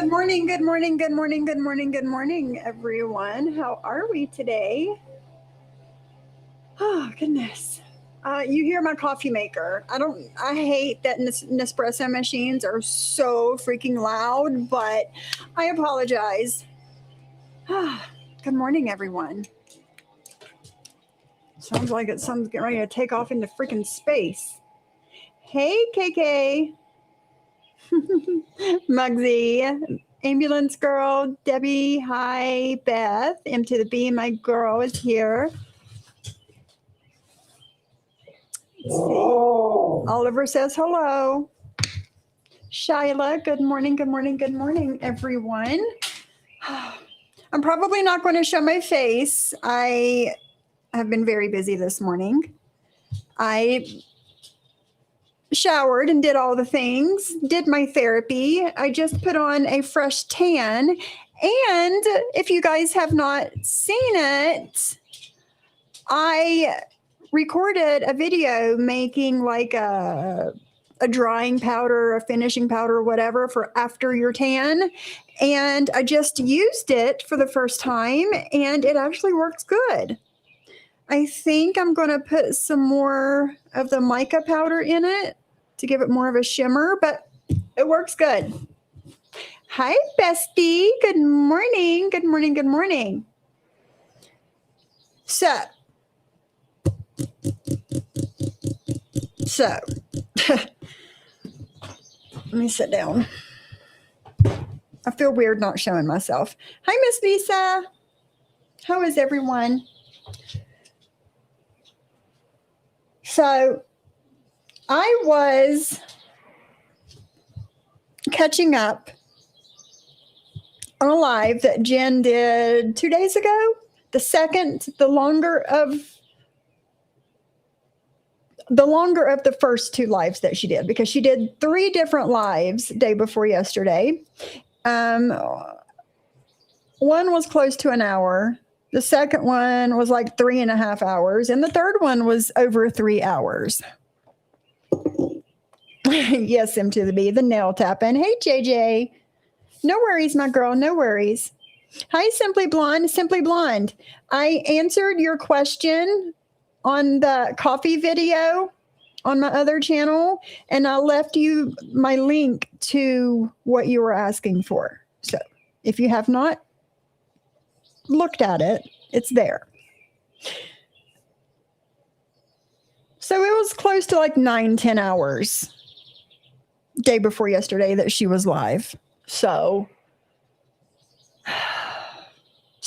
Good morning, good morning, good morning, good morning, good morning, everyone. How are we today? Oh, goodness. You hear my coffee maker. I hate that Nespresso machines are so freaking loud, but I apologize. Good morning, everyone. Sounds like someone's getting ready to take off into freaking space. Hey, KK. Mugsy. Ambulance girl, Debbie, hi, Beth, M to the B, my girl is here. Let's see. Oliver says hello. Shyla, good morning, good morning, good morning, everyone. I'm probably not going to show my face. I have been very busy this morning. I showered and did all the things, did my therapy. I just put on a fresh tan. And if you guys have not seen it, I recorded a video making like a drying powder, a finishing powder, whatever for after your tan. And I just used it for the first time and it actually works good. I think I'm going to put some more of the mica powder in it to give it more of a shimmer, but it works good. Hi, bestie. Good morning. Good morning. Good morning. So let me sit down. I feel weird not showing myself. Hi, Miss Lisa. How is everyone? So I was catching up on a live that Jen did 2 days ago. The longer of the first two lives that she did, because she did 3 different lives day before yesterday. One was close to an hour. The second one was like 3.5 hours. And the third one was over 3 hours. Yes, M to the B, the nail tapping. Hey, JJ. No worries, my girl. No worries. Hi, Simply Blonde. Simply Blonde. I answered your question on the coffee video on my other channel, and I left you my link to what you were asking for. So if you have not looked at it, it's there. So it was close to like 9-10 hours day before yesterday that she was live. So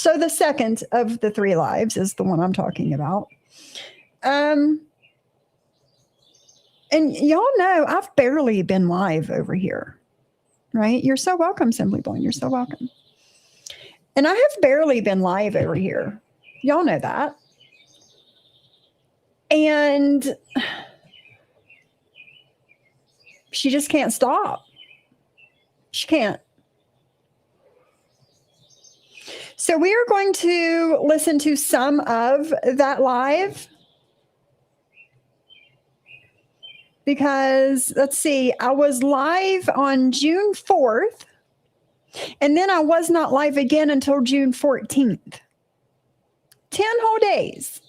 the second of the 3 lives is the one I'm talking about. And y'all know I've barely been live over here, right? You're so welcome, Simply Blonde. You're so welcome. And I have barely been live over here. Y'all know that. And she just can't stop. She can't. So we are going to listen to some of that live. Because, let's see, I was live on June 4th. And then I was not live again until June 14th. 10 whole days.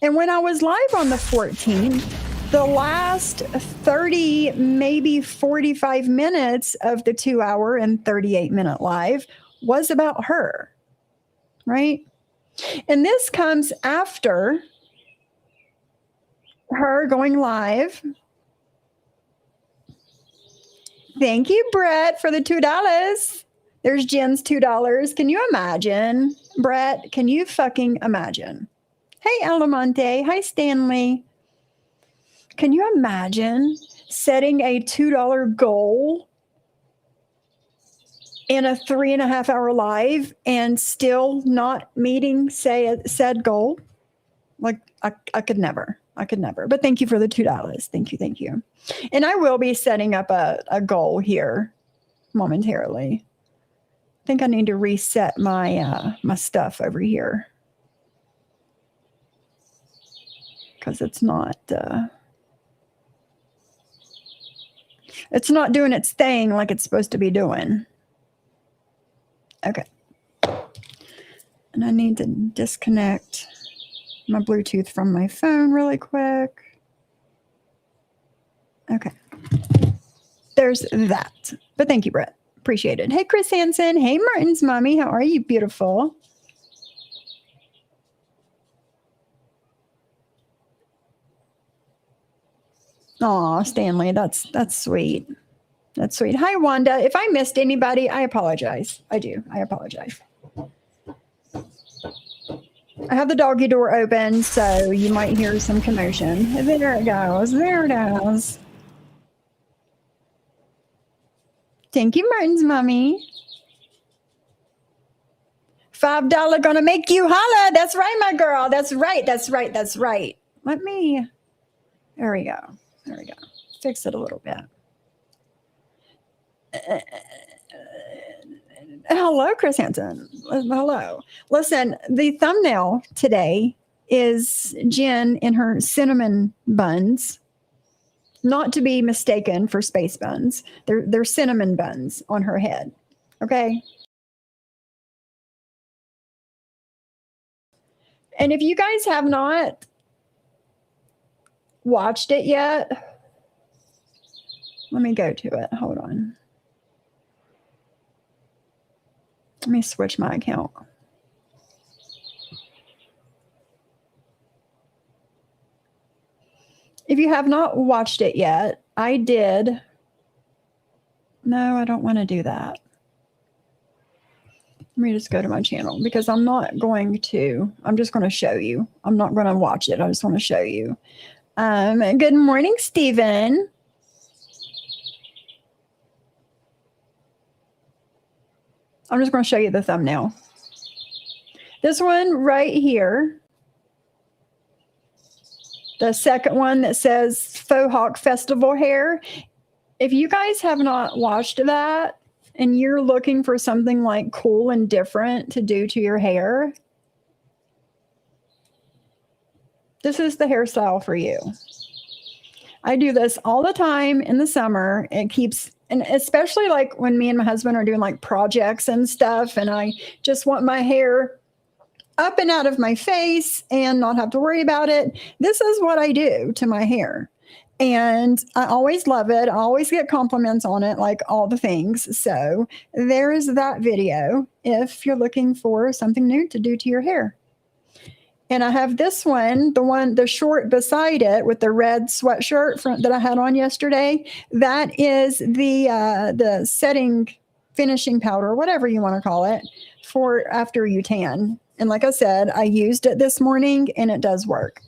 And when I was live on the 14th, the last 30, maybe 45 minutes of the 2-hour and 38-minute live was about her, right? And this comes after her going live. Thank you, Brett, for the $2. There's Jen's $2. Can you imagine, Brett? Can you fucking imagine? Hey, Alamonte. Hi, Stanley. Can you imagine setting a $2 goal in a 3.5-hour live and still not meeting said goal? Like, I could never. I could never. But thank you for the $2. Thank you. Thank you. And I will be setting up a goal here momentarily. I think I need to reset my my stuff over here, because it's not doing its thing like it's supposed to be doing. Okay. And I need to disconnect my Bluetooth from my phone really quick. Okay. There's that. But thank you, Brett. Appreciate it. Hey, Chris Hansen. Hey, Martin's mommy. How are you? Beautiful. Aw, Stanley. That's sweet. That's sweet. Hi, Wanda. If I missed anybody, I apologize. I do. I apologize. I have the doggy door open, so you might hear some commotion. There it goes. There it goes. Thank you, Martin's mommy. $5 gonna make you holla. That's right, my girl. That's right. That's right. That's right. Let me. There we go. There we go. Fix it a little bit. Hello, Chris Hansen. Hello. Listen, the thumbnail today is Jen in her cinnamon buns, not to be mistaken for space buns. They're cinnamon buns on her head. Okay. And if you guys have not watched it yet, let me go to it. Hold on. Let me switch my account. If you have not watched it yet, I did. No, I don't want to do that. Let me just go to my channel because I'm just going to show you. I'm not going to watch it. I just want to show you. Good morning, Stephen. I'm just going to show you the thumbnail. This one right here, the second one that says Faux Hawk Festival hair. If you guys have not watched that and you're looking for something like cool and different to do to your hair, this is the hairstyle for you. I do this all the time in the summer. It keeps, and especially like when me and my husband are doing like projects and stuff, and I just want my hair up and out of my face and not have to worry about it. This is what I do to my hair. And I always love it. I always get compliments on it, like all the things. So there is that video if you're looking for something new to do to your hair. And I have this one, the short beside it with the red sweatshirt that I had on yesterday. That is the setting finishing powder, whatever you want to call it, for after you tan. And like I said, I used it this morning and it does work.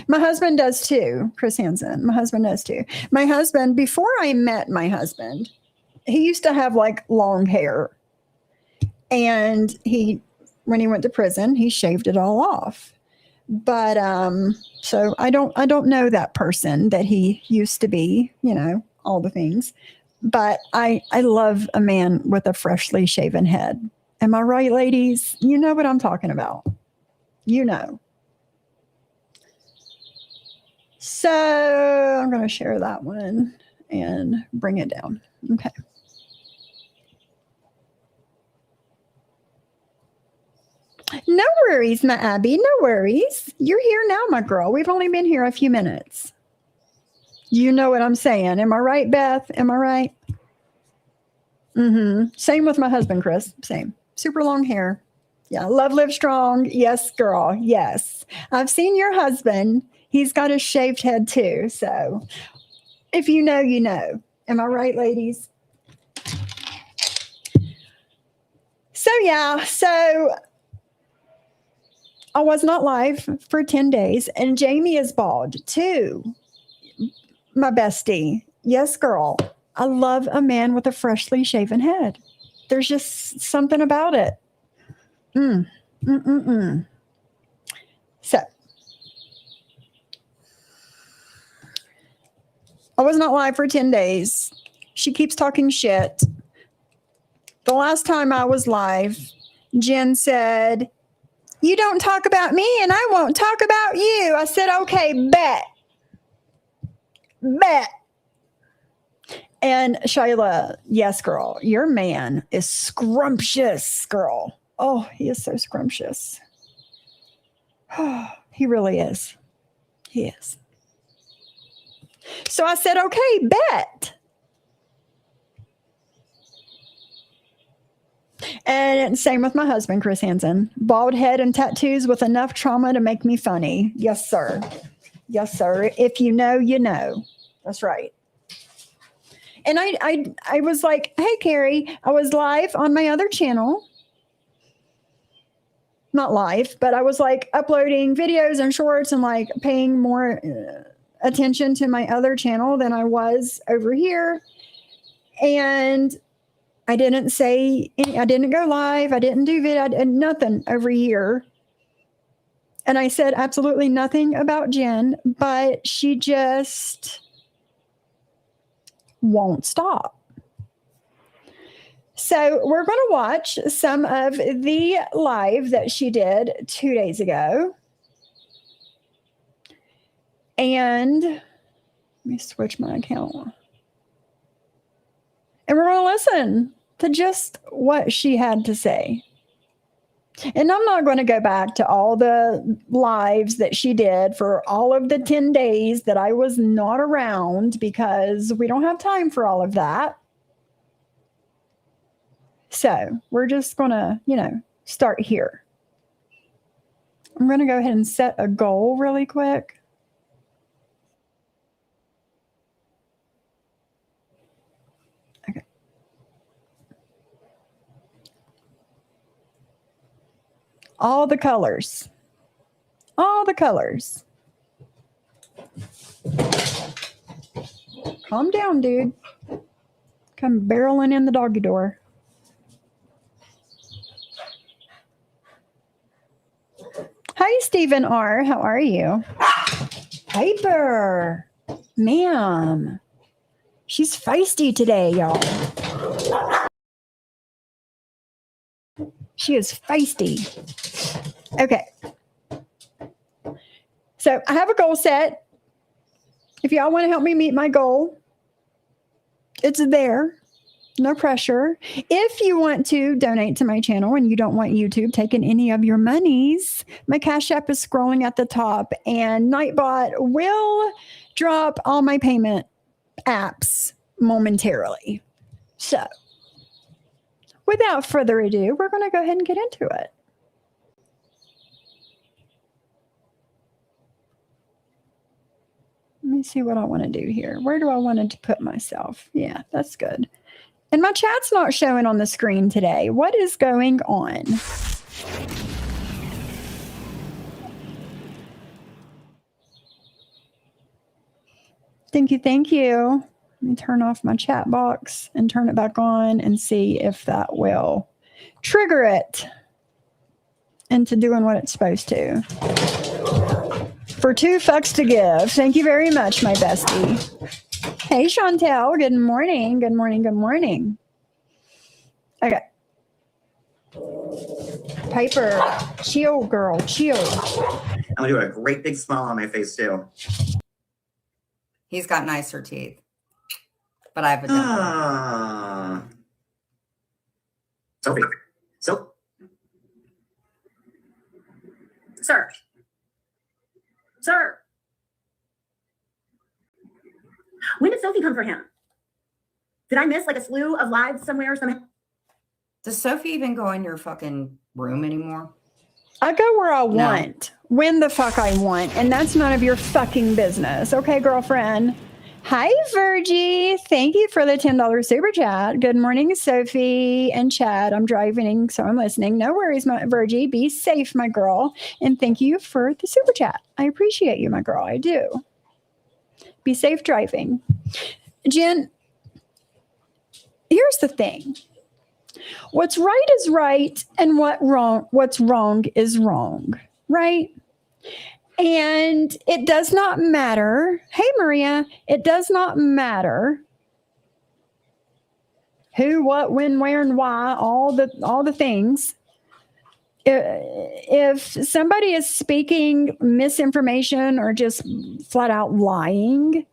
My husband does too, Chris Hansen. My husband does too. My husband, before I met my husband, he used to have like long hair. And when he went to prison, he shaved it all off. But so I don't know that person that he used to be, all the things. But I love a man with a freshly shaven head. Am I right, ladies? You know what I'm talking about. You know. So I'm going to share that one and bring it down. Okay. No worries, my Abby. No worries. You're here now, my girl. We've only been here a few minutes. You know what I'm saying. Am I right, Beth? Am I right? Mm-hmm. Same with my husband, Chris. Same. Super long hair. Yeah. Love, live strong. Yes, girl. Yes. I've seen your husband. He's got a shaved head too. So if you know, you know. Am I right, ladies? So yeah. So I was not live for 10 days, and Jamie is bald too. My bestie. Yes, girl. I love a man with a freshly shaven head. There's just something about it. So I was not live for 10 days. She keeps talking shit. The last time I was live, Jen said, "You don't talk about me and I won't talk about you." I said, "Okay, bet." And Shyla, yes, girl, your man is scrumptious, girl. Oh, he is so scrumptious. He really is. He is. So I said, okay, bet. And same with my husband, Chris Hansen. Bald head and tattoos with enough trauma to make me funny. Yes, sir. Yes, sir. If you know, you know. That's right. And I was like, hey, Carrie, I was live on my other channel. Not live, but I was like uploading videos and shorts and like paying more attention to my other channel than I was over here. And I didn't say, I didn't go live. I didn't do video, I did nothing over here. And I said absolutely nothing about Jen, but she just won't stop. So we're going to watch some of the live that she did 2 days ago. And let me switch my account. And we're going to listen to just what she had to say. And I'm not going to go back to all the lives that she did for all of the 10 days that I was not around, because we don't have time for all of that. So we're just going to, start here. I'm going to go ahead and set a goal really quick. Okay. All the colors. All the colors. Calm down, dude. Come barreling in the doggy door. Hi, Stephen R. How are you? Piper. Ma'am. She's feisty today, y'all. She is feisty. Okay. So I have a goal set. If y'all want to help me meet my goal, it's there. No pressure. If you want to donate to my channel and you don't want YouTube taking any of your monies, my Cash App is scrolling at the top, and Nightbot will drop all my payment apps momentarily. So without further ado, we're going to go ahead and get into it. Let me see what I want to do here. Where do I want to put myself? Yeah, that's good. And my chat's not showing on the screen today. What is going on? Thank you. Thank you. Let me turn off my chat box and turn it back on and see if that will trigger it into doing what it's supposed to. For 2 fucks to give. Thank you very much, my bestie. Hey, Chantel. Good morning. Good morning. Good morning. Okay. Piper, chill, girl. Chill. I'm going to do a great big smile on my face, too. He's got nicer teeth. But I have a dimple. Sophie. So. Sir. Sir. When did Sophie come for him? Did I miss like a slew of lives somewhere or something? Does Sophie even go in your fucking room anymore? I go where I want, when the fuck I want, and that's none of your fucking business. Okay, girlfriend? Hi, Virgie. Thank you for the $10 super chat. Good morning, Sophie and Chad. I'm driving, so I'm listening. No worries, my Virgie. Be safe, my girl. And thank you for the super chat. I appreciate you, my girl. I do. Be safe driving. Jen, here's the thing. What's right is right, and what's wrong is wrong, right? And it does not matter. Hey, Maria, it does not matter who, what, when, where, and why, all the things. If somebody is speaking misinformation or just flat out lying,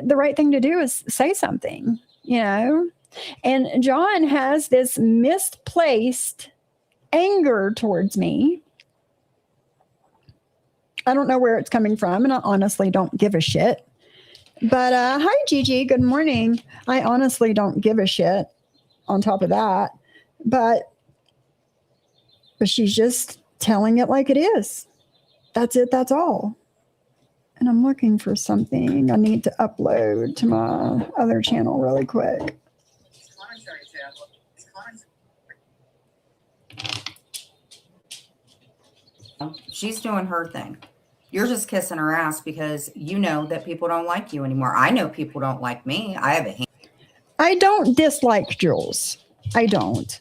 the right thing to do is say something, you know? And John has this misplaced anger towards me. I don't know where it's coming from, and I honestly don't give a shit. But hi, Gigi. Good morning. I honestly don't give a shit on top of that. But she's just telling it like it is. That's it. That's all. And I'm looking for something I need to upload to my other channel really quick. She's doing her thing. You're just kissing her ass because you know that people don't like you anymore. I know people don't like me. I have a hand. I don't dislike Jules. I don't.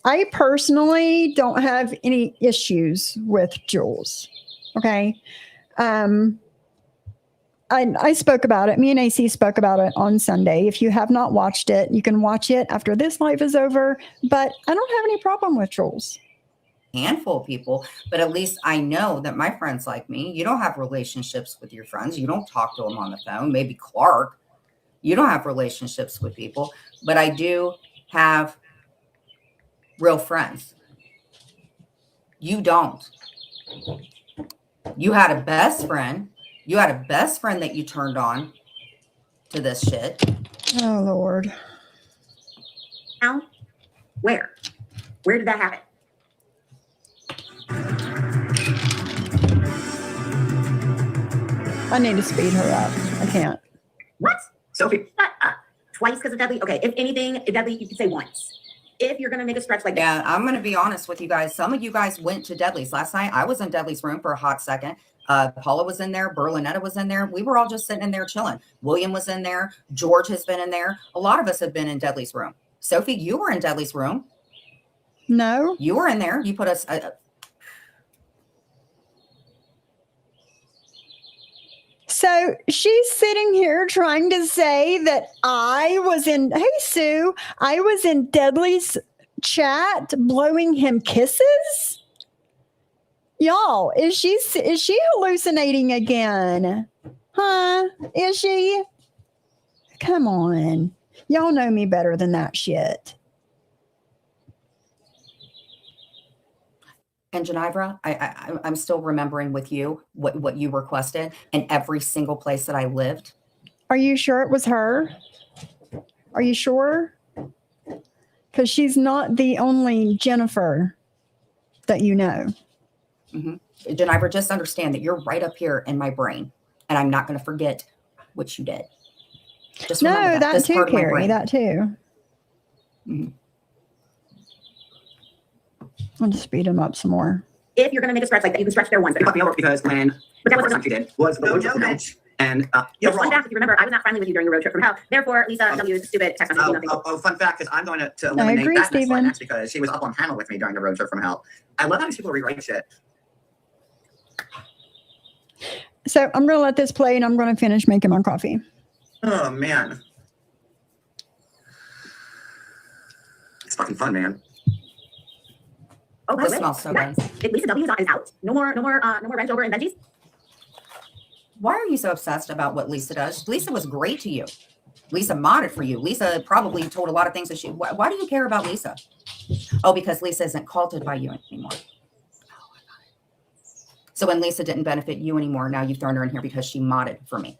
I personally don't have any issues with Jules. Okay. I spoke about it. Me and AC spoke about it on Sunday. If you have not watched it, you can watch it after this live is over. But I don't have any problem with Jules. Handful of people, but at least I know that my friends like me. You don't have relationships with your friends. You don't talk to them on the phone. Maybe Clark. You don't have relationships with people, but I do have real friends. You don't. You had a best friend. You had a best friend that you turned on to this shit. Oh, Lord. Now, where? Where did that happen? I need to speed her up. I can't. What? Sophie. Shut up. Twice because of Dudley? Okay, if anything, Dudley, you could say once. If you're going to make a stretch like that. Yeah, I'm going to be honest with you guys. Some of you guys went to Dudley's last night. I was in Dudley's room for a hot second. Paula was in there. Berlinetta was in there. We were all just sitting in there chilling. William was in there. George has been in there. A lot of us have been in Dudley's room. Sophie, you were in Dudley's room. No. You were in there. You put us... So she's sitting here trying to say that I was in, hey, Sue, I was in Dudley's chat blowing him kisses? Y'all, is she hallucinating again? Huh? Is she? Come on. Y'all know me better than that shit. And Genivra, I'm still remembering with you what you requested in every single place that I lived. Are you sure it was her? Are you sure? Because she's not the only Jennifer that you know. Mm-hmm. Genivra, just understand that you're right up here in my brain, and I'm not going to forget what you did. Just remember that This too, part of my Carrie. brain. That too. Mm-hmm. I'll just speed him up some more. If you're going to make a stretch like that, you can stretch there once. You fucked me over because when But that the was first time she did was the road trip from hell. And you're Fun wrong. fact, if you remember, I was not friendly with you during your road trip from hell. Therefore, Lisa W's stupid text message. Fun fact, because I'm going to eliminate agree, that next Stephen. line next because she was up on panel with me during the road trip from hell. I love how these people rewrite shit. So I'm going to let this play and I'm going to finish making my coffee. Oh, man. It's fucking fun, man. Oh, by This the way, smells so guys, good. if Lisa W is out, no more Range Rover and Benjis. Why are you so obsessed about what Lisa does? Lisa was great to you. Lisa modded for you. Lisa probably told a lot of things that she... Why do you care about Lisa? Oh, because Lisa isn't culted by you anymore. So when Lisa didn't benefit you anymore, now you've thrown her in here because she modded for me.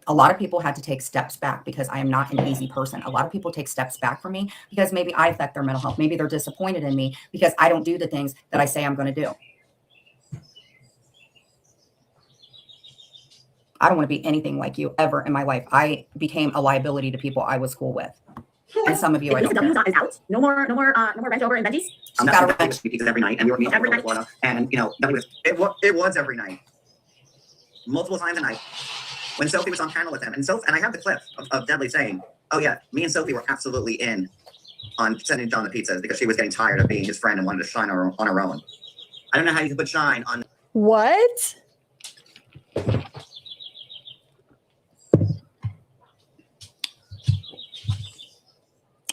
A lot of people had to take steps back because I am not an easy person. A lot of people take steps back from me because maybe I affect their mental health. Maybe they're disappointed in me because I don't do the things that I say I'm going to do. I don't want to be anything like you ever in my life. I became a liability to people I was cool with. And some of you, If I Lisa don't W care. is out, no more Range Rover and Benjis. I'm Got not a going to pizzas every night, and we were meeting Every in night. Florida, and it was every night, multiple times a night. When Sophie was on panel with him, and I have the clip of Dudley saying, "Oh yeah, me and Sophie were absolutely in on sending John the pizzas because she was getting tired of being his friend and wanted to shine on her own." I don't know how you can put shine on. What?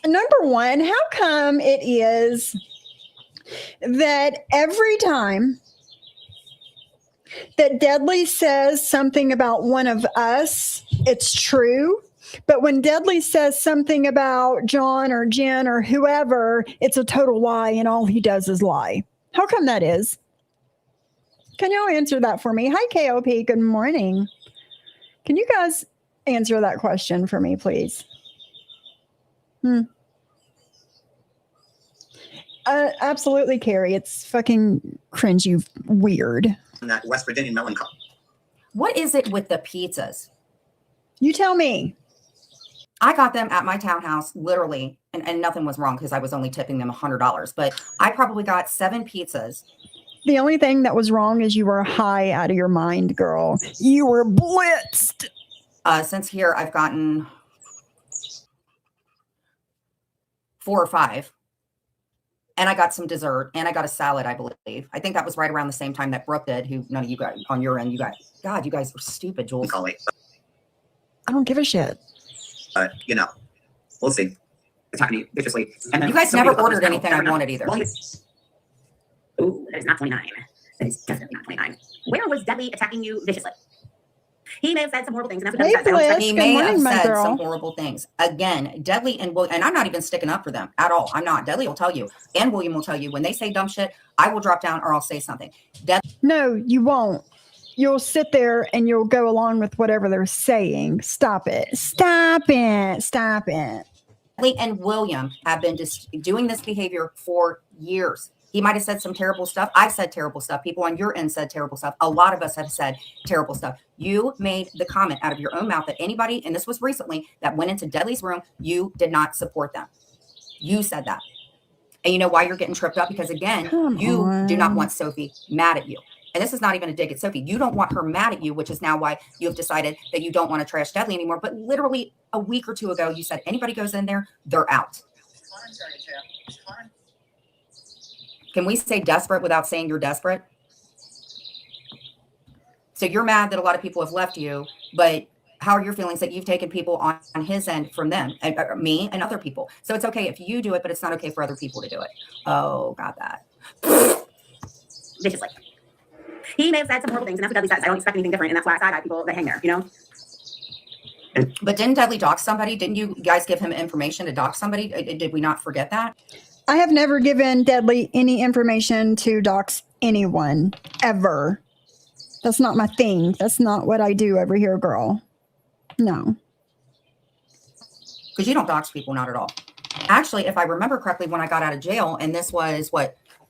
Number one, how come it is that every time that Deadly says something about one of us, it's true. But when Deadly says something about John or Jen or whoever, it's a total lie, and all he does is lie. How come that is? Can y'all answer that for me? Hi, KOP. Good morning. Can you guys answer that question for me, please? Absolutely, Carrie. It's fucking cringy weird. That West Virginian melon cup. What is it with the pizzas? You tell me. I got them at my townhouse, literally, and nothing was wrong because I was only tipping them $100. But I probably got 7 pizzas. The only thing that was wrong is you were high out of your mind, girl. You were blitzed. Since here, I've gotten 4 or 5. And I got some dessert, and I got a salad, I believe. I think that was right around the same time that Brooke did, who none of you got on your end. You guys, God, you guys were stupid, Jules. Call me. I don't give a shit. But, you know, we'll see. Attacking you viciously. And You guys never ordered anything I wanted either. Ooh, that is not 29. That is definitely not 29. Where was Deadly attacking you viciously? He may have said some horrible things, and that's what Hey, Deadly says. Bliss. He Good may morning, have my said girl. some horrible things. Again, Deadly and William, and I'm not even sticking up for them at all. I'm not. Deadly will tell you, and William will tell you, when they say dumb shit, I will drop down or I'll say something. No, you won't. You'll sit there and you'll go along with whatever they're saying. Stop it. Stop it. Stop it. Deadly and William have been doing this behavior for years. He might have said some terrible stuff. I've said terrible stuff. People on your end said terrible stuff. A lot of us have said terrible stuff. You made the comment out of your own mouth that anybody, and this was recently, that went into Deadly's room, you did not support them. You said that. And you know why you're getting tripped up? Because again, Come you on. do not want Sophie mad at you. And this is not even a dig at Sophie. You don't want her mad at you, which is now why you have decided that you don't want to trash Deadly anymore. But literally a week or 2 ago, you said anybody goes in there, they're out. Can we say desperate without saying you're desperate? So you're mad that a lot of people have left you, but how are your feelings that you've taken people on his end from them, me and other people? So it's okay if you do it, but it's not okay for other people to do it. Oh, got that. Viciously. He may have said some horrible things, and that's what Deadly says. I don't expect anything different, and that's why I side-eye people that hang there, you know? But didn't Deadly dox somebody? Didn't you guys give him information to dox somebody? Did we not forget that? I have never given Deadly any information to dox anyone, ever. That's not my thing. That's not what I do over here, girl. No. Because you don't dox people, not at all. Actually, if I remember correctly, when I got out of jail, and this was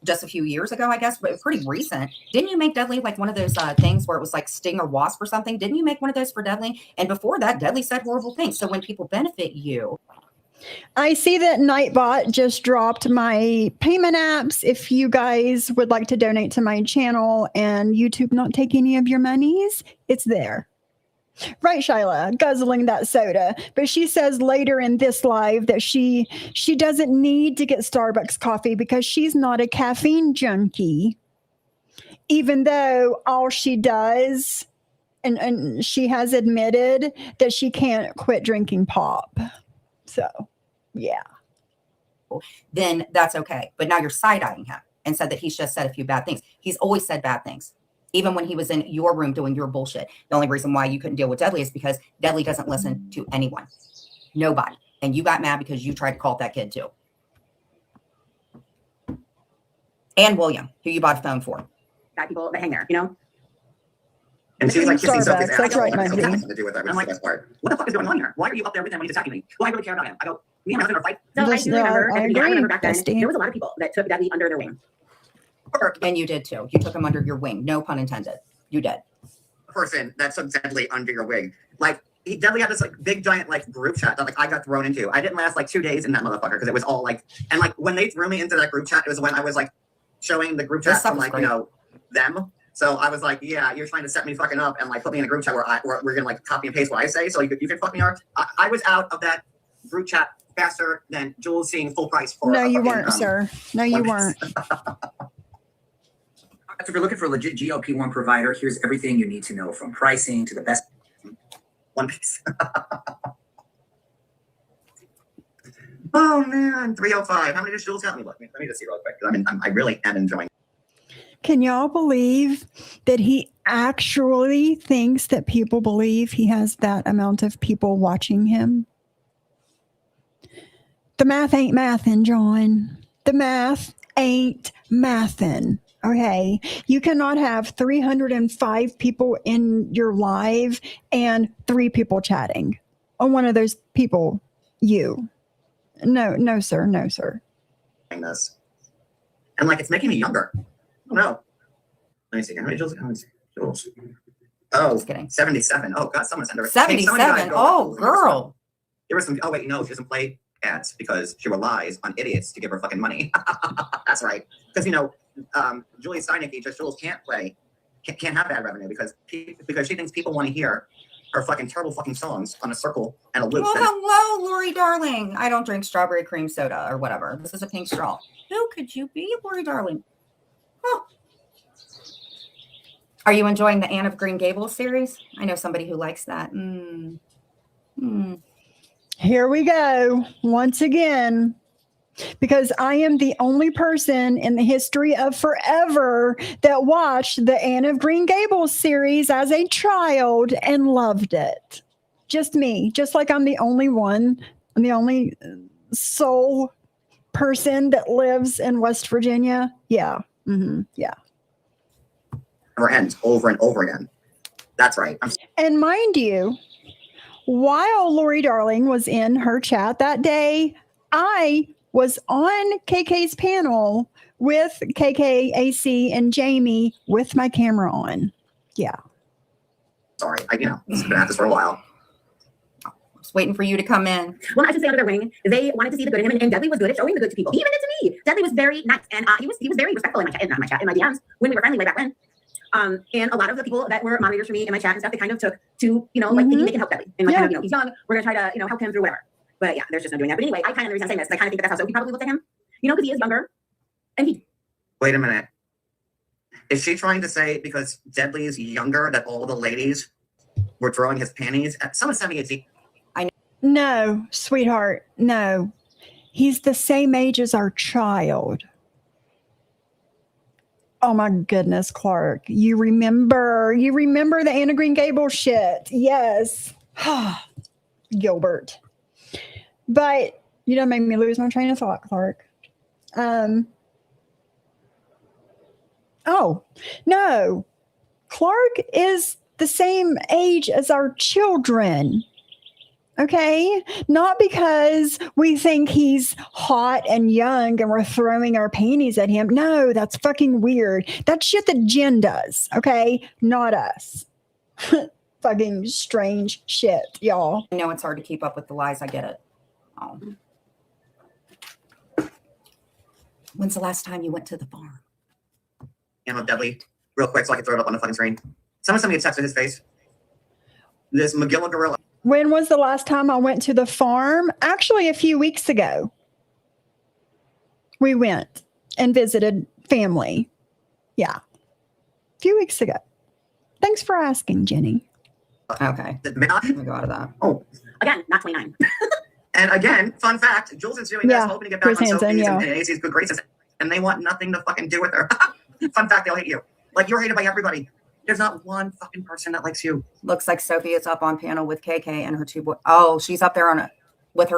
just a few years ago, I guess, but pretty recent, didn't you make Deadly like one of those things where it was like sting or wasp or something? Didn't you make one of those for Deadly? And before that, Deadly said horrible things. So when people benefit you, I see that Nightbot just dropped my payment apps. If you guys would like to donate to my channel and YouTube not take any of your monies, it's there. Right, Shyla, guzzling that soda. But she says later in this live that she doesn't need to get Starbucks coffee because she's not a caffeine junkie. Even though all she does, and she has admitted that she can't quit drinking pop. So, yeah. then that's okay. But now you're side-eyeing him and said that he's just said a few bad things. He's always said bad things. Even when he was in your room doing your bullshit. The only reason why you couldn't deal with Deadly is because Deadly doesn't listen to anyone. Nobody. And you got mad because you tried to call that kid too. And William, who you bought a phone for. Got people that hang there, you know? And she's like kissing Sophie's Starbucks, ass. that's right, Nothing Monty. to do with that, which I'm is like, the best part. What the fuck is going on here? Why are you up there with him when he's attacking me? Well, I really care about him. I go, me and my husband are fight. So Just- I do remember, I at the beginning, I agree, remember back then, bestie. there was a lot of people that took Deadly under their wing. And you did too. You took him under your wing. No pun intended. You did. Person that's so deadly under your wing. Like, he definitely had this like big giant like group chat that like I got thrown into. I didn't last like 2 days in that motherfucker because it was all like, and like when they threw me into that group chat, it was when I was like showing the group This chat stuff from was like, great. you know, them. So I was like, yeah, you're trying to set me fucking up and like put me in a group chat where we're gonna like copy and paste what I say so you can fuck me up. I was out of that group chat faster than Jules seeing full price for No, a you fucking, weren't, sir. No, you One weren't. If you're looking for a legit GLP-1 provider, here's everything you need to know, from pricing to the best. One Piece. Oh man, 305. How many does Jules got me? Let me just see real quick. I mean, I really am enjoying. Can y'all believe that he actually thinks that people believe he has that amount of people watching him? The math ain't mathin', John. The math ain't mathin'. Okay. You cannot have 305 people in your live and 3 people chatting. On one of those people, you. No, sir. No, sir. This. And like, it's making me younger. Oh no. Let me see. How many Jules? Oh, Just kidding. 77. Oh God, someone sent her. 77. Oh, girl. There was some. Oh wait, no, she doesn't play ads because she relies on idiots to give her fucking money. That's right. Because Julie Steinecke, just Jules can't have ad revenue because she thinks people want to hear her fucking terrible fucking songs on a circle and a loop. Well, hello, Lori darling. I don't drink strawberry cream soda or whatever. This is a pink straw. Who could you be, Lori darling? Oh. Are you enjoying the Anne of Green Gables series? I know somebody who likes that. Here we go once again, because I am the only person in the history of forever that watched the Anne of Green Gables series as a child and loved it. Just me, just like I'm the only sole person that lives in West Virginia. Yeah. Yeah. Never ends over and over again. That's right. And mind you, while Lori Darling was in her chat that day, I was on KK's panel with KK, AC, and Jamie with my camera on. Yeah. Sorry. I've been at this for a while. Just waiting for you to come in. Well, I should say under their wing, they wanted to see the good in him, and Dudley was good at showing the good to people. He even did to me. Dudley was very nice, and he was very respectful in my chat, in my DMs when we were friendly way back when. And a lot of the people that were moderators for me in my chat and stuff, they kind of took to, like thinking they can help Dudley. And like, kind of, he's young, we're gonna try to, help him through whatever. But yeah, there's just no doing that. But anyway, I kind of, the reason I'm saying this is I kind of think that's how Sophie probably looked at him, because he is younger. And he. Wait a minute. Is she trying to say because Deadly is younger that all the ladies were drawing his panties? Someone sent me a D. No, sweetheart, no. He's the same age as our child. Oh my goodness, Clark. You remember the Anna Green Gables shit. Yes. Gilbert. But you don't make me lose my train of thought, Clark. Oh, no. Clark is the same age as our children. Okay? Not because we think he's hot and young and we're throwing our panties at him. No, that's fucking weird. That's shit that Jen does. Okay? Not us. Fucking strange shit, y'all. I know it's hard to keep up with the lies. I get it. Oh. When's the last time you went to the farm? Deadly, real quick so I can throw it up on the fucking screen. Someone sent me a text with his face. This Magilla gorilla. When was the last time I went to the farm? Actually, a few weeks ago. We went and visited family. Yeah. A few weeks ago. Thanks for asking, Jenny. Okay. Let me go out of that. Oh. Again, not 29. And again, fun fact, Jules is doing this, hoping to get back on Sophie's and AC's good graces, and they want nothing to fucking do with her. Fun fact, they'll hate you. Like, you're hated by everybody. There's not one fucking person that likes you. Looks like Sophie is up on panel with KK and her 2 boys. Oh, she's up there on it with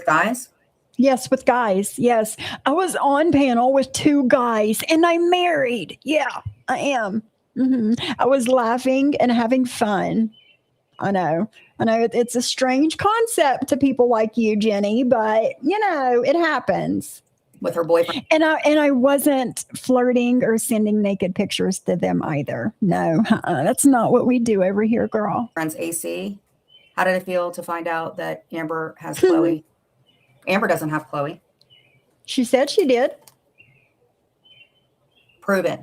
guys? Yes, with guys. Yes. I was on panel with 2 guys and I'm married. Yeah, I am. I was laughing and having fun. I know it's a strange concept to people like you, Jenny, but it happens. With her boyfriend. And I wasn't flirting or sending naked pictures to them either. No, that's not what we do over here, girl. Friends AC, how did it feel to find out that Amber has Chloe? Amber doesn't have Chloe. She said she did. Prove it.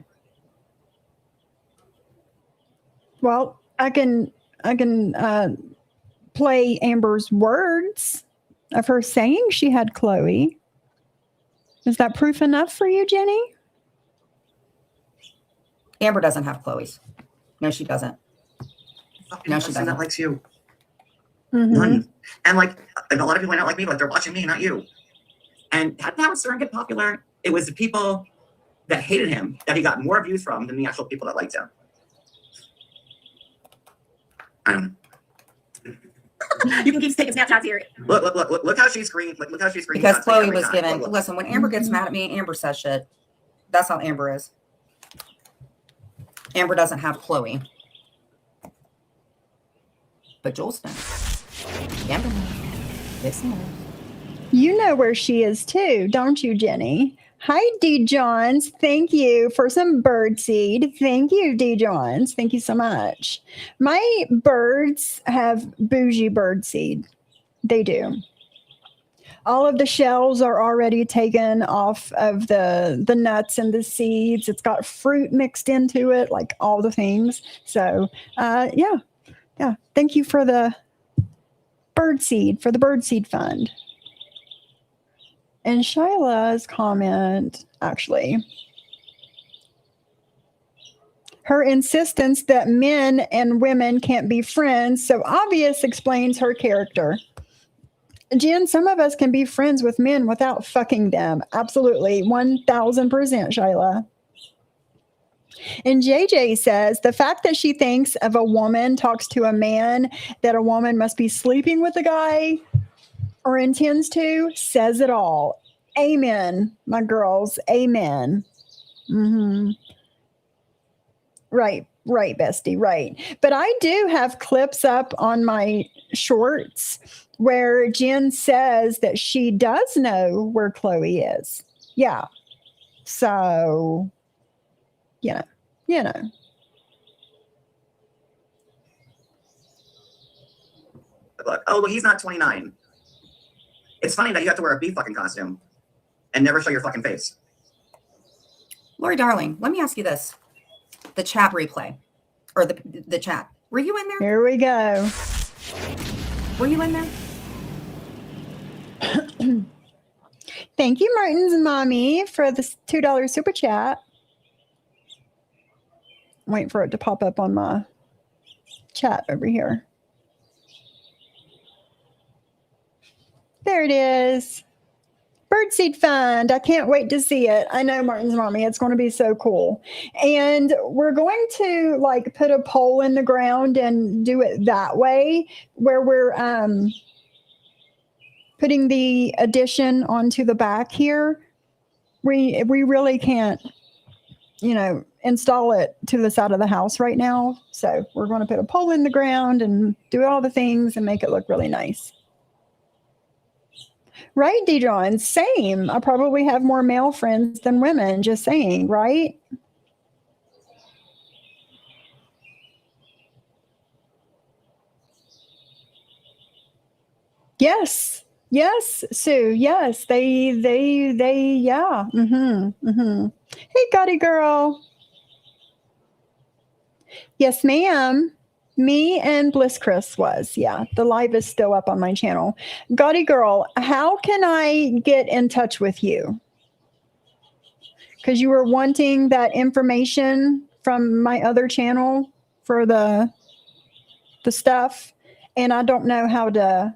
Well, I can play Amber's words of her saying she had Chloe. Is that proof enough for you, Jenny? Amber doesn't have Chloe's. No, she doesn't. No, she doesn't. That likes you. None. And like a lot of people not like me, but they're watching me, not you. And how did Howard Stern get popular? It was the people that hated him that he got more views from than the actual people that liked him. I don't know. You can keep taking snapshots here. Look how she screamed. Look how she screamed. Because Chloe was given, listen, when Amber gets mad at me, Amber says shit. That's how Amber is. Amber doesn't have Chloe. But Jules does. Amber knows. Dixie knows. You know where she is too, don't you, Jenny? Hi, D. Johns. Thank you for some bird seed. Thank you, D. Johns. Thank you so much. My birds have bougie bird seed. They do. All of the shells are already taken off of the nuts and the seeds. It's got fruit mixed into it, like all the things. So, yeah. Thank you for the bird seed, for the bird seed fund. And Shyla's comment, actually, her insistence that men and women can't be friends, so obvious, explains her character. Jen, some of us can be friends with men without fucking them. Absolutely. 1000%, Shyla. And JJ says the fact that she thinks of a woman talks to a man that a woman must be sleeping with a guy or intends to says it all. Amen, my girls. Amen. Mm-hmm. Right, bestie, right. But I do have clips up on my shorts where Jen says that she does know where Chloe is. Yeah. So, you know. Look, oh, well, he's not 29. It's funny that you have to wear a bee fucking costume and never show your fucking face. Lori, darling, let me ask you this. The chat replay, or the chat. Were you in there? Here we go. Were you in there? Thank you, Martin's mommy, for the $2 super chat. Wait for it to pop up on my chat over here. There it is. Birdseed Fund. I can't wait to see it. I know, Martin's mommy. It's going to be so cool. And we're going to like put a pole in the ground and do it that way, where we're putting the addition onto the back here. We really can't, install it to the side of the house right now. So we're going to put a pole in the ground and do all the things and make it look really nice. Right, Dejon? Same. I probably have more male friends than women, just saying, right? Yes, Sue. Yes, they, yeah. Hey, Gotti girl. Yes, ma'am. Me and Bliss Chris was. Yeah, the live is still up on my channel. Gotti girl, how can I get in touch with you? Because you were wanting that information from my other channel for the stuff, and I don't know how to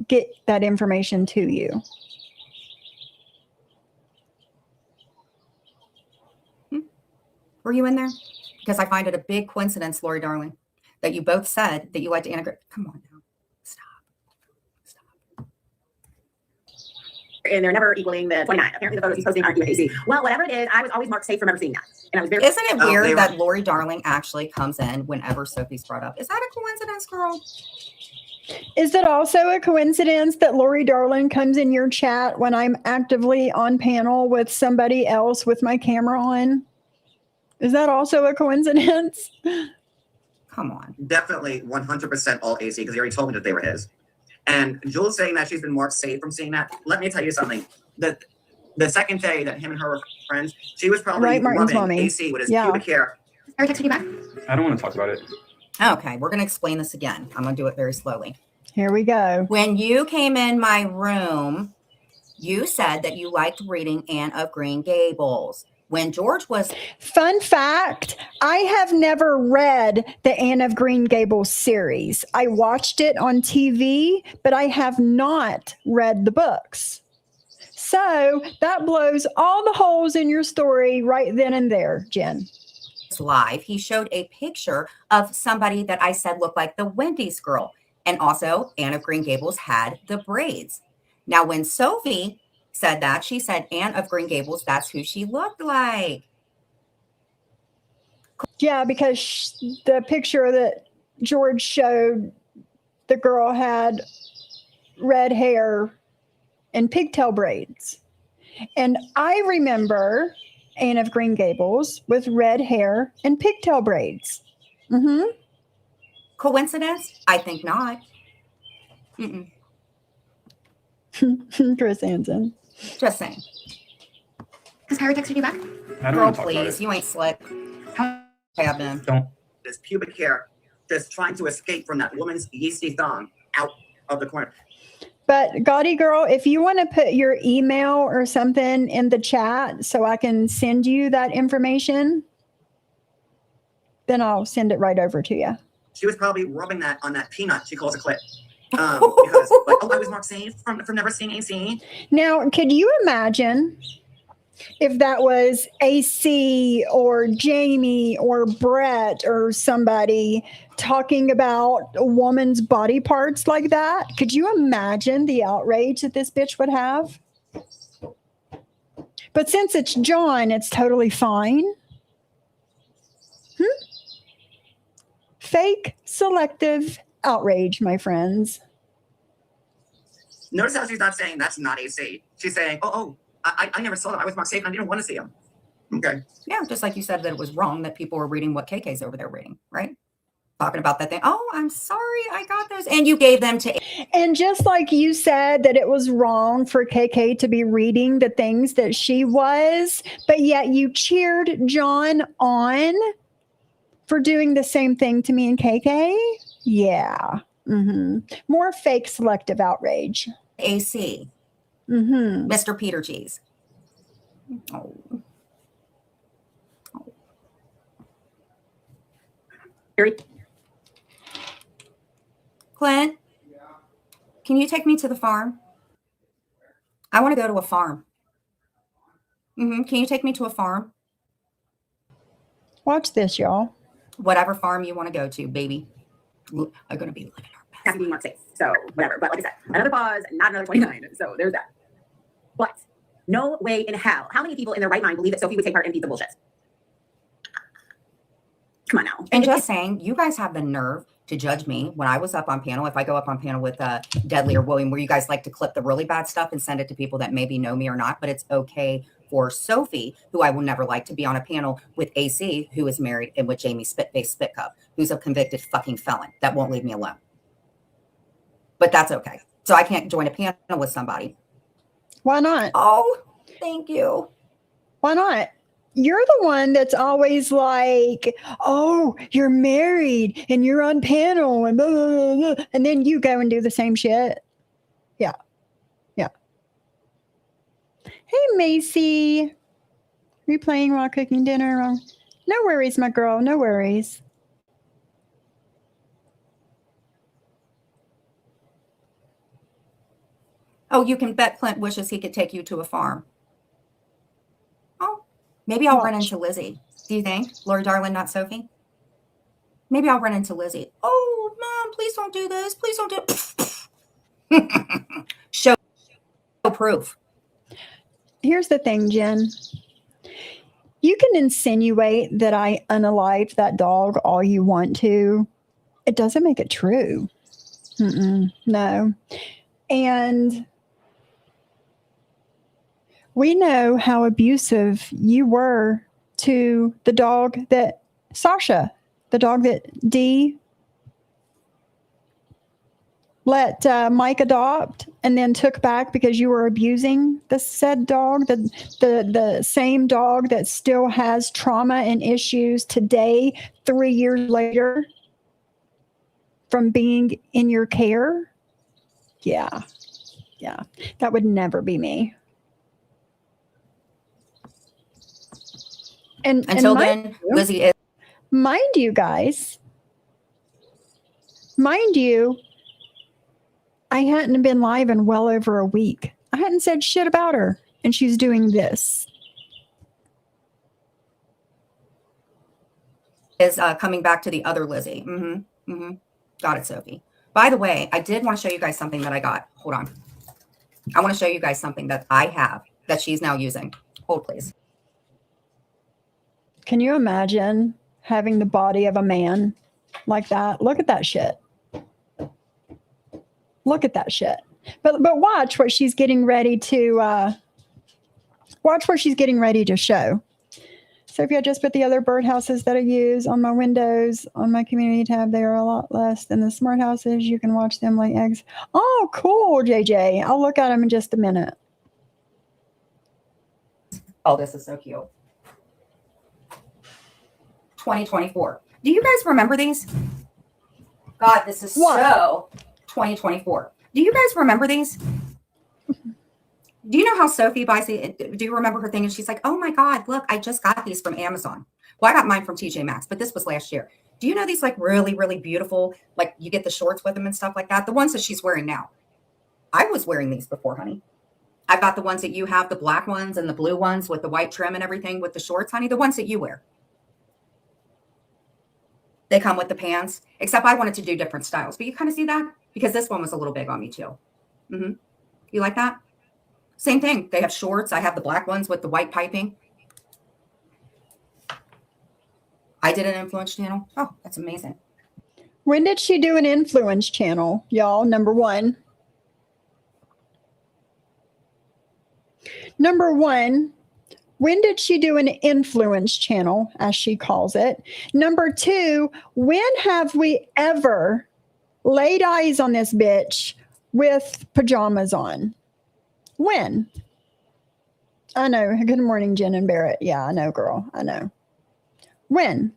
get that information to you. Were you in there? Because I find it a big coincidence, Lori, darling, that you both said that you like to integrate. Come on now. Stop. And they're never equaling the 29. Apparently the photos he's posting aren't UAC. Well, whatever it is, I was always marked safe from ever seeing that. And I was very... Isn't it weird that Lori Darling actually comes in whenever Sophie's brought up? Is that a coincidence, girl? Is it also a coincidence that Lori Darling comes in your chat when I'm actively on panel with somebody else with my camera on? Is that also a coincidence? Come on. Definitely 100% all AC, because he already told me that they were his. And Jules saying that she's been marked safe from seeing that. Let me tell you something. The second day that him and her were friends, she was probably rubbing AC with his pubic hair. Are we texting you back? I don't want to talk about it. Okay, we're going to explain this again. I'm going to do it very slowly. Here we go. When you came in my room, you said that you liked reading Anne of Green Gables. When George was... Fun fact, I have never read the Anne of Green Gables series. I watched it on TV, but I have not read the books. So that blows all the holes in your story right then and there, Jen. Live, he showed a picture of somebody that I said looked like the Wendy's girl. And also, Anne of Green Gables had the braids. Now, when Sophie said that, she said Anne of Green Gables, that's who she looked like. Yeah, because the picture that George showed, the girl had red hair and pigtail braids. And I remember Anne of Green Gables with red hair and pigtail braids. Mm-hmm. Coincidence? I think not. Mm-mm. Chris Hansen. Just saying. Has Harry texted you back? I don't Girl, want to talk about please, it. you ain't slick. Have been. Don't. This pubic hair just trying to escape from that woman's yeasty thong out of the corner. But Gaudy Girl, if you want to put your email or something in the chat so I can send you that information, then I'll send it right over to you. She was probably rubbing that on that peanut she calls a clit. Because, like, oh, I was Roxanne from Never Seen AC. Now, could you imagine if that was AC or Jamie or Brett or somebody talking about a woman's body parts like that? Could you imagine the outrage that this bitch would have? But since it's John, it's totally fine. Fake selective outrage, my friends. Notice how she's not saying that's not AC. She's saying, I never saw them. I was Roxanne and I didn't want to see them. Okay. Yeah, just like you said that it was wrong that people were reading what KK's over there reading, right? Talking about that thing. Oh, I'm sorry, I got those. And you gave them to. And just like you said that it was wrong for KK to be reading the things that she was, but yet you cheered John on for doing the same thing to me and KK. Yeah. More fake selective outrage. AC. Mr. Peter Cheese. Oh. Harry? Clint, can you take me to the farm? I want to go to a farm. Can you take me to a farm? Watch this, y'all. Whatever farm you want to go to, baby. I'm going to be living our best. Has to be Mark 6. So whatever. But like I said, another pause, not another 29. So there's that. But no way in hell. How many people in their right mind believe that Sophie would take part in pizza bullshit? Come on now. And just saying, you guys have the nerve to judge me when I was up on panel. If I go up on panel with Deadly or William, where you guys like to clip the really bad stuff and send it to people that maybe know me or not, but it's okay for Sophie, who I will never like, to be on a panel with AC, who is married, and with Jamie Spitface Spit Cup, who's a convicted fucking felon that won't leave me alone. But that's okay. So I can't join a panel with somebody. Why not? Oh, thank you. Why not? You're the one that's always like, oh, you're married and you're on panel and blah, blah, blah, blah. And then you go and do the same shit. Yeah. Yeah. Hey, Macy. Are you playing while cooking dinner? No worries, my girl. No worries. Oh, you can bet Clint wishes he could take you to a farm. Oh, maybe I'll run into Lizzie. Do you think? Lori Darling, not Sophie? Maybe I'll run into Lizzie. Oh, Mom, please don't do this. Please don't do it. Show proof. Here's the thing, Jen. You can insinuate that I unalived that dog all you want to. It doesn't make it true. No. And we know how abusive you were to the dog that Sasha, the dog that Dee let Mike adopt and then took back because you were abusing the said dog, the same dog that still has trauma and issues today, 3 years later, from being in your care. Yeah. That would never be me. And until then, Lizzie is. Mind you, guys. Mind you, I hadn't been live in well over a week. I hadn't said shit about her. And she's doing this. Is coming back to the other Lizzie. Got it, Sophie. By the way, I did want to show you guys something that I got. Hold on. I want to show you guys something that I have that she's now using. Hold, please. Can you imagine having the body of a man like that? Look at that shit. Look at that shit. But watch what she's getting ready to show. Sophie, I just put the other birdhouses that I use on my windows on my community tab. They are a lot less than the smart houses. You can watch them lay eggs. Oh, cool, JJ. I'll look at them in just a minute. Oh, this is so cute. 2024. Do you guys remember these? God, this is What? so 2024. Do you guys remember these? Do you know how Sophie buys it? Do you remember her thing? And she's like, oh my God, look, I just got these from Amazon. Well, I got mine from TJ Maxx, but this was last year. Do you know these like really, really beautiful, like you get the shorts with them and stuff like that? The ones that she's wearing now. I was wearing these before, honey. I've got the ones that you have, the black ones and the blue ones with the white trim and everything with the shorts, honey, the ones that you wear. They come with the pants, except I wanted to do different styles. But you kind of see that? Because this one was a little big on me too. You like that? Same thing. They have shorts. I have the black ones with the white piping. I did an influence channel. Oh, that's amazing. When did she do an influence channel, y'all? Number one. When did she do an influence channel, as she calls it? Number two, when have we ever laid eyes on this bitch with pajamas on? When? I know. Good morning, Jen and Barrett. Yeah, I know, girl. I know. When?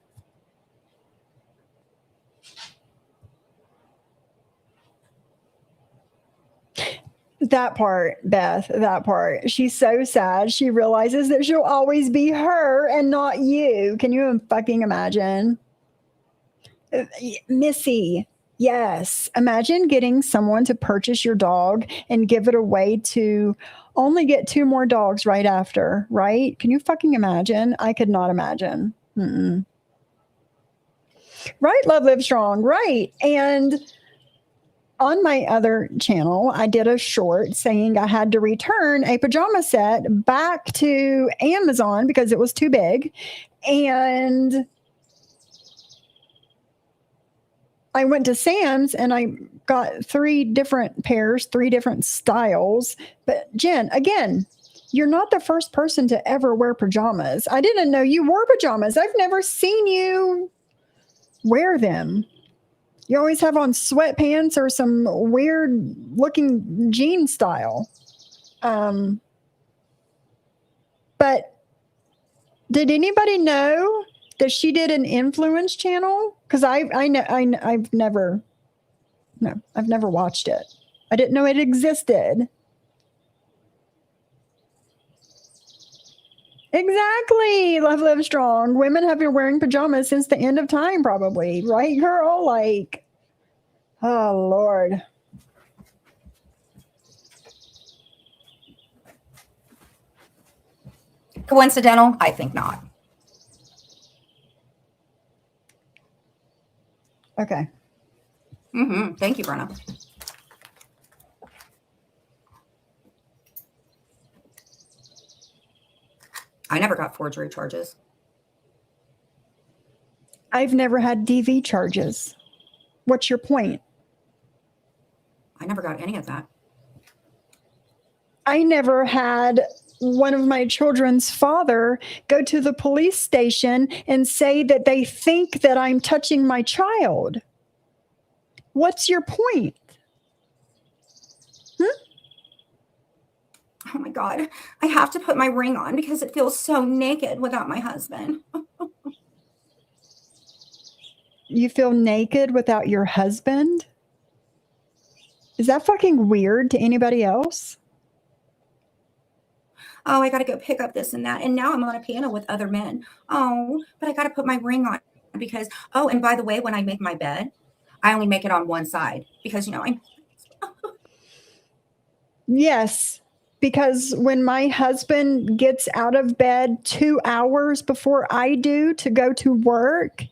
That part, Beth, that part. She's so sad. She realizes that she'll always be her and not you. Can you fucking imagine? Missy, yes. Imagine getting someone to purchase your dog and give it away to only get 2 more dogs right after, right? Can you fucking imagine? I could not imagine. Mm-mm. Right, Love Live Strong, right. And on my other channel, I did a short saying I had to return a pajama set back to Amazon because it was too big. And I went to Sam's and I got 3 different pairs, 3 different styles. But Jen, again, you're not the first person to ever wear pajamas. I didn't know you wore pajamas. I've never seen you wear them. You always have on sweatpants or some weird looking jean style. But did anybody know that she did an influence channel? Because I've never watched it. I didn't know it existed. Exactly. Love Live Strong. Women have been wearing pajamas since the end of time, probably. Right, girl? Like, oh, Lord. Coincidental? I think not. Okay. Thank you, Brenna. I never got forgery charges. I've never had DV charges. What's your point? I never got any of that. I never had one of my children's father go to the police station and say that they think that I'm touching my child. What's your point? Oh my God. I have to put my ring on because it feels so naked without my husband. You feel naked without your husband? Is that fucking weird to anybody else? Oh, I got to go pick up this and that. And now I'm on a piano with other men. Oh, but I got to put my ring on because, oh, and by the way, when I make my bed, I only make it on one side because, I'm. Yes. because when my husband gets out of bed 2 hours before I do to go to work,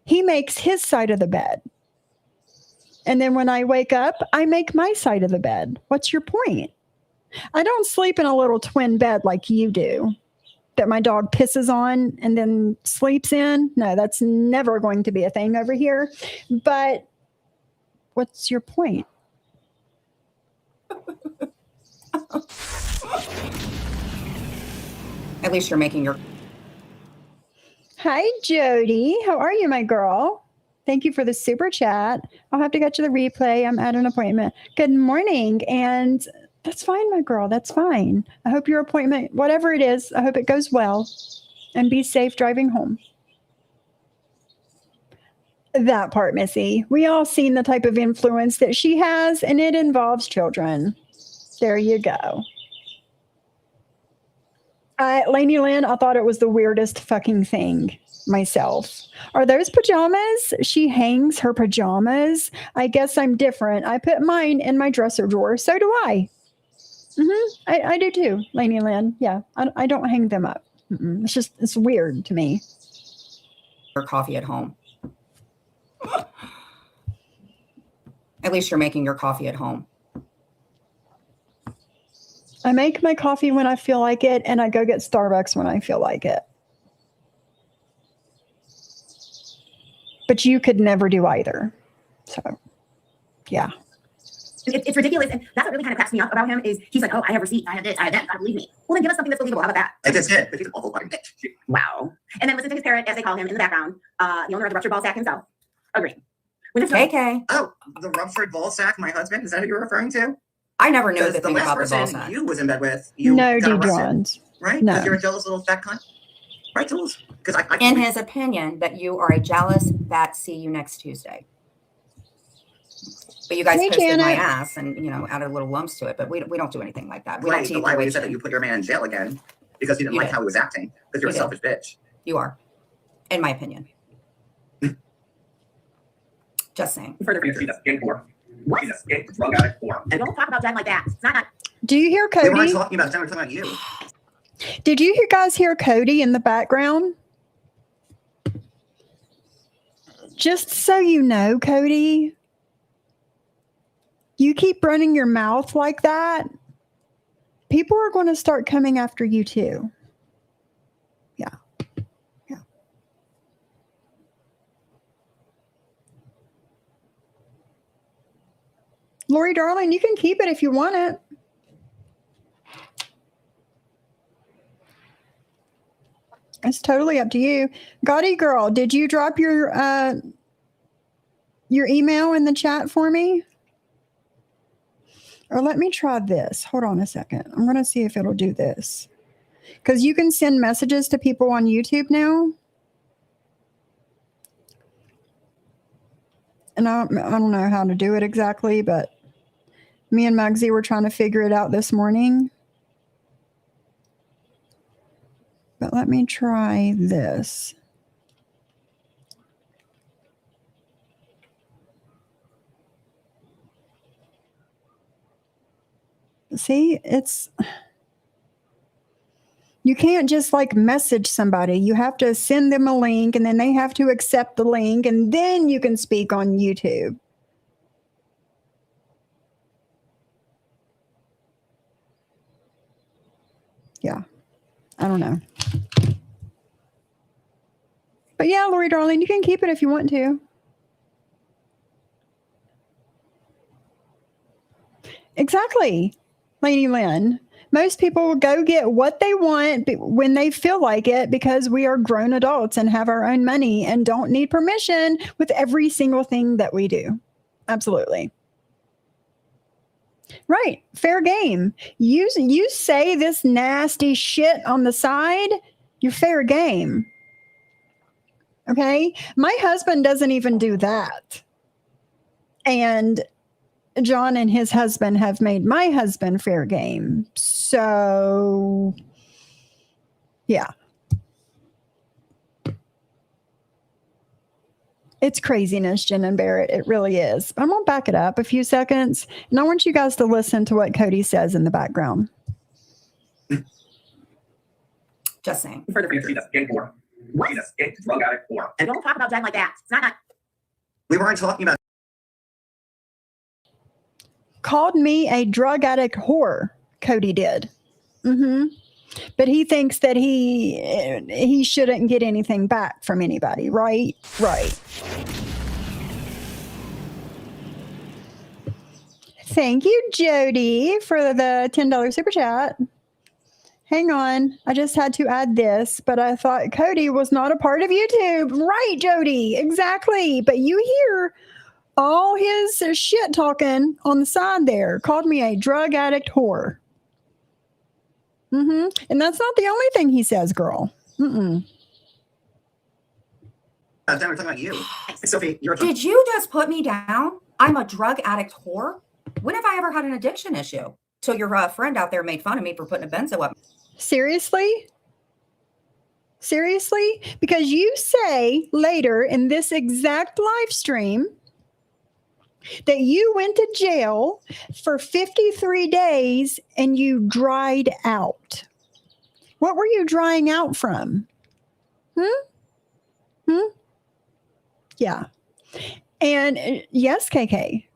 he makes his side of the bed. And then when I wake up, I make my side of the bed. What's your point? I don't sleep in a little twin bed like you do that my dog pisses on and then sleeps in. No, that's never going to be a thing over here. But what's your point? At least you're making your. Hi, Jody. How are you, my girl? Thank you for the super chat. I'll have to get you the replay. I'm at an appointment. Good morning. And that's fine, my girl. That's fine. I hope your appointment, whatever it is, I hope it goes well. And be safe driving home. That part, Missy. We all seen the type of influence that she has, and it involves children. There you go. Lainey Lynn, I thought it was the weirdest fucking thing myself. Are those pajamas? She hangs her pajamas. I guess I'm different. I put mine in my dresser drawer. So do I. I do too, Lainey Lynn. Yeah, I don't hang them up. It's weird to me. Your coffee at home. At least you're making your coffee at home. I make my coffee when I feel like it, and I go get Starbucks when I feel like it. But you could never do either. So, yeah. It's ridiculous. And that's what really kind of cracks me up about him is he's like, oh, I have receipts, I have this, I have that, gotta believe me. Well, then give us something that's believable. How about that? I just did, but he's an awful fucking bitch. Wow. And then listen to his parrot, as they call him in the background, the owner of the ruptured ball sack himself. Agree. KK. Oh, the ruptured ball sack, my husband? Is that who you're referring to? I never knew Because the the thing last about the ball person sack. you was in bed with, you No, got D. arrested, Johns. right? No. Because you're a jealous little fat cunt. Right, Jules? Because I In his opinion, that you are a jealous fat. See you next Tuesday. But you guys Hey, posted my Janet. ass and added little lumps to it. But we don't do anything like that. We don't right, tease but why the would way you say that you put your man in jail again? Because you didn't You like did. how he was acting. Because you're You a did. selfish bitch. You are, in my opinion. Just saying. Further She's a skate whore. What? She's a skate drug addict whore. And don't talk about Jen like that. It's not. Do you hear We weren't Cody? talking about them, we were talking about you. Did you guys hear Cody in the background? Just so you know, Cody, you keep running your mouth like that, people are going to start coming after you too. Yeah. Yeah. Lori, darling, you can keep it if you want it. It's totally up to you. Gotti girl, did you drop your email in the chat for me? Or let me try this. Hold on a second. I'm going to see if it'll do this. Because you can send messages to people on YouTube now. And I don't know how to do it exactly, but me and Mugsy were trying to figure it out this morning. But let me try this. See, you can't just like message somebody. You have to send them a link and then they have to accept the link and then you can speak on YouTube. Yeah, I don't know. But yeah, Lori, darling, you can keep it if you want to. Exactly, Lady Lynn. Most people will go get what they want when they feel like it because we are grown adults and have our own money and don't need permission with every single thing that we do. Absolutely. Right. Fair game. You say this nasty shit on the side, you're fair game. Okay. My husband doesn't even do that. And John and his husband have made my husband fair game. So, yeah. It's craziness, Jen and Barrett. It really is. I'm going to back it up a few seconds, and I want you guys to listen to what Cody says in the background. Just saying. For the She's future. a skate whore. What? She's a skate drug addict whore. And don't talk about Jen like that. It's not. We weren't talking about Called me a drug addict whore. Cody did. But he thinks that he shouldn't get anything back from anybody, right? Right. Thank you, Jody, for the $10 super chat. Hang on. I just had to add this, but I thought Cody was not a part of YouTube. Right, Jody. Exactly. But you hear all his shit talking on the side there. Called me a drug addict whore. And that's not the only thing he says, girl. We're talking about you. Sophie, you're Did you just put me down? I'm a drug addict whore? When have I ever had an addiction issue? Till your friend out there made fun of me for putting a benzo up. Seriously? Seriously? Because you say later in this exact live stream that you went to jail for 53 days and you dried out. What were you drying out from? Yeah. And yes, KK,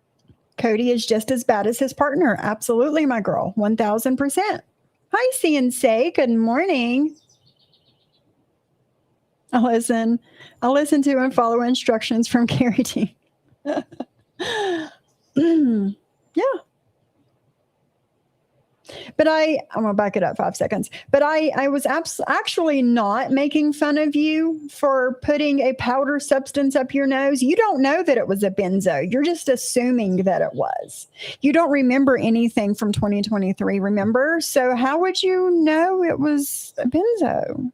Cody is just as bad as his partner. Absolutely, my girl. 1000%. Hi, CNC. Good morning. I'll listen to and follow instructions from Carrie T. Yeah. But I'm going to back it up 5 seconds. But I was actually not making fun of you for putting a powder substance up your nose. You don't know that it was a benzo. You're just assuming that it was. You don't remember anything from 2023, remember? So how would you know it was a benzo?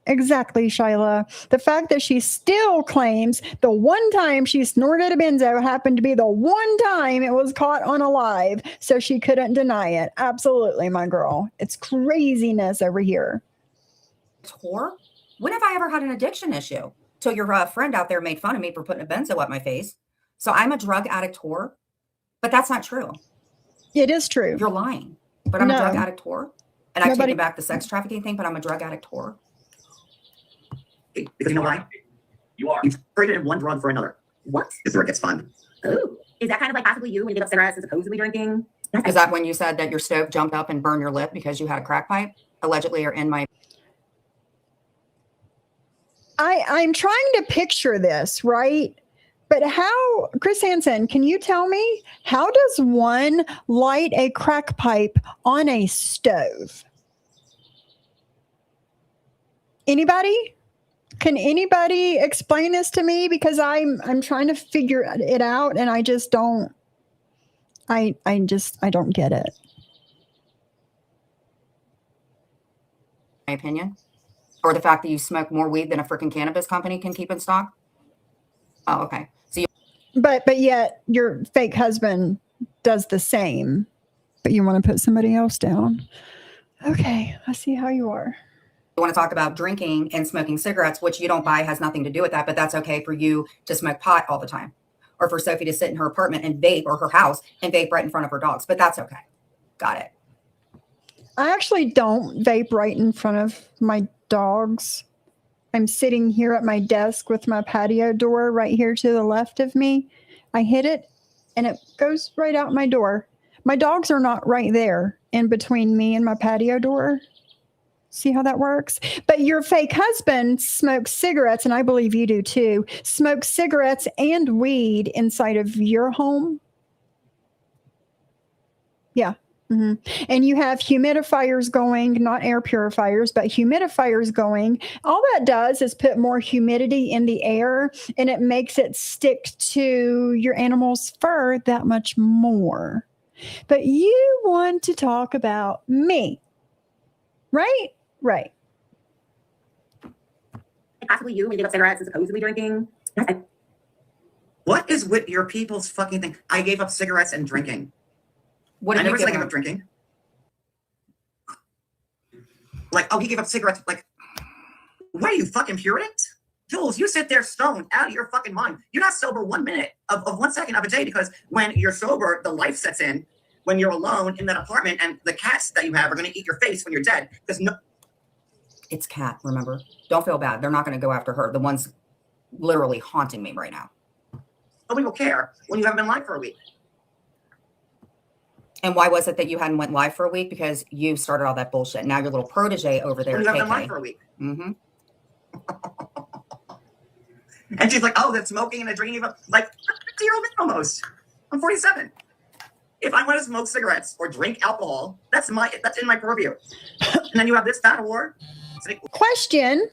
Exactly, Shyla. The fact that she still claims the one time she snorted a benzo happened to be the one time it was caught on a live, so she couldn't deny it. Absolutely, my girl. It's craziness over here. Whore? When have I ever had an addiction issue? Till your friend out there made fun of me for putting a benzo up my face. So I'm a drug addict whore? But that's not true. It is true. You're lying. But I'm a No. drug addict whore? And I've Nobody- taken back the sex trafficking thing, but I'm a drug addict whore? because you know why? You are. You traded one drug for another. What? This is where it gets fun. Ooh. Is that kind of like possibly you when you give up cigarettes and supposedly drinking? Is that when you said that your stove jumped up and burned your lip because you had a crack pipe? Allegedly, or in my... I'm trying to picture this, right? But how, Chris Hansen, can you tell me, how does one light a crack pipe on a stove? Anybody? Can anybody explain this to me? Because I'm trying to figure it out and I just don't, I don't get it. my opinion? Or the fact that you smoke more weed than a freaking cannabis company can keep in stock? Oh, okay. So you But yet your fake husband does the same, but you want to put somebody else down. Okay, I see how you are. want to talk about drinking and smoking cigarettes, which you don't buy, has nothing to do with that, but that's okay for you to smoke pot all the time. Or for Sophie to sit in her apartment and vape, or her house and vape right in front of her dogs, but that's okay. Got it. I actually don't vape right in front of my dogs. I'm sitting here at my desk with my patio door right here to the left of me. I hit it and it goes right out my door. My dogs are not right there in between me and my patio door. See how that works? But your fake husband smokes cigarettes, and I believe you do too, smokes cigarettes and weed inside of your home. Yeah. Mm-hmm. And you have humidifiers going, not air purifiers, but humidifiers going. All that does is put more humidity in the air, and it makes it stick to your animal's fur that much more. But you want to talk about me, right? Right. Possibly you when you give up cigarettes and supposedly drinking. What is with your people's fucking thing? I gave up cigarettes and drinking. What I did you never said I give gave him? up drinking. Like, oh, he gave up cigarettes. Like, what are you, fucking Puritan? Jules, you sit there stoned out of your fucking mind. You're not sober 1 minute of 1 second of a day, because when you're sober, the life sets in when you're alone in that apartment and the cats that you have are going to eat your face when you're dead. Because no, It's Kat, remember? Don't feel bad. They're not going to go after her. The one's literally haunting me right now. nobody will care when you haven't been live for a week. And why was it that you hadn't went live for a week? Because you started all that bullshit. Now your little protege over there, When you haven't been live KK. for a week. Mm-hmm. And she's like, oh, that's smoking and drinking. Like, I'm 50-year-old man almost. I'm 47. If I want to smoke cigarettes or drink alcohol, that's in my purview. And then you have this battle war. Question.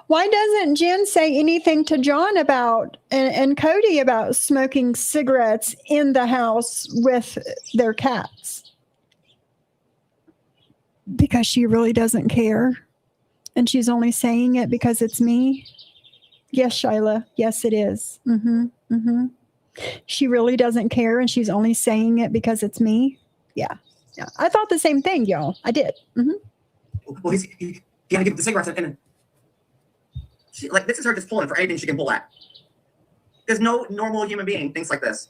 Why doesn't Jen say anything to John about and Cody about smoking cigarettes in the house with their cats? Because she really doesn't care. And she's only saying it because it's me. Yes, Shyla. Yes, it is. Mm-hmm. Mm-hmm. She really doesn't care and she's only saying it because it's me. Yeah. Yeah. I thought the same thing, y'all. I did. Mm-hmm. Well, you gotta give the cigarettes and she, like, this is her just pulling for anything she can pull at. There's no normal human being thinks like this.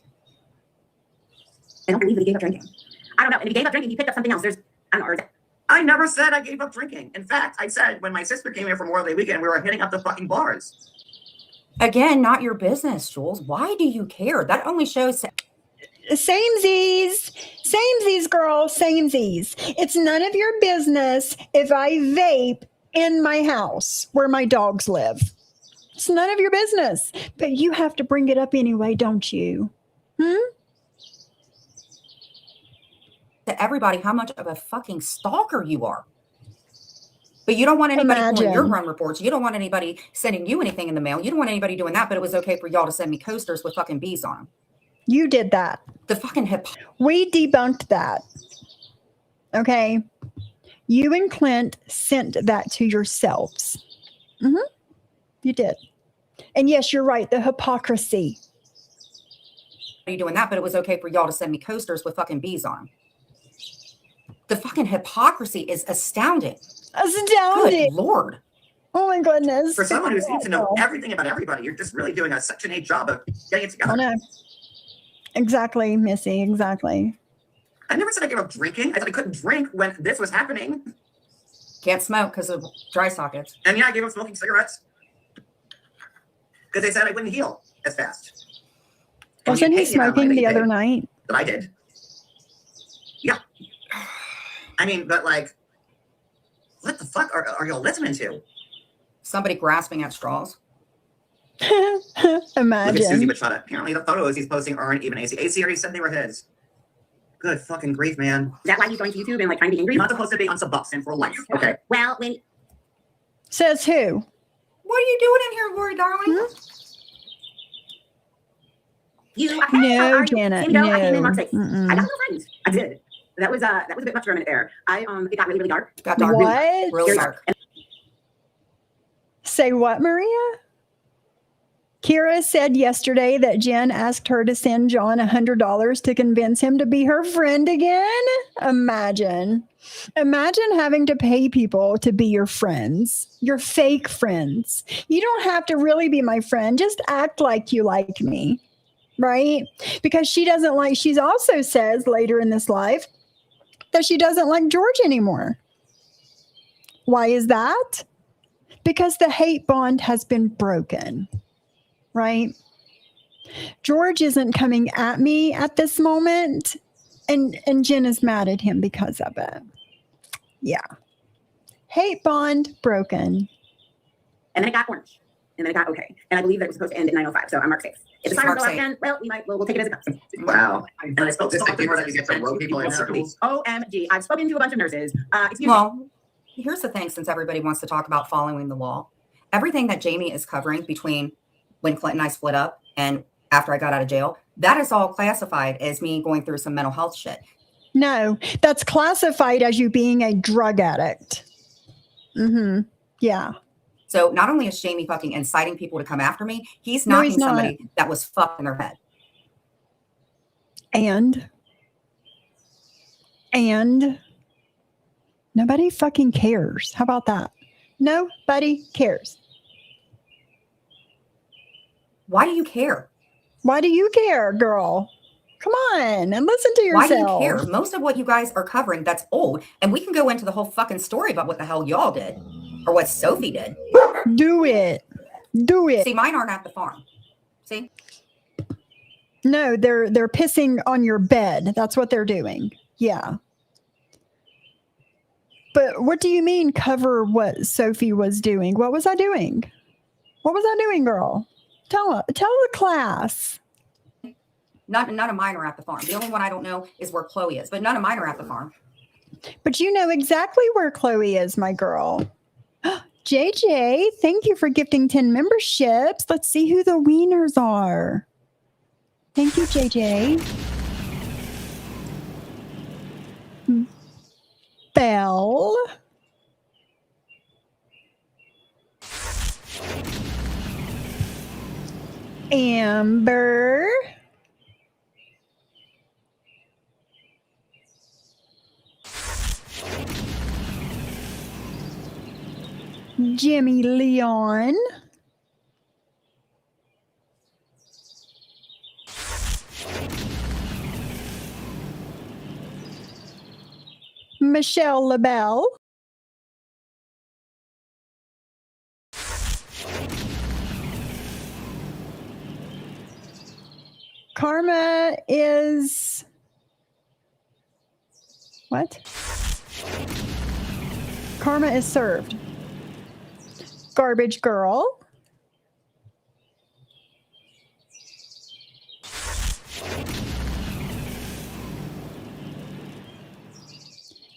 I don't believe that he gave up drinking. I don't know. And if he gave up drinking, he picked up something else. I don't know. I never said I gave up drinking. In fact, I said when my sister came here for Memorial Day weekend, we were hitting up the fucking bars. Again, not your business, Jules. Why do you care? That only shows. Samesies, girl, samesies. It's none of your business if I vape in my house where my dogs live. It's none of your business, but you have to bring it up anyway, don't you? To everybody how much of a fucking stalker you are. But you don't want anybody pulling your run reports. You don't want anybody sending you anything in the mail. You don't want anybody doing that, but it was okay for y'all to send me coasters with fucking bees on them. You did that. The fucking hip. We debunked that. Okay. You and Clint sent that to yourselves. Mm-hmm. You did. And yes, you're right. The hypocrisy. You doing that, but it was okay for y'all to send me coasters with fucking bees on them. The fucking hypocrisy is astounding. Astounding. Good Lord. Oh my goodness. For someone who seems to know everything about everybody, you're just really doing a Section 8 job of getting it together. Oh, no. Exactly, Missy. Exactly. I never said I gave up drinking. I said I couldn't drink when this was happening. Can't smoke because of dry sockets. And yeah, I gave up smoking cigarettes. Because they said I wouldn't heal as fast. And Wasn't you he paid the amount of smoking money the that you other paid, night? that I did. Yeah. I mean, but like, what the fuck are y'all listening to? Somebody grasping at straws. Look at Susie Imagine. Machado. Apparently the photos he's posting aren't even AC. AC already said they were his. Good fucking grief, man. Is that why he's going to YouTube and like trying to be angry? You're not supposed to be on Suboxone for life, okay? Well, when Says who? What are you doing in here, Lori, darling? you No, Janet. No, I came in March No. 6th. I got no friends. I did. That was a bit much for a minute there. It got really, really dark. Got dark. What? Real Very dark. Say what, Maria? Kira said yesterday that Jen asked her to send John $100 to convince him to be her friend again. Imagine having to pay people to be your friends, your fake friends. You don't have to really be my friend. Just act like you like me, right? Because she also says later in this life that she doesn't like George anymore. Why is that? Because the hate bond has been broken. Right? George isn't coming at me at this moment, and Jen is mad at him because of it. Yeah. Hate bond broken. And then it got orange. And then it got okay. And I believe that it was supposed to end at 9:05. So I'm Mark 6. If the sirens go out again, well, we'll take it as it comes. Wow. And I spoke to some people that you get to rope people in circles. OMG. I've spoken to a bunch of nurses. Excuse me. Well, here's the thing, since everybody wants to talk about following the law, everything that Jamie is covering between when Clint and I split up and after I got out of jail, that is all classified as me going through some mental health shit. No, that's classified as you being a drug addict. Mm-hmm. Yeah. So not only is Jamie fucking inciting people to come after me, he's knocking somebody that was fucked in their head. And nobody fucking cares. How about that? Nobody cares. Why do you care? Why do you care, girl? Come on and listen to Why yourself. do you care? Most of what you guys are covering, that's old. And we can go into the whole fucking story about what the hell y'all did or what Sophie did. Do it. Do it. See, mine aren't at the farm. See? No, they're pissing on your bed. That's what they're doing. Yeah. But what do you mean cover what Sophie was doing? What was I doing? What was I doing, girl? Tell the class. None of mine are at the farm. The only one I don't know is where Chloe is, but none of mine are at the farm. But you know exactly where Chloe is, my girl. JJ, thank you for gifting 10 memberships. Let's see who the wieners are. Thank you, JJ. Belle. Amber. Jimmy Leon. Michelle LaBelle. Karma is what? Karma is served. Garbage Girl.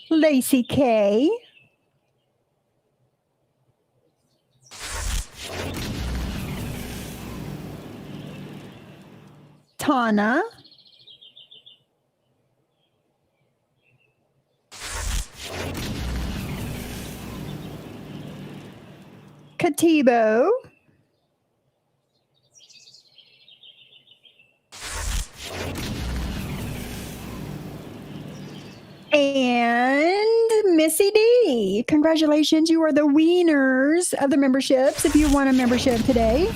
Lacey K. Tana. Katibo. And Missy D. Congratulations. You are the wieners of the memberships if you want a membership today.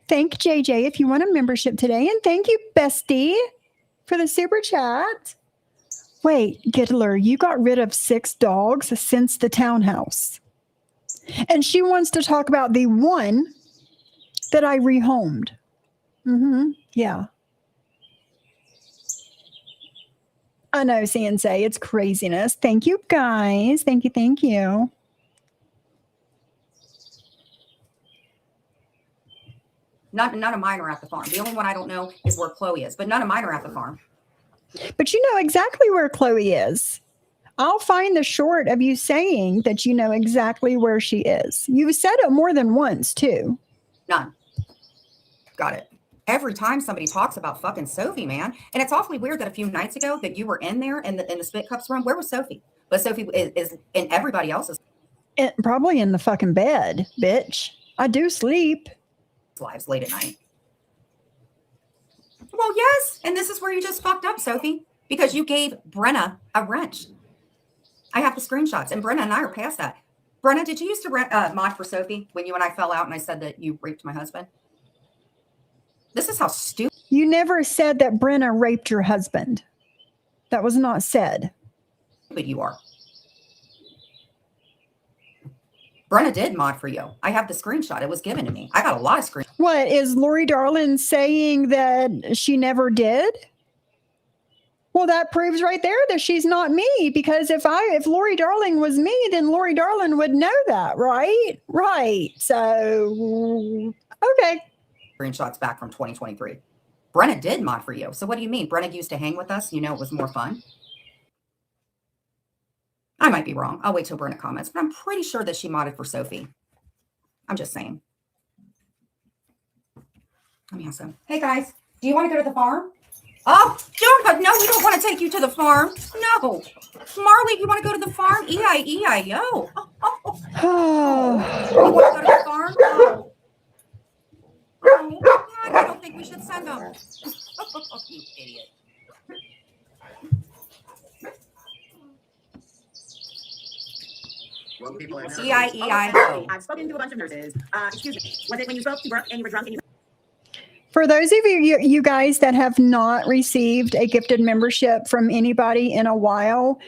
Thank JJ if you want a membership today. And thank you, Bestie, for the super chat. Wait, Giddler, you got rid of 6 dogs since the townhouse. And she wants to talk about the one that I rehomed. Yeah. I know, CNC. It's craziness. Thank you, guys. Thank you. Thank you. None of mine are at the farm. The only one I don't know is where Chloe is, but none of mine are at the farm. But you know exactly where Chloe is. I'll find the short of you saying that you know exactly where she is. You've said it more than once, too. None. Got it. Every time somebody talks about fucking Sophie, man. And it's awfully weird that a few nights ago that you were in there in the Spit Cups room. Where was Sophie? But Sophie is in everybody else's Probably in the fucking bed, bitch. I do sleep. lives late at night. Well, yes. And this is where you just fucked up, Sophie, because you gave Brenna a wrench. I have the screenshots, and Brenna and I are past that. Brenna, did you used to mod for Sophie when you and I fell out and I said that you raped my husband? This is how stupid. You never said that Brenna raped your husband. That was not said. You are. Brenna did mod for you. I have the screenshot. It was given to me. I got a lot of screenshots. What, is Lori Darlin saying that she never did? Well, that proves right there that she's not me, because if Lori Darling was me, then Lori Darlin would know that, right? Right. So, okay. Screenshots back from 2023. Brenna did mod for you. So what do you mean? Brenna used to hang with us. You know, it was more fun. I might be wrong. I'll wait till Brenna comments, but I'm pretty sure that she modded for Sophie. I'm just saying. Let me ask them. Hey guys, do you want to go to the farm? Oh, no, we don't want to take you to the farm. No. Marley, you want to go to the farm? E-I-E-I-O. You want to go to the farm? Oh, I don't think we should send them. You idiot. Well, people are now- E-I-E-I-O. I've spoken to a bunch of nurses. Excuse me. Was it when you spoke to Brooke and you were drunk and you For those of you guys that have not received a gifted membership from anybody in a while,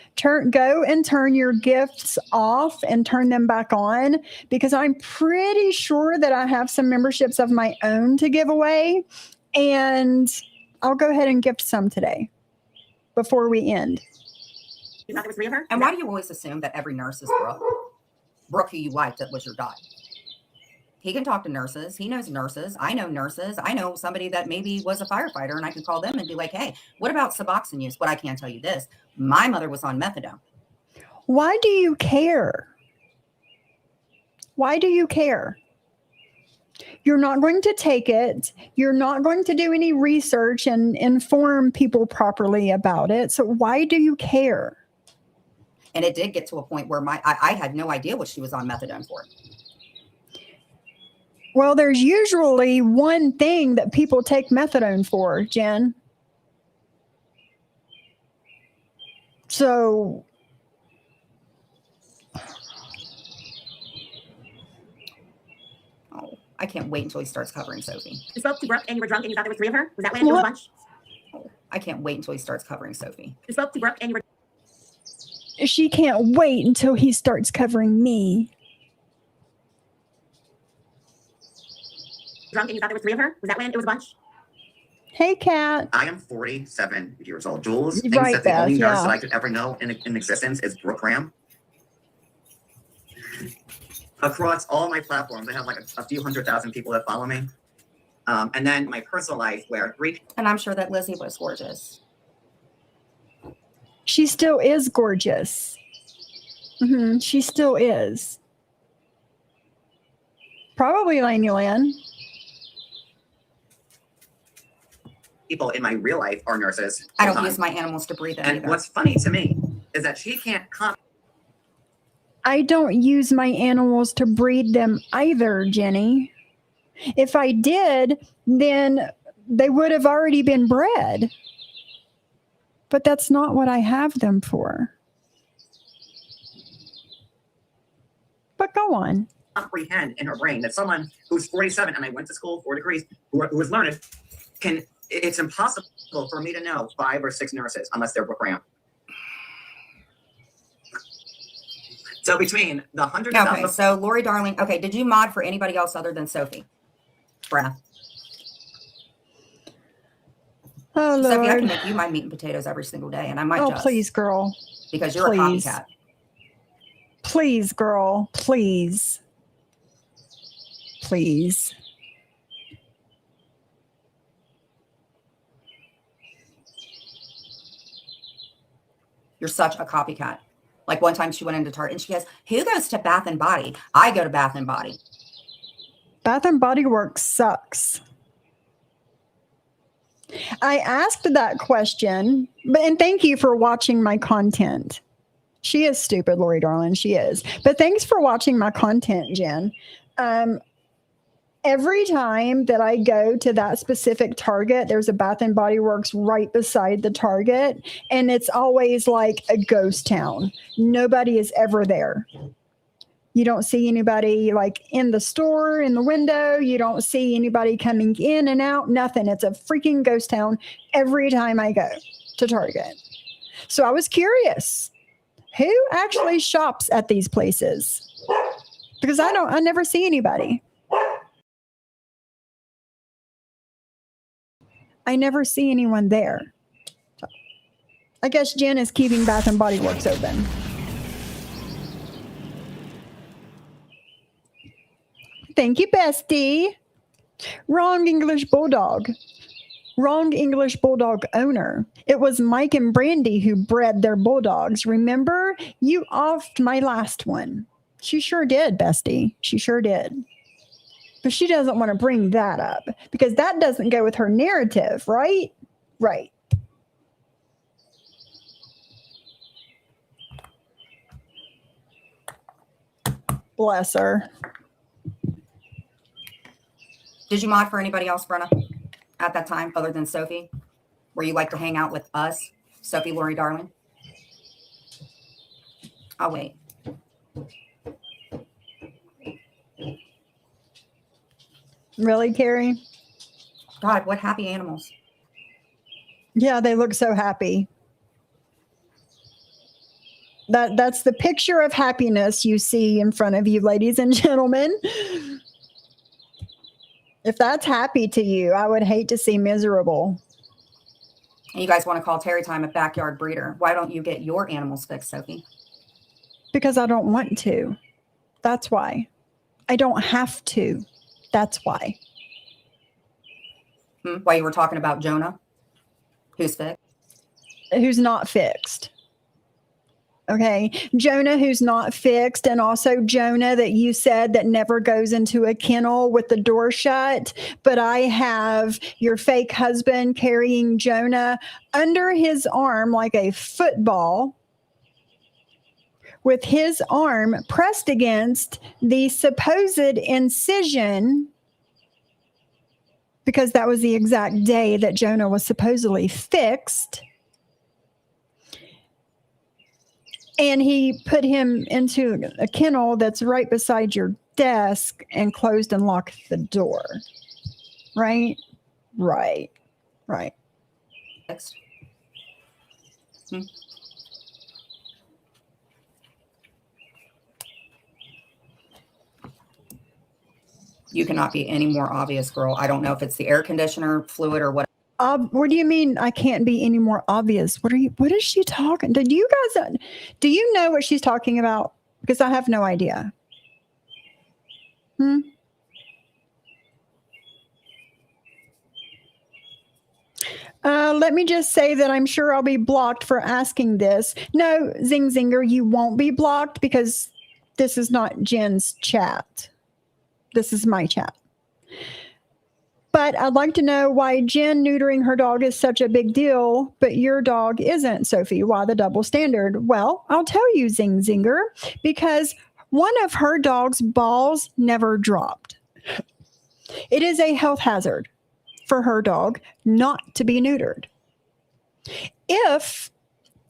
go and turn your gifts off and turn them back on, because I'm pretty sure that I have some memberships of my own to give away, and I'll go ahead and gift some today before we end. You thought there was 3 of her? And why do you always assume that every nurse is Brooke? Brooke, who you liked, that was your dot. He can talk to nurses. He knows nurses. I know nurses. I know somebody that maybe was a firefighter, and I can call them and be like, hey, what about Suboxone use? But I can tell you this. My mother was on methadone. Why do you care? Why do you care? You're not going to take it. You're not going to do any research and inform people properly about it. So why do you care? And it did get to a point where I had no idea what she was on methadone for. Well, there's usually one thing that people take methadone for, Jen. So Oh, I can't wait until he starts covering Sophie. You spoke to Brooke and you were drunk and you thought there was 3 of her? Was that when it was a bunch? Oh, I can't wait until he starts covering Sophie. You spoke to Brooke and you were she can't wait until he starts covering me. drunk and you thought there was 3 of her? Was that when it was a bunch? Hey, Kat. I am 47 years old. Jules Right, thinks that the only Beth, nurse yeah. that I could ever know in existence is Brooke Graham. Across all my platforms, I have like a few 100,000 people that follow me. And then my personal life, where 3 And I'm sure that Lizzie was gorgeous. She still is gorgeous. She still is. Probably Laney Lynn. people in my real life are nurses. I don't full-time. use my animals to breathe in And either. what's funny to me is that she can't come. I don't use my animals to breed them either, Jenny. If I did, then they would have already been bred. But that's not what I have them for. But go on. Comprehend in her brain that someone who's 47 and I went to school 4 degrees who is learned can. It's impossible for me to know 5 or 6 nurses unless they're Brooke Graham. So between the 100,000. Okay, so Lori Darling. Okay, did you mod for anybody else other than Sophie? Brenna. Oh, Sophie, I Lord. can make you my meat and potatoes every single day, and I might Oh, just. please, girl. Because you're please. a copycat. Please, girl. Please. Please. You're such a copycat. Like one time she went into Target and she goes, "Who goes to Bath and Body?" I go to Bath and Body. Bath and Body Works sucks. I asked that question, and thank you for watching my content. She is stupid, Lori Darling. She is. But thanks for watching my content, Jen. Every time that I go to that specific Target, there's a Bath and Body Works right beside the Target, and it's always like a ghost town. Nobody is ever there. You don't see anybody like in the store, in the window. You don't see anybody coming in and out, nothing. It's a freaking ghost town every time I go to Target. So I was curious, who actually shops at these places? Because I never see anybody. I never see anyone there. So I guess Jen is keeping Bath and Body Works open. Thank you, bestie. Wrong English Bulldog. Wrong English Bulldog owner. It was Mike and Brandy who bred their bulldogs. Remember? You offed my last one. She sure did, bestie. She sure did. But she doesn't want to bring that up because that doesn't go with her narrative, right? Right. Bless her. Did you mod for anybody else, Brenna, at that time other than Sophie? Where you like to hang out with us, Sophie, Lori Darling? I'll wait. Really, Carrie? God, what happy animals. Yeah, they look so happy. That's the picture of happiness you see in front of you, ladies and gentlemen. If that's happy to you, I would hate to see miserable. And you guys want to call Terry Time a backyard breeder. Why don't you get your animals fixed, Sophie? Because I don't want to. That's why. I don't have to. That's why. While you were talking about Jonah, who's fixed? Who's not fixed. Okay. Jonah, who's not fixed. And also Jonah that you said that never goes into a kennel with the door shut. But I have your fake husband carrying Jonah under his arm like a football, with his arm pressed against the supposed incision, because that was the exact day that Jonah was supposedly fixed. And he put him into a kennel that's right beside your desk and closed and locked the door. Right? Right. Right. Fixed. You cannot be any more obvious, girl. I don't know if it's the air conditioner fluid or what. What do you mean I can't be any more obvious? What is she talking? Do you know what she's talking about? Because I have no idea. Let me just say that I'm sure I'll be blocked for asking this. No, Zing Zinger, you won't be blocked because this is not Jen's chat. This is my chat. But I'd like to know why Jen neutering her dog is such a big deal, but your dog isn't, Sophie. Why the double standard? Well, I'll tell you, Zing Zinger, because one of her dog's balls never dropped. It is a health hazard for her dog not to be neutered. If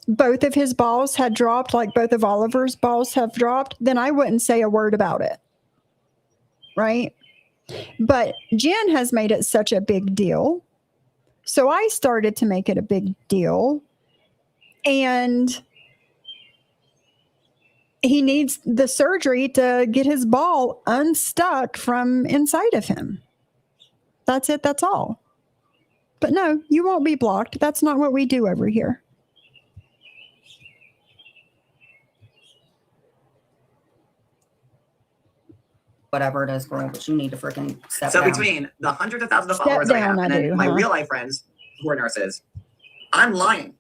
both of his balls had dropped, like both of Oliver's balls have dropped, then I wouldn't say a word about it. Right? But Jen has made it such a big deal. So I started to make it a big deal. And he needs the surgery to get his ball unstuck from inside of him. That's it. That's all. But no, you won't be blocked. That's not what we do over here. Whatever it is, girl, but you need to freaking step So down. between the hundreds of thousands of Step followers I down, have, and I then do, my huh? real life friends who are nurses, I'm lying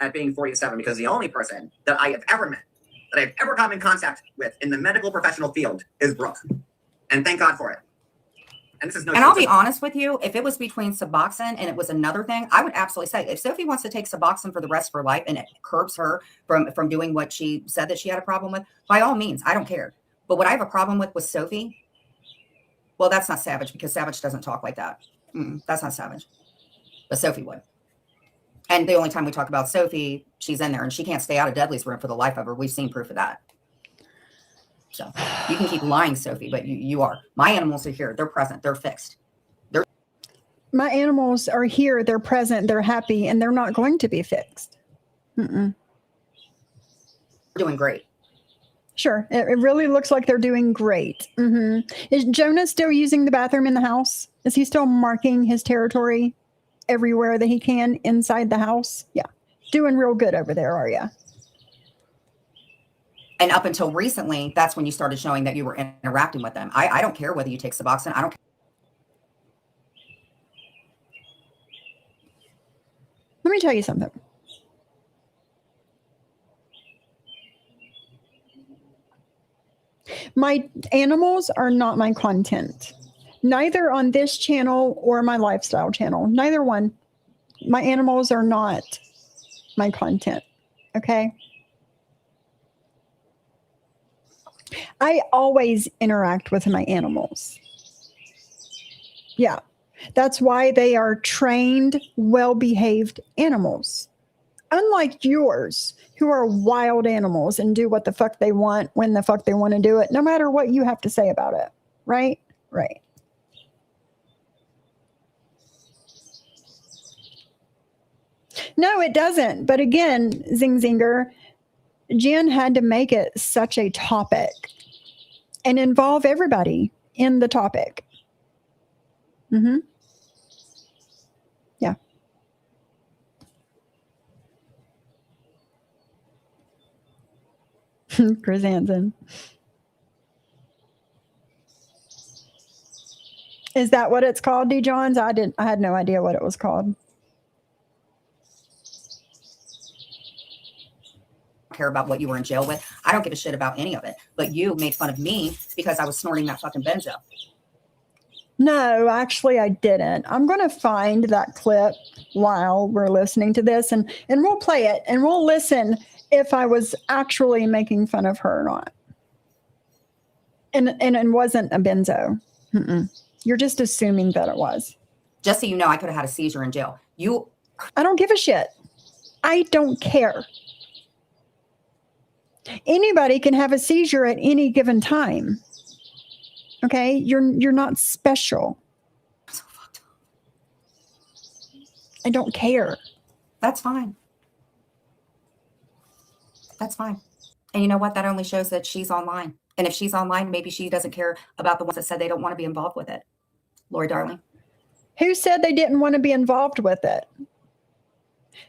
at being 47 because the only person that I have ever met, that I've ever come in contact with in the medical professional field is Brooke. And thank God for it. And this is no. And I'll be honest with you, if it was between Suboxone and it was another thing, I would absolutely say, if Sophie wants to take Suboxone for the rest of her life and it curbs her from doing what she said that she had a problem with, by all means, I don't care. But what I have a problem with Sophie, well, that's not Savage, because Savage doesn't talk like that. That's not Savage. But Sophie would. And the only time we talk about Sophie, she's in there and she can't stay out of Deadly's room for the life of her. We've seen proof of that. So you can keep lying, Sophie, but you are. My animals are here. They're present. They're fixed. My animals are here. They're present. They're happy. And they're not going to be fixed. They're doing great. Sure. It really looks like they're doing great. Is Jonah still using the bathroom in the house? Is he still marking his territory everywhere that he can inside the house? Yeah. Doing real good over there, are you? And up until recently, that's when you started showing that you were interacting with them. I don't care whether you take Suboxone. I don't care. Let me tell you something. My animals are not my content, neither on this channel or my lifestyle channel. Neither one. My animals are not my content. Okay. I always interact with my animals. Yeah. That's why they are trained, well-behaved animals. Unlike yours, who are wild animals and do what the fuck they want, when the fuck they want to do it, no matter what you have to say about it. Right? Right. No, it doesn't. But again, Zing Zinger, Jen had to make it such a topic and involve everybody in the topic. Mm-hmm. Yeah. Chris Hansen. Is that what it's called, D. Johns? I had no idea what it was called. Care about what you were in jail with. I don't give a shit about any of it. But you made fun of me because I was snorting that fucking benzo. No, actually I didn't. I'm going to find that clip while we're listening to this and we'll play it and we'll listen if I was actually making fun of her or not. And it wasn't a benzo. Mm-mm. You're just assuming that it was. Just so you know, I could have had a seizure in jail. I don't give a shit. I don't care. Anybody can have a seizure at any given time. Okay? You're not special. So fucked up. I don't care. That's fine. That's fine. And you know what? That only shows that she's online. And if she's online, maybe she doesn't care about the ones that said they don't want to be involved with it. Lori Darling. Who said they didn't want to be involved with it?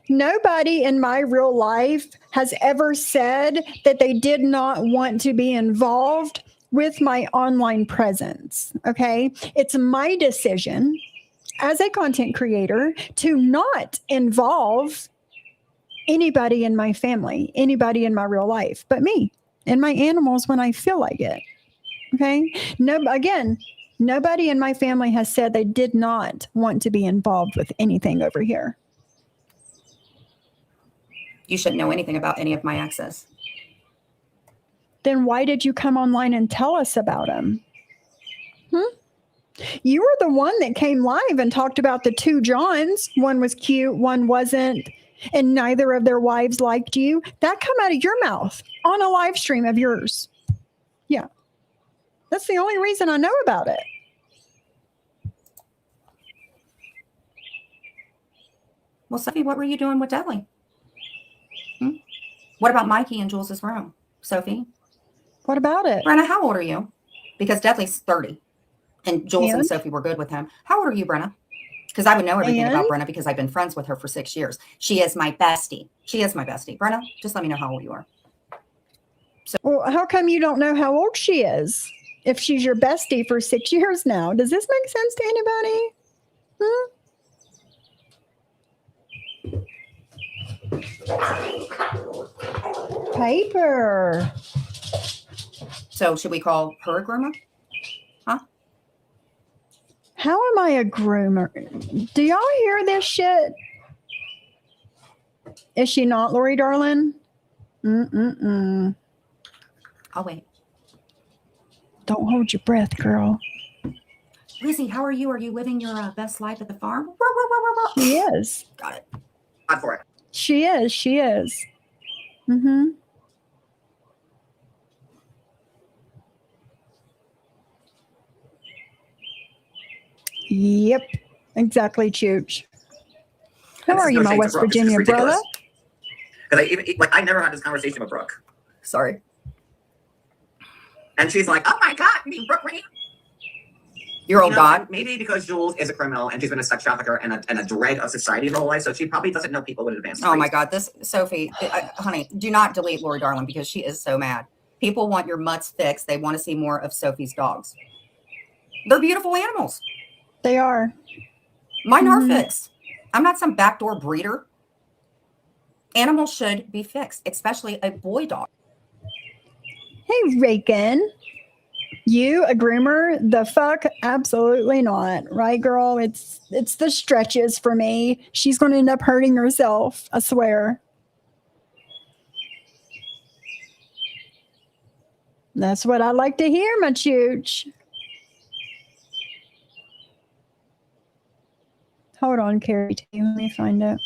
Nobody in my real life has ever said that they did not want to be involved with my online presence. Okay. It's my decision as a content creator to not involve anybody in my family, anybody in my real life, but me and my animals when I feel like it. Okay. No, again, nobody in my family has said they did not want to be involved with anything over here. You shouldn't know anything about any of my exes. Then why did you come online and tell us about them? You were the one that came live and talked about the two Johns. One was cute, one wasn't, and neither of their wives liked you. That come out of your mouth on a live stream of yours. Yeah. That's the only reason I know about it. Well, Sophie, what were you doing with Dudley? What about Mikey in Jules's room? Sophie? What about it? Brenna, how old are you? Because Dudley's 30. And Jules and And? Sophie were good with him. How old are you, Brenna? Because I would know everything And? about Brenna because I've been friends with her for 6 years. She is my bestie. She is my bestie. Brenna, just let me know how old you are. Well, how come you don't know how old she is? If she's your bestie for 6 years now, does this make sense to anybody? Paper. So should we call her a groomer? How am I a groomer? Do y'all hear this shit? Is she not, Lori Darling? Mm-mm-mm. I'll wait. Don't hold your breath, girl. Lizzie, how are you? Are you living your best life at the farm? She is. Got it. God for it. She is. She is. Mm-hmm. Yep. Exactly, Chooch. How And this are is you, no my shade to West Brooke. It's just Virginia ridiculous. brother? Because I never had this conversation with Brooke. Sorry. And she's like, oh my God, you mean Brooke Reed? Your old God. Maybe because Jules is a criminal and she's been a sex trafficker and a drag of society her whole life, so she probably doesn't know people with advanced Oh my degrees. God. This, Sophie, honey, do not delete Lori Darling because she is so mad. People want your mutts fixed. They want to see more of Sophie's dogs. They're beautiful animals. They are. Mine are Mhm. fixed. I'm not some backdoor breeder. Animals should be fixed, especially a boy dog. Hey, Rakin. You a groomer? The fuck? Absolutely not. Right, girl? It's the stretches for me. She's going to end up hurting herself. I swear. That's what I like to hear, my chooch. Hold on, Carrie T. Let me find it.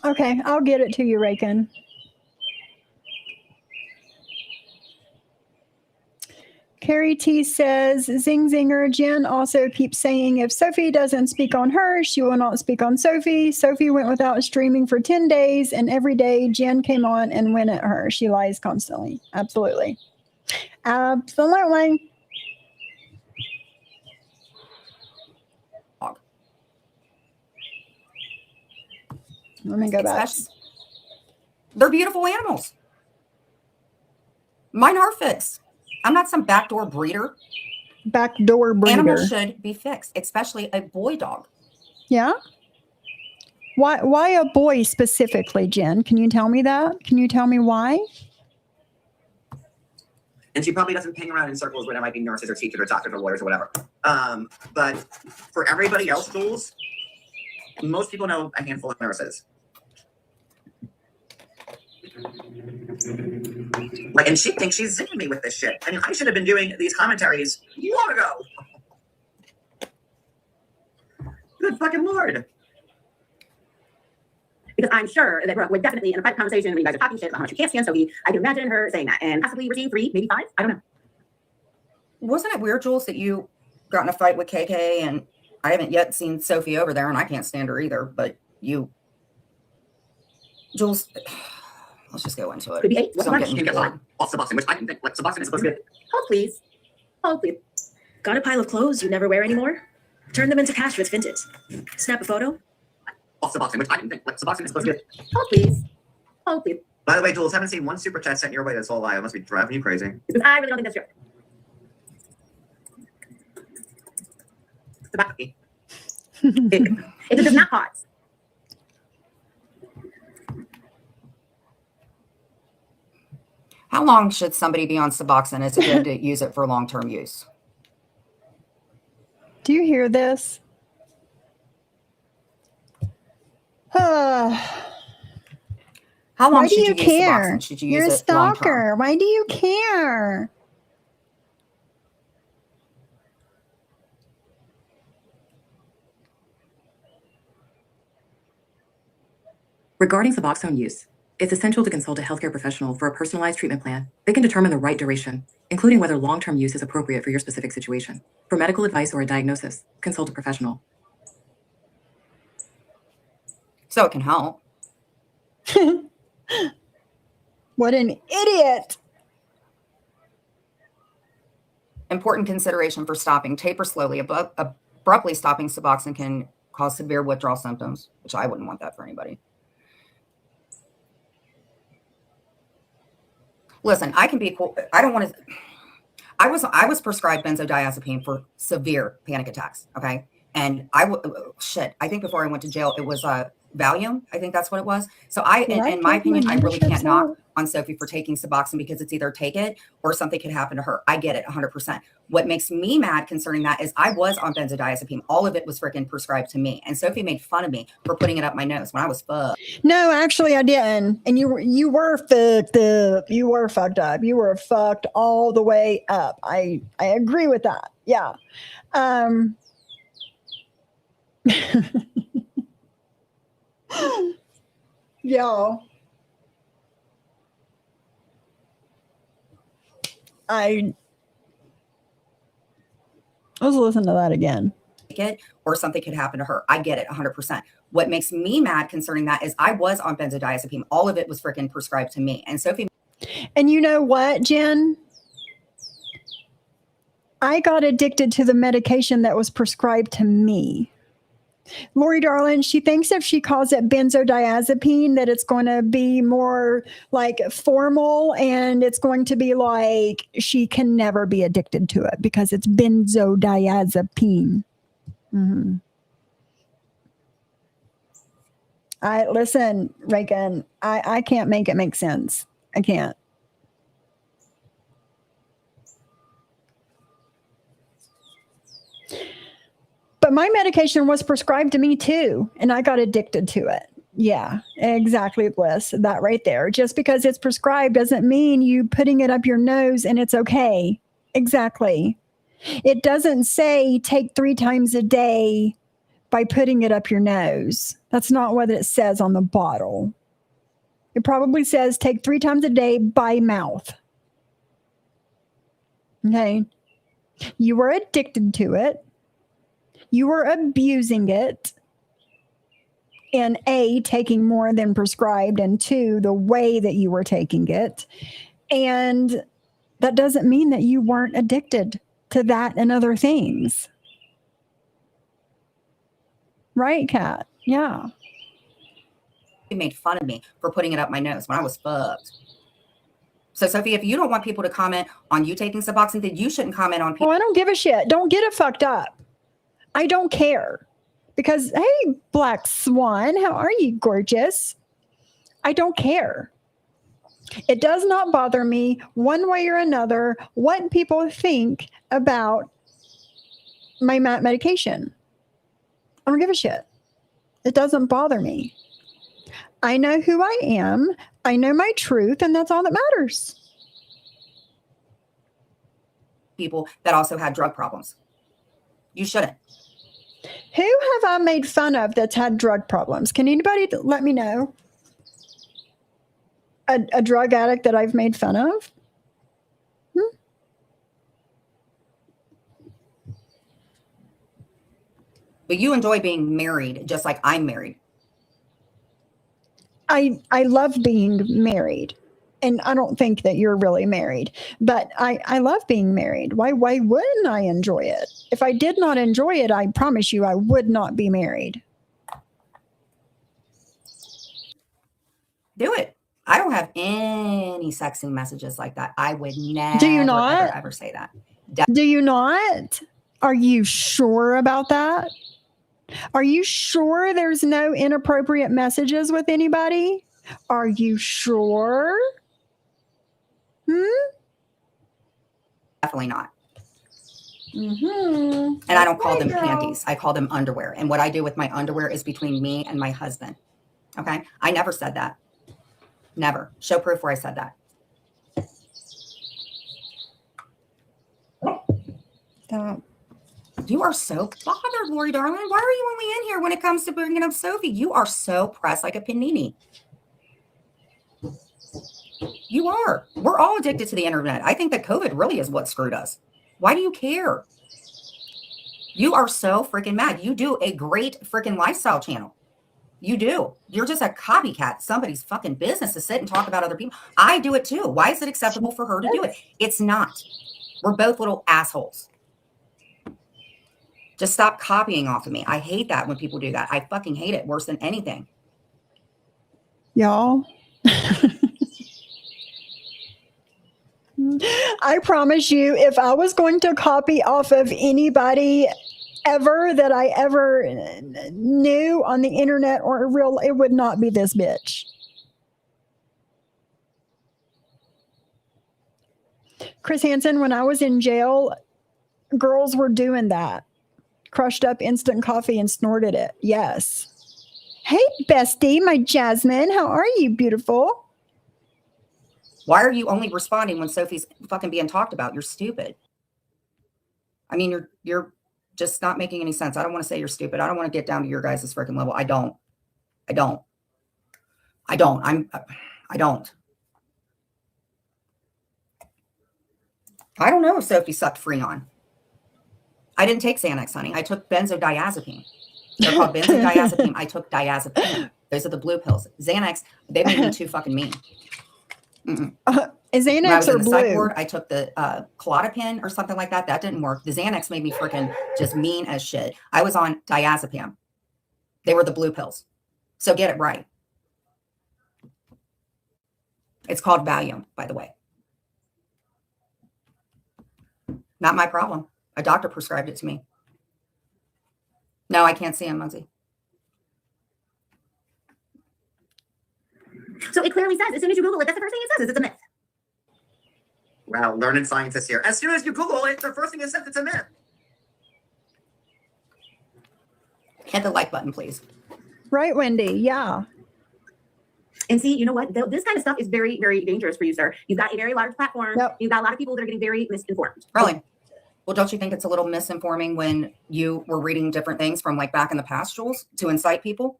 Okay, I'll get it to you, Rakin. Carrie T says, zing zinger, Jen also keeps saying if Sophie doesn't speak on her, she will not speak on Sophie. Sophie went without streaming for 10 days, and every day Jen came on and went at her. She lies constantly. Absolutely. Absolutely. Let me go back. They're beautiful animals. Mine are fixed. I'm not some backdoor breeder. Backdoor breeder. Animals should be fixed, especially a boy dog. Yeah. Why a boy specifically, Jen? Can you tell me that? Can you tell me why? And she probably doesn't hang around in circles where there might be nurses or teachers or doctors or lawyers or whatever. But for everybody else, Jules, most people know a handful of nurses. Like, and she thinks she's zipping me with this shit. I mean, I should have been doing these commentaries long ago. Good fucking Lord. Because I'm sure that Brooke would definitely, in a private conversation, when you guys are talking shit about how much you can't stand Sophie, I can imagine her saying that and possibly receiving 3, maybe 5. I don't know. Wasn't it weird, Jules, that you got in a fight with KK, and I haven't yet seen Sophie over there, and I can't stand her either, but you, Jules, let's just go into it. Could be 8. So I'm getting get off Suboxone, which I can think like Suboxone is supposed to be. Hold please. Hold please. Got a pile of clothes you never wear anymore? Turn them into cash with Vinted. Snap a photo. Off Suboxone, which I can think like Suboxone is supposed to be. Hold please. Hold please. By the way, Jules, haven't seen one super chat sent your way this whole live. It must be driving you crazy. Because I really don't think that's true. It does not pause. How long should somebody be on Suboxone? Is it good to use it for long-term use? Do you hear this? How long Why do should you you use care? Suboxone? Should you You're a use it long-term? stalker. Why do you care? Regarding Suboxone use, it's essential to consult a healthcare professional for a personalized treatment plan. They can determine the right duration, including whether long-term use is appropriate for your specific situation. For medical advice or a diagnosis, consult a professional. So it can help. What an idiot. Important consideration for stopping. Taper slowly. Abruptly stopping Suboxone can cause severe withdrawal symptoms, which I wouldn't want that for anybody. Listen, I can be cool. I don't want to. I was prescribed benzodiazepine for severe panic attacks. Okay, and I think before I went to jail, it was Valium. I think that's what it was. So in my opinion, I really can't knock on Sophie for taking Suboxone because it's either take it or something could happen to her. I get it 100%. What makes me mad concerning that is I was on benzodiazepine. All of it was freaking prescribed to me. And Sophie made fun of me for putting it up my nose when I was fucked. No, actually I didn't. And you were fucked up. You were fucked up. You were fucked all the way up. I agree with that. Yeah. Y'all. Let's listen to that again. It or something could happen to her. I get it 100%. What makes me mad concerning that is I was on benzodiazepine. All of it was freaking prescribed to me. And Sophie. And you know what, Jen? I got addicted to the medication that was prescribed to me. Lori Darling, she thinks if she calls it benzodiazepine that it's going to be more like formal and it's going to be like she can never be addicted to it because it's benzodiazepine. Mm-hmm. Listen, Reagan, I can't make it make sense. I can't. But my medication was prescribed to me too, and I got addicted to it. Yeah, exactly, Bliss. That right there. Just because it's prescribed doesn't mean you putting it up your nose and it's okay. Exactly. It doesn't say take 3 times a day by putting it up your nose. That's not what it says on the bottle. It probably says take 3 times a day by mouth. Okay. You were addicted to it. You were abusing it. And A, taking more than prescribed, and 2, the way that you were taking it. And that doesn't mean that you weren't addicted to that and other things. Right, Kat? Yeah. They made fun of me for putting it up my nose when I was fucked. So, Sophie, if you don't want people to comment on you taking Suboxone, then you shouldn't comment on people. Oh, I don't give a shit. Don't get it fucked up. I don't care. Because, hey, Black Swan, how are you, gorgeous? I don't care. It does not bother me one way or another what people think about my medication. I don't give a shit. It doesn't bother me. I know who I am. I know my truth, and that's all that matters. People that also had drug problems. You shouldn't. Who have I made fun of that's had drug problems? Can anybody let me know? A drug addict that I've made fun of? But you enjoy being married just like I'm married. I love being married. And I don't think that you're really married, but I love being married. Why wouldn't I enjoy it? If I did not enjoy it, I promise you I would not be married. Do it. I don't have any sexting messages like that. I would never, Do you not? ever say that. Do you not? Are you sure about that? Are you sure there's no inappropriate messages with anybody? Are you sure? Definitely not. Mm-hmm. And I don't call them girl. panties. I call them underwear. And what I do with my underwear is between me and my husband. Okay? I never said that. Never. Show proof where I said that. Stop. You are so bothered, Lori, darling. Why are you only in here when it comes to bringing up Sophie? You are so pressed like a panini. You are. We're all addicted to the internet. I think that COVID really is what screwed us. Why do you care? You are so freaking mad. You do a great freaking lifestyle channel. You do. You're just a copycat. Somebody's fucking business to sit and talk about other people. I do it too. Why is it acceptable for her to do it? It's not. We're both little assholes. Just stop copying off of me. I hate that when people do that. I fucking hate it worse than anything. Y'all. I promise you, if I was going to copy off of anybody ever that I ever knew on the internet or real, it would not be this bitch. Chris Hansen, when I was in jail, girls were doing that. Crushed up instant coffee and snorted it. Yes. Hey, bestie, my Jasmine. How are you, beautiful? Why are you only responding when Sophie's fucking being talked about? You're stupid. I mean, you're just not making any sense. I don't want to say you're stupid. I don't want to get down to your guys' freaking level. I don't. I don't. I don't know if Sophie sucked Freon. I didn't take Xanax, honey. I took benzodiazepine. They're called benzodiazepine. I took diazepam. Those are the blue pills. Xanax, they made me too fucking mean. Xanax when I was or in the blue? psych ward, I took the Klonopin or something like that. That didn't work. The Xanax made me freaking just mean as shit. I was on diazepam. They were the blue pills. So get it right. It's called Valium, by the way. Not my problem. A doctor prescribed it to me. No, I can't see him, Muggsy. So it clearly says, as soon as you Google it, that's the first thing it says is it's a myth. Wow, learned scientists here. As soon as you Google it, the first thing it says it's a myth. Hit the like button, please. Right, Wendy? Yeah. And see, you know what? This kind of stuff is very, very dangerous for you, sir. You've got a very large platform. Yep. You've got a lot of people that are getting very misinformed. Really? Well, don't you think it's a little misinforming when you were reading different things from like back in the past, Jules, to incite people?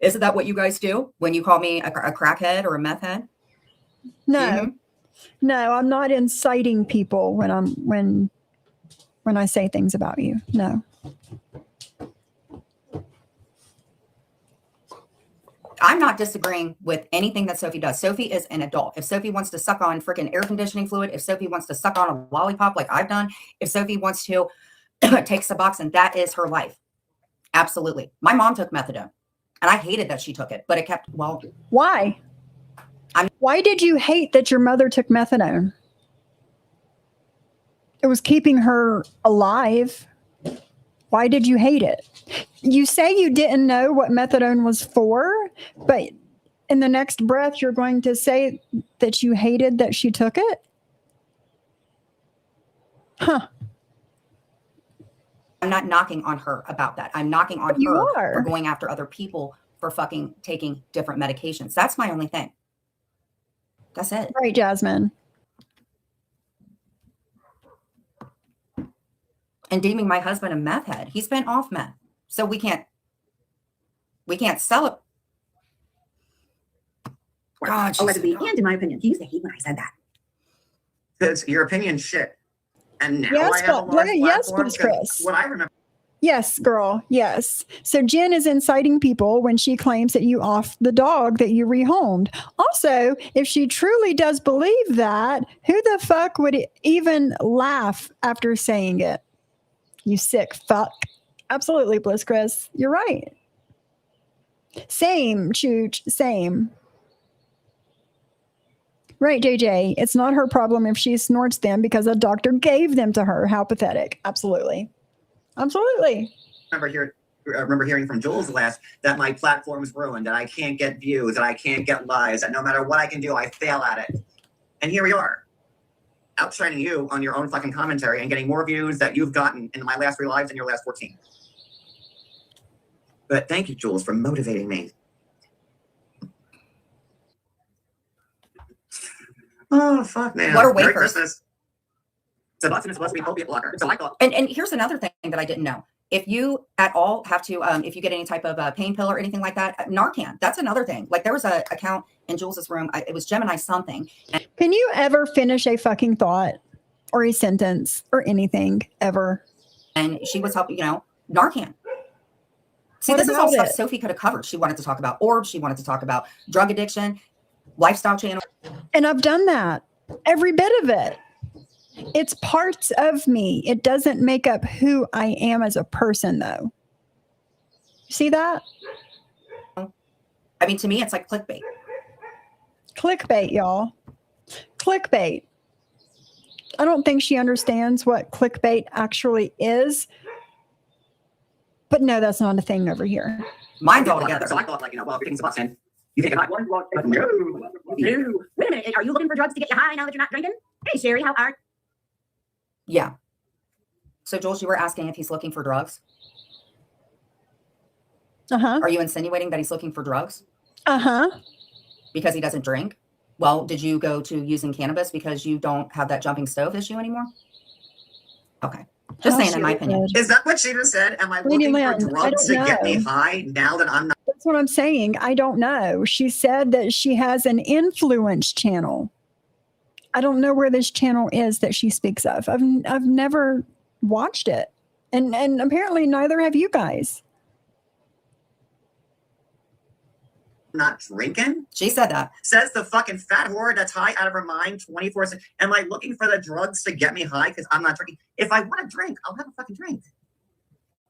Isn't that what you guys do when you call me a crackhead or a meth head? No, no, I'm not inciting people when when I say things about you. No. I'm not disagreeing with anything that Sophie does. Sophie is an adult. If Sophie wants to suck on freaking air conditioning fluid, if Sophie wants to suck on a lollipop like I've done, if Sophie wants to take Suboxone, that is her life. Absolutely. My mom took methadone and I hated that she took it, but it kept, well. Why? Why did you hate that your mother took methadone? It was keeping her alive. Why did you hate it? You say you didn't know what methadone was for, but in the next breath, you're going to say that you hated that she took it? Huh. I'm not knocking on her about that. I'm knocking on You her are. for going after other people for fucking taking different medications. That's my only thing. That's it. Right, Jasmine. And deeming my husband a meth head. He's been off meth. So we can't sell it. God, Allegedly, and in my opinion, he used to hate when I said that. Because your opinion's shit. And now Yes, I have a but- large yes, platform, please, 'cause Chris. What I remember. Yes, girl. Yes. So Jen is inciting people when she claims that you off the dog that you rehomed. Also, if she truly does believe that, who the fuck would even laugh after saying it? You sick fuck. Absolutely, Bliss Chris. You're right. Same, Chooch. Same. Right, JJ. It's not her problem if she snorts them because a doctor gave them to her. How pathetic. Absolutely. Absolutely. I remember hearing from Jules last that my platform's ruined, that I can't get views, that I can't get lives, that no matter what I can do, I fail at it. And here we are, outshining you on your own fucking commentary and getting more views that you've gotten in my last 3 lives than your last 14. But thank you, Jules, for motivating me. Oh, fuck, man. What are Merry wafers? Christmas. Suboxone is supposed to be opiate blocker. So I thought, And here's another thing that I didn't know. If you at all have to, if you get any type of pain pill or anything like that, Narcan, that's another thing. Like there was a account in Jules's room. It was Gemini something. And Can you ever finish a fucking thought or a sentence or anything ever? she was helping, Narcan. See, What this is all about stuff it? Sophie could have covered. She wanted to talk about orbs. She wanted to talk about drug addiction, lifestyle channel. And I've done that. Every bit of it. It's parts of me. It doesn't make up who I am as a person, though. See that? I mean, to me, it's like clickbait. Clickbait, y'all. Clickbait. I don't think she understands what clickbait actually is. But no, that's not a thing over here. Mine's all together. So I thought, well, if you're taking Suboxone, you take it high. No. Wait a minute. Are you looking for drugs to get you high now that you're not drinking? Hey, Sherry, how are you? Yeah. So, Jules, you were asking if he's looking for drugs. Uh-huh. Are you insinuating that he's looking for drugs Uh-huh. because he doesn't drink? Well, did you go to using cannabis because you don't have that jumping stove issue anymore? Okay. Just saying, in my opinion. Is that what she just said? Am I Lady looking Lynn, for I drugs to don't get me know. high now that I'm not? That's what I'm saying. I don't know. She said that she has an influence channel. I don't know where this channel is that she speaks of. I've never watched it. And apparently neither have you guys. Not drinking? She said that. Says the fucking fat whore that's high out of her mind 24/7. Am I looking for the drugs to get me high because I'm not drinking? If I want to drink, I'll have a fucking drink.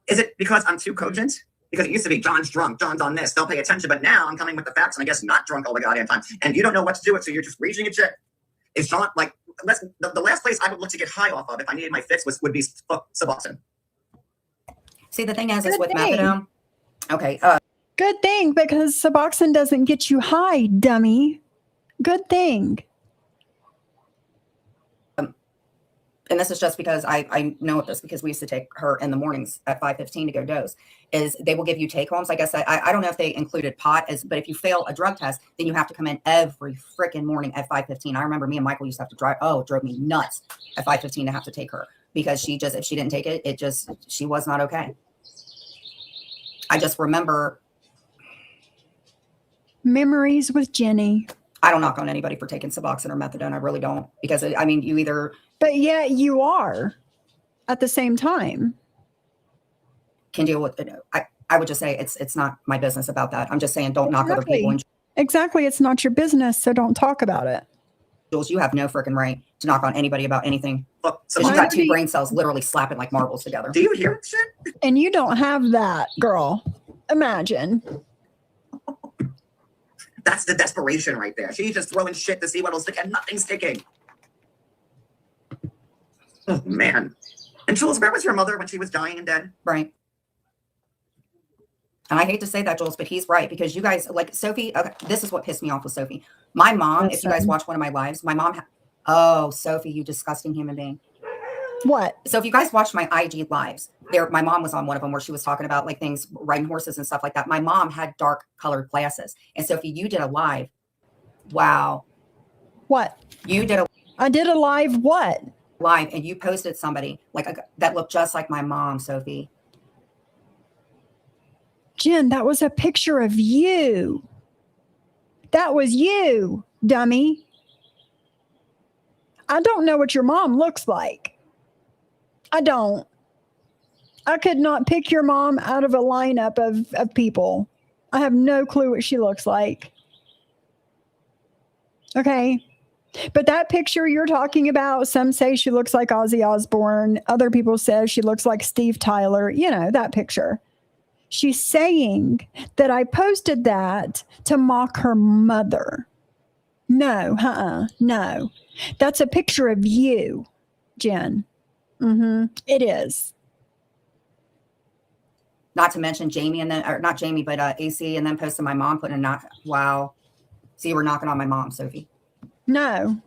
Is it because I'm too cogent? Because it used to be John's drunk, John's on this, they'll pay attention. But now I'm coming with the facts and I guess not drunk all the goddamn time. And you don't know what to do with it, so you're just reaching a shit. Is John like the last place I would look to get high off of if I needed my fix would be Suboxone. See, the thing is Good with thing. methadone. Okay. Good thing, because Suboxone doesn't get you high, dummy. Good thing. And this is just because I know this because we used to take her in the mornings at 5:15 to go dose, is they will give you take homes. I guess I don't know if they included pot but if you fail a drug test, then you have to come in every freaking morning at 5:15. I remember me and Michael used to have to drive. Oh, it drove me nuts at 5:15 to have to take her because if she didn't take it, she was not okay. I just remember. Memories with Jenny. I don't knock on anybody for taking Suboxone or methadone. I really don't, because I mean, you either. But yet you are. at the same time. Can deal with it. I would just say it's not my business about that. I'm just saying don't knock other people. And Exactly. It's not your business, so don't talk about it. Jules, you have no freaking right to knock on anybody about anything. Look, so Because you got two Nobody- brain cells literally slapping like marbles together. do you hear this shit? And you don't have that, girl. Imagine. That's the desperation right there. She's just throwing shit to see what'll stick, and nothing's sticking. Oh man. And Jules, where was your mother when she was dying and dead? Right. And I hate to say that, Jules, but he's right, because you guys, like Sophie, okay, this is what pissed me off with Sophie. My mom, Yes, if you guys sir. watch one of my lives, my mom, oh, Sophie, you disgusting human being. What? So if you guys watch my IG lives, there, my mom was on one of them where she was talking about like things, riding horses and stuff like that. My mom had dark colored glasses. And Sophie, you did a live. Wow. What? You did a I did a live what? live and you posted somebody like that looked just like my mom, Sophie. Jen, that was a picture of you. That was you, dummy. I don't know what your mom looks like. I don't. I could not pick your mom out of a lineup of people. I have no clue what she looks like. Okay. But that picture you're talking about, some say she looks like Ozzy Osbourne. Other people say she looks like Steve Tyler. You know, that picture. She's saying that I posted that to mock her mother. No, no. That's a picture of you, Jen. It is. Not to mention Jamie and then, or not Jamie, but AC, and then posted my mom putting a knock. Wow. So you were knocking on my mom, Sophie. No.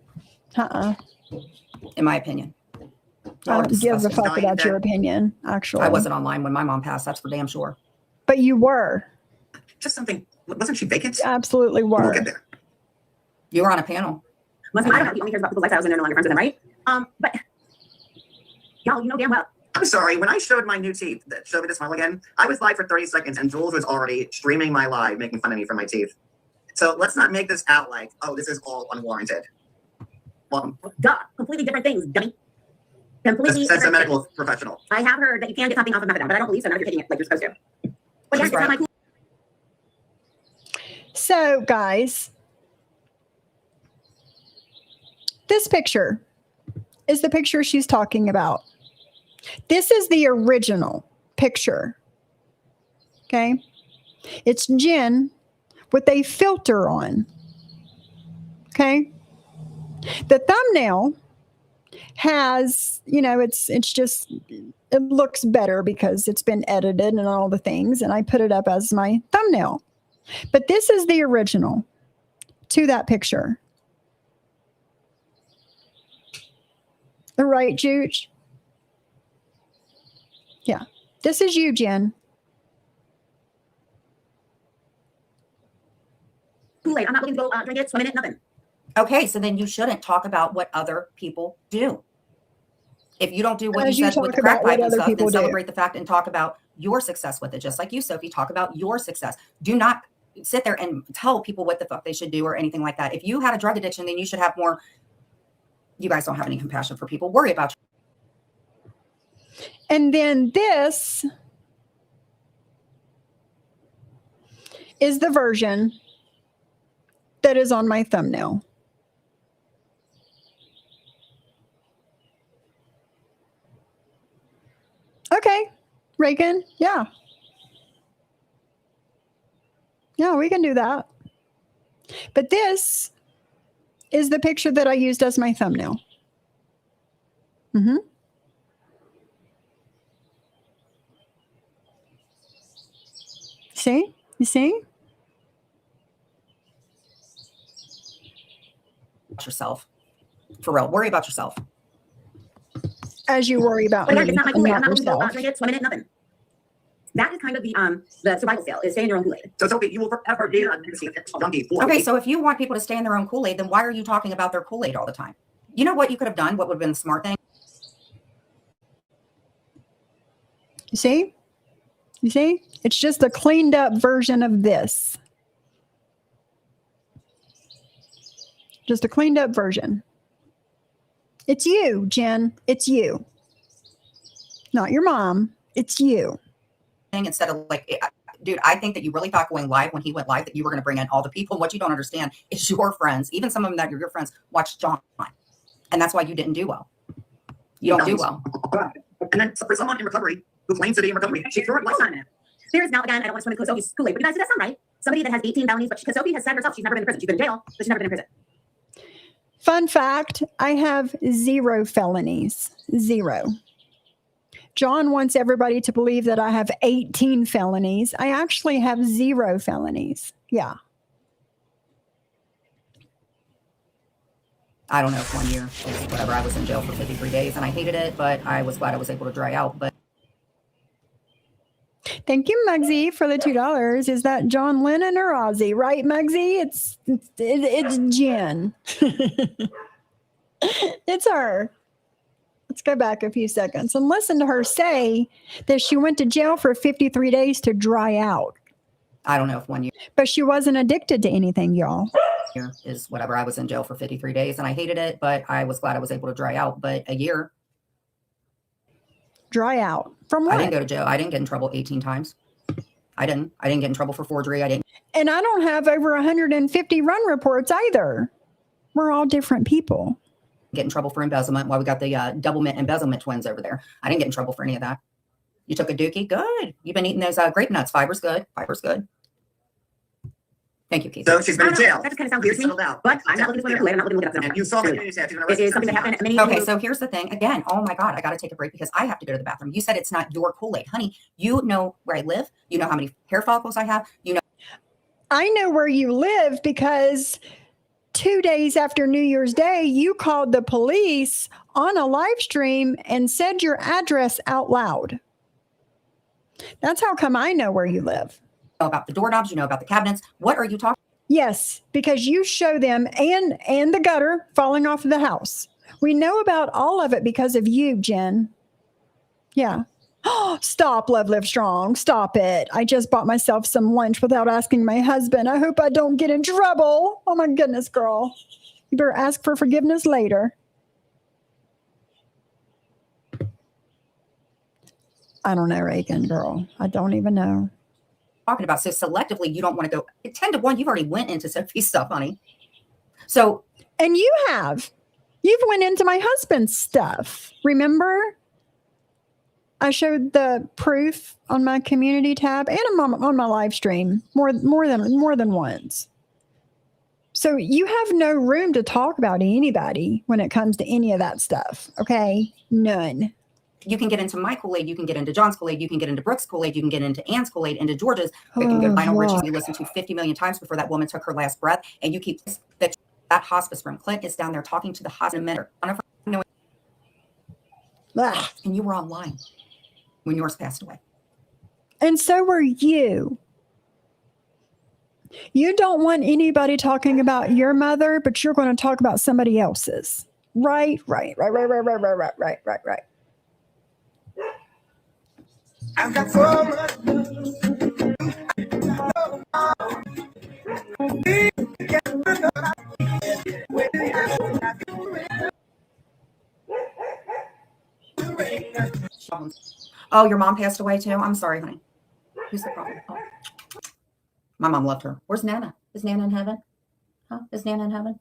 In my opinion. I don't give a Disgusting. fuck about your opinion, actually. I wasn't online when my mom passed. That's for damn sure. But you were. Just something. Wasn't she vacant? Absolutely were. We'll get there. You were on a panel. Listen, I don't know. He only cares about people's lifestyles and they're no longer friends with them, right? But y'all, you know damn well. I'm sorry. When I showed my new teeth, that showed me the smile again, I was live for 30 seconds, and Jules was already streaming my live, making fun of me for my teeth. So let's not make this out like, oh, this is all unwarranted. Welcome. Duh, completely different things, dummy. Completely That's a different medical things. professional. I have heard that you can get something off of methadone, but I don't believe so. None of you're taking it like you're supposed to. But yeah, She's it's not right. my cool. So, guys, this picture is the picture she's talking about. This is the original picture. Okay. It's Jen with a filter on. Okay. The thumbnail has, you know, it's just, it looks better because it's been edited and all the things. And I put it up as my thumbnail. But this is the original to that picture. All right, Juge? Yeah. This is you, Jen. Kool-Aid. I'm not looking to go drink it, swim in it, nothing. Okay, so then you shouldn't talk about what other people do. If you don't do what As you you said with talk the crack about what pipe and other stuff, then people do. celebrate the fact and talk about your success with it. Just like you, Sophie, talk about your success. Do not sit there and tell people what the fuck they should do or anything like that. If you had a drug addiction, then you should have more. You guys don't have any compassion for people. Worry about And then this is the version that is on my thumbnail. Okay, Reagan. Yeah. Yeah, we can do that. But this is the picture that I used as my thumbnail. See? You see? yourself. For real. Worry about yourself. As you worry about But yeah, me, it's not my and Kool-Aid. I'm not not looking to go yourself. drink it, swim in it, nothing. That is kind of the survival skill, is stay in your own Kool-Aid. So Sophie, you will forever be a junkie for Okay, me. so if you want people to stay in their own Kool-Aid, then why are you talking about their Kool-Aid all the time? You know what you could have done? What would have been the smart thing? You see? You see? It's just a cleaned up version of this. Just a cleaned up version. It's you, Jen. It's you. Not your mom. It's you. Instead of like, dude, I think that you really thought going live when he went live that you were going to bring in all the people. What you don't understand is your friends, even some of them that are your friends, watched John. And that's why you didn't do well. You don't do well. And then for someone in recovery who claims to be in recovery, she threw it Hold on a minute. There is now, again, I don't want to swim in Sophie's Kool-Aid, but you guys, does that sound right? Somebody that has 18 felonies, but Sophie has said herself she's never been in prison. She's been in jail, but she's never been in prison. Fun fact, I have 0 felonies. 0. John wants everybody to believe that I have 18 felonies. I actually have 0 felonies. Yeah. I don't know if 1 year is whatever. I was in jail for 53 days and I hated it, but I was glad I was able to dry out. But Thank you, Muggsy, for the $2. Is that John Lennon or Ozzy? Right, Muggsy? It's Jen. It's her. Let's go back a few seconds and listen to her say that she went to jail for 53 days to dry out. I don't know if 1 year But she wasn't addicted to anything, y'all. is whatever. I was in jail for 53 days and I hated it, but I was glad I was able to dry out. But a year, Dry out. From what? I didn't go to jail. I didn't get in trouble 18 times. I didn't get in trouble for forgery. I didn't And I don't have over 150 run reports either. We're all different people. get in trouble for embezzlement. While we got the double mint embezzlement twins over there. I didn't get in trouble for any of that. You took a dookie? Good. You've been eating those grape nuts. Fiber's good. Fiber's good. Thank you, Keith. So she's been in jail. That just kind of sounds weird to me, Settled out. but I'm not looking to swim in Kool-Aid. I'm not looking to look it up. And you saw the news after It is something that happened. Many Okay, so here's the thing. Again, oh my God, I got to take a break because I have to go to the bathroom. You said it's not your Kool-Aid. Honey, you know where I live. You know how many hair follicles I have. You know. I know where you live because 2 days after New Year's Day, you called the police on a live stream and said your address out loud. That's how come I know where you live. About the doorknobs. You know about the cabinets. What are you talking Yes, because you show them and the gutter falling off of the house. We know about all of it because of you, Jen. Yeah. Stop, Love Live Strong. Stop it. I just bought myself some lunch without asking my husband. I hope I don't get in trouble. Oh my goodness, girl. You better ask for forgiveness later. I don't know, Reagan, girl. I don't even know. about? So selectively, you don't want to go 10 to 1. You've already went into Sophie's stuff, honey. So, And you have. You've went into my husband's stuff. Remember? I showed the proof on my community tab and on my live stream more than once. So you have no room to talk about anybody when it comes to any of that stuff. Okay? None. you can get into my Kool-Aid, you can get into John's Kool-Aid, you can get into Brooke's Kool-Aid, you can get into Anne's Kool-Aid, into George's. You can go to Lionel Richie, you listened to 50 million times before that woman took her last breath, and you keep that hospice room. Clint is down there talking to the hospice minister. And you were online when yours passed away. And so were you. You don't want anybody talking about your mother, but you're going to talk about somebody else's. Right. I've got so much. Oh, your mom passed away too? I'm sorry, honey. Who's the problem? Oh. My mom loved her. Where's Nana? Is Nana in heaven? Huh? Is Nana in heaven?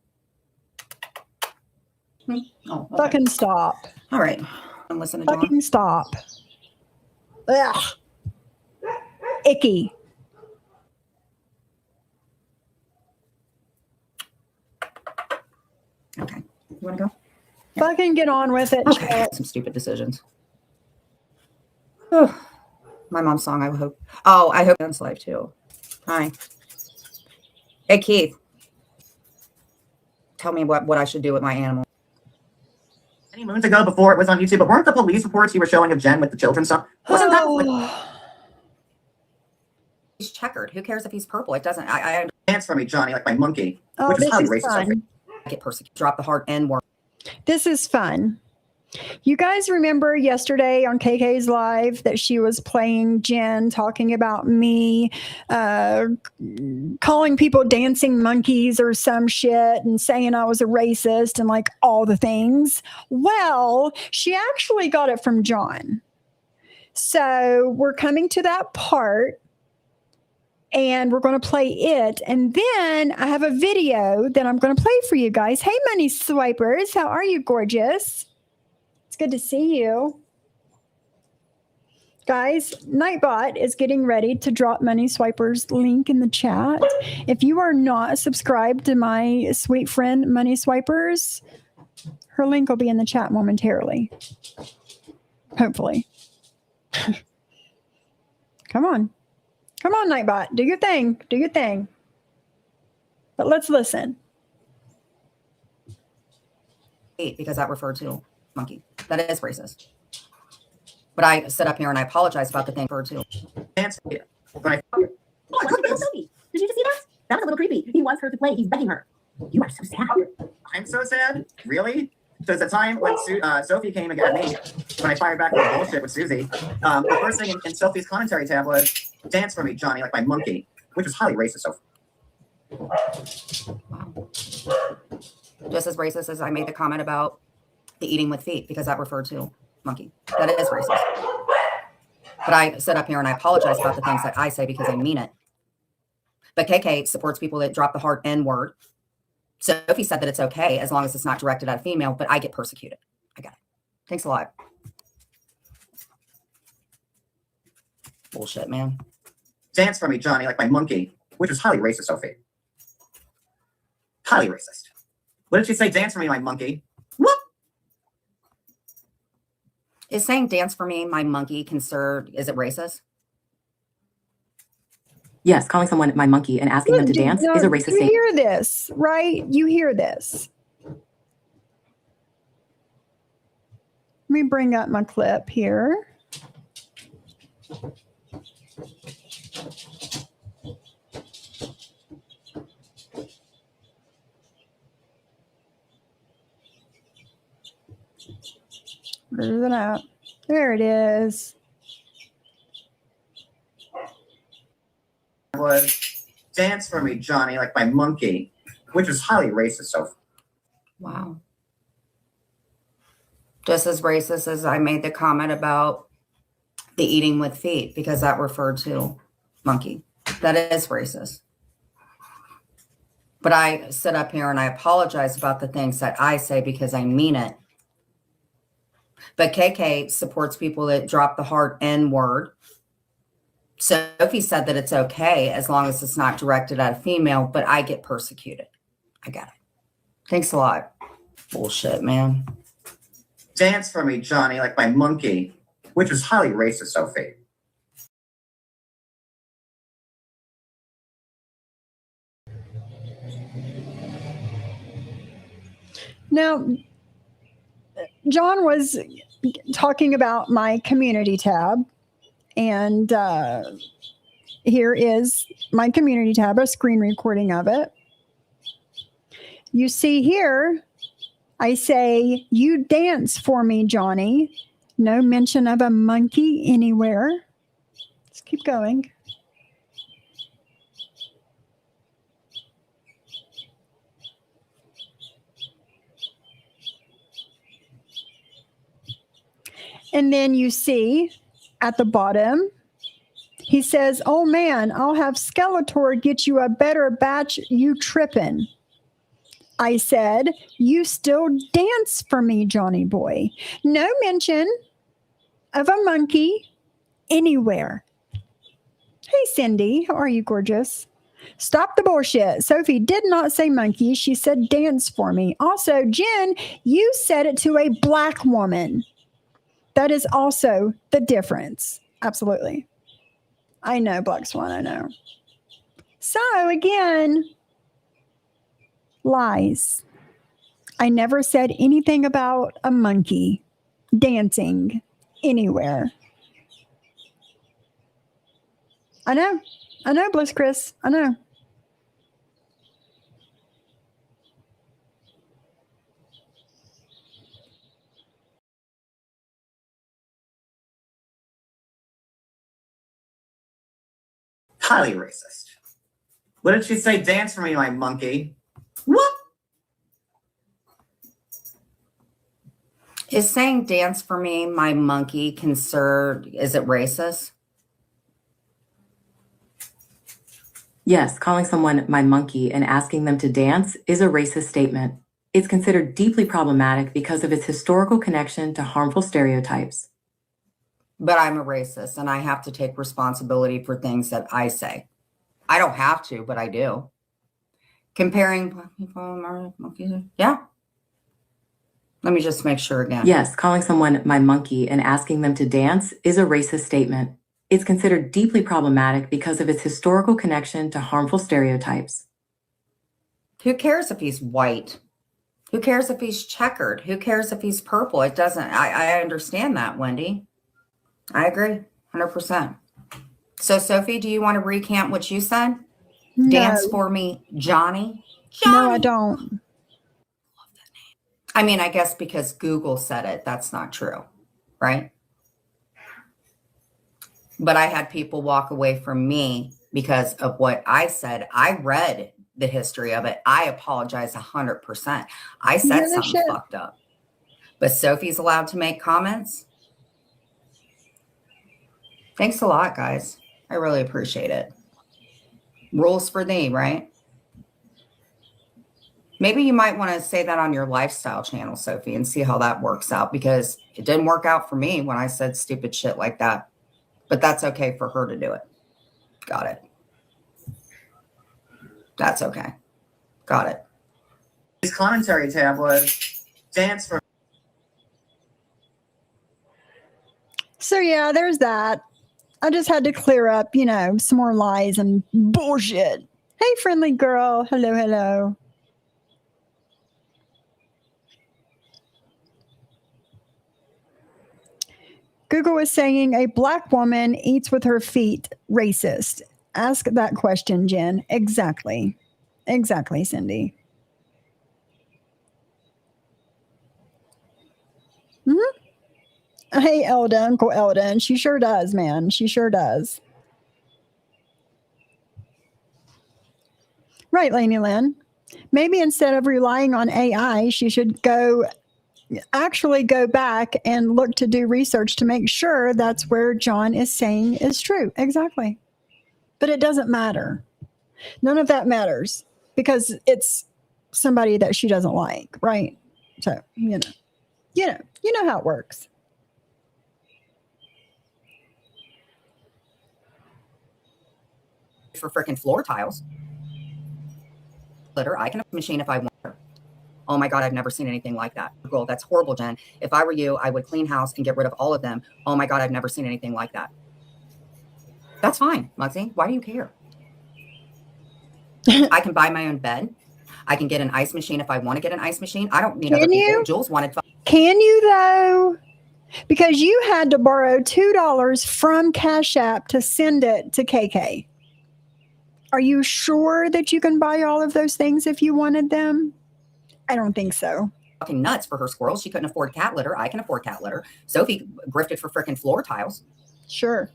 Oh, okay. Fucking stop. All right. I'm listening to John. Fucking stop. Ugh. Icky. Okay. You want to go? Fucking get on with it. Okay. Some stupid decisions. Oh, my mom's song, I hope. Oh, I hope Dan's live too. Hi. Hey, Keith. Tell me what I should do with my animal. Many moons ago, before it was on YouTube, but weren't the police reports you were showing of Jen with the children stuff? Wasn't that like, He's checkered. Who cares if he's purple? It doesn't. I dance for me, Johnny, like my monkey? Oh, Which is this highly is racist, I think. fun. get persecuted. Drop the hard N word. This is fun. You guys remember yesterday on KK's live that she was playing Jen, talking about me, calling people dancing monkeys or some shit and saying I was a racist and like all the things. Well, she actually got it from John. So we're coming to that part and we're going to play it. And then I have a video that I'm going to play for you guys. Hey, Money Swipers. How are you, gorgeous? It's good to see you. Guys, Nightbot is getting ready to drop Money Swipers link in the chat. If you are not subscribed to my sweet friend Money Swipers, her link will be in the chat momentarily. Hopefully. Come on. Come on, Nightbot. Do your thing. Do your thing. But let's listen. Because that referred to monkey. That is racist. But I sit up here and I apologize about the thing referred to. Dance. When I Oh, I love little Sophie. Did you just see that? That was a little creepy. He wants her to play. He's begging her. You are so sad. I'm so sad. Really? So it's the time when Sophie came and got me, when I fired back with bullshit with Susie, the first thing in Sophie's commentary tab was, dance for me, Johnny, like my monkey, which was highly racist, Sophie. Just as racist as I made the comment about the eating with feet, because that referred to monkey. That is racist. But I sit up here and I apologize about the things that I say because I mean it. But KK supports people that drop the hard N word. Sophie said that it's okay as long as it's not directed at a female, but I get persecuted. I got it. Thanks a lot. Bullshit, man. Dance for me, Johnny, like my monkey, which was highly racist, Sophie. Highly racist. What did she say? Dance for me, my monkey. What? Is saying dance for me, my monkey, considered, is it racist? Yes, calling someone my monkey and asking them to dance is a racist You statement. hear this, right? You hear this. Let me bring up my clip here. Where's it at? There it is. Was dance for me, Johnny, like my monkey, which was highly racist, Sophie. Wow. Just as racist as I made the comment about the eating with feet, because that referred to monkey. That is racist. But I sit up here and I apologize about the things that I say because I mean it. But KK supports people that drop the hard N word. Sophie said that it's okay as long as it's not directed at a female, but I get persecuted. I got it. Thanks a lot. Bullshit, man. Dance for me, Johnny, like my monkey, which was highly racist, Sophie. Now, John was talking about my community tab, and here is my community tab, a screen recording of it. You see here, I say, you dance for me, Johnny. No mention of a monkey anywhere. Let's keep going. And then you see at the bottom, he says, oh man, I'll have Skeletor get you a better batch, you trippin'. I said, you still dance for me, Johnny boy. No mention of a monkey anywhere. Hey, Cindy, how are you, gorgeous? Stop the bullshit. Sophie did not say monkey. She said dance for me. Also, Jen, you said it to a black woman. That is also the difference. Absolutely. I know, Black Swan, I know. So, again, lies. I never said anything about a monkey dancing anywhere. I know, Bliss Chris, I know. Highly racist. What did she say? Dance for me, my monkey. What? Is saying dance for me, my monkey, is it racist? Yes, calling someone my monkey and asking them to dance is a racist statement. It's considered deeply problematic because of its historical connection to harmful stereotypes. But I'm a racist and I have to take responsibility for things that I say. I don't have to, but I do. Comparing black people and monkeys. Yeah. Let me just make sure again. Yes, calling someone my monkey and asking them to dance is a racist statement. It's considered deeply problematic because of its historical connection to harmful stereotypes. Who cares if he's white? Who cares if he's checkered? Who cares if he's purple? It doesn't, I understand that, Wendy. I agree, 100%. So, Sophie, do you want to recant what you said? No. Dance for me, Johnny. No, I don't. I mean, I guess because Google said it, that's not true, right? But I had people walk away from me because of what I said. I read the history of it. I apologize 100%. I said Yeah, something shit. fucked up. But Sophie's allowed to make comments. Thanks a lot, guys. I really appreciate it. Rules for thee, right? Maybe you might want to say that on your lifestyle channel, Sophie, and see how that works out, because it didn't work out for me when I said stupid shit like that. But that's okay for her to do it. Got it. That's okay. Got it. His commentary tab was dance for. So yeah, there's that. I just had to clear up, some more lies and bullshit. Hey, friendly girl. Hello, hello. Google is saying a black woman eats with her feet. Racist. Ask that question, Jen. Exactly. Exactly, Cindy. Hey, Elda, Uncle Elda. She sure does, man. She sure does. Right, Lainey Lynn. Maybe instead of relying on AI, she should actually go back and look to do research to make sure that's where John is saying is true. Exactly. But it doesn't matter. None of that matters because it's somebody that she doesn't like, right? So, you know how it works. For freaking floor tiles. Litter, I can machine if I want. Oh my God, I've never seen anything like that. Girl, that's horrible, Jen. If I were you, I would clean house and get rid of all of them. Oh my God, I've never seen anything like that. That's fine, Muggsy. Why do you care? I can buy my own bed. I can get an ice machine if I want to get an ice machine. I don't need other people. Jules wanted. Can you though? Because you had to borrow $2 from Cash App to send it to KK. Are you sure that you can buy all of those things if you wanted them? I don't think so. Fucking nuts for her squirrels. She couldn't afford cat litter. I can afford cat litter. Sophie grifted for freaking floor tiles. Sure.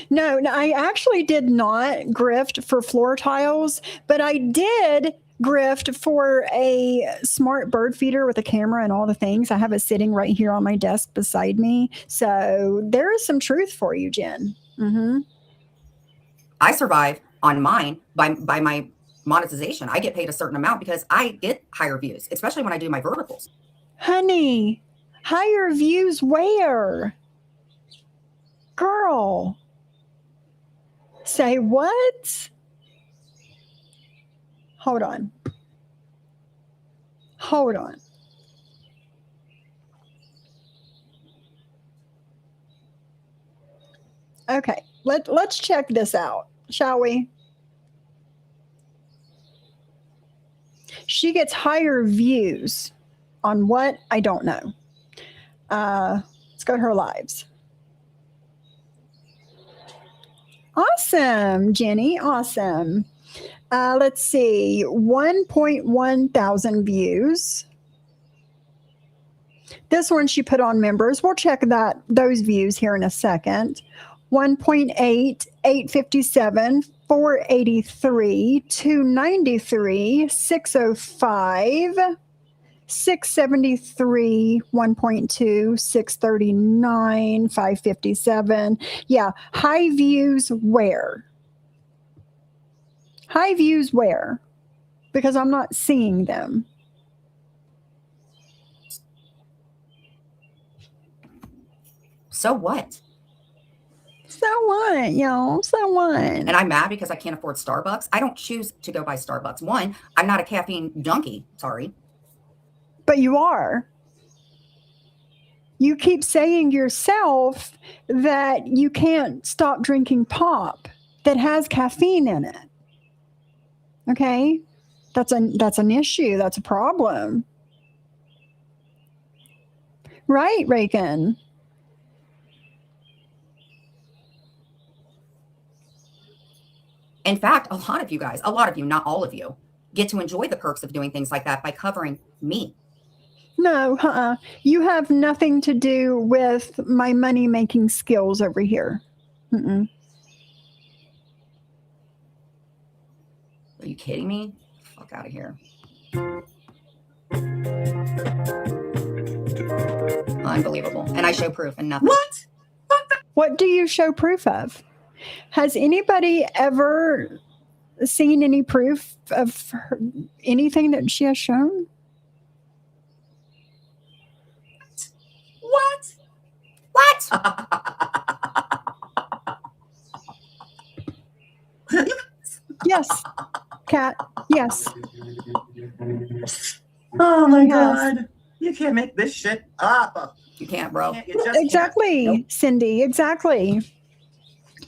No, I actually did not grift for floor tiles, but I did grift for a smart bird feeder with a camera and all the things. I have it sitting right here on my desk beside me. So there is some truth for you, Jen. Mm-hmm. I survive on mine by my monetization. I get paid a certain amount because I get higher views, especially when I do my verticals. Honey, higher views where? Girl. Say what? Hold on. Okay, let's check this out, shall we? She gets higher views on what? I don't know. Let's go to her lives. Awesome, Jenny. Awesome. Let's see. 1.1 thousand views. This one she put on members. We'll check those views here in a second. 1.8, 857, 483, 293, 605, 673, 1.2, 639, 557. Yeah, high views where? High views where? Because I'm not seeing them. So what? So what, y'all? So what? And I'm mad because I can't afford Starbucks. I don't choose to go buy Starbucks. One, I'm not a caffeine junkie. Sorry. But you are. You keep saying yourself that you can't stop drinking pop that has caffeine in it. Okay? That's an issue. That's a problem. Right, Reagan? In fact, a lot of you, not all of you, get to enjoy the perks of doing things like that by covering me. No, you have nothing to do with my money-making skills over here. Mm-mm. Are you kidding me? Fuck out of here. Unbelievable. And I show proof and nothing. What? What do you show proof of? Has anybody ever seen any proof of anything that she has shown? What? What? Yes, Kat. Yes. Oh my Yes. God. You can't make this shit up. You can't, bro. You just can't. Exactly, Nope. Cindy. Exactly.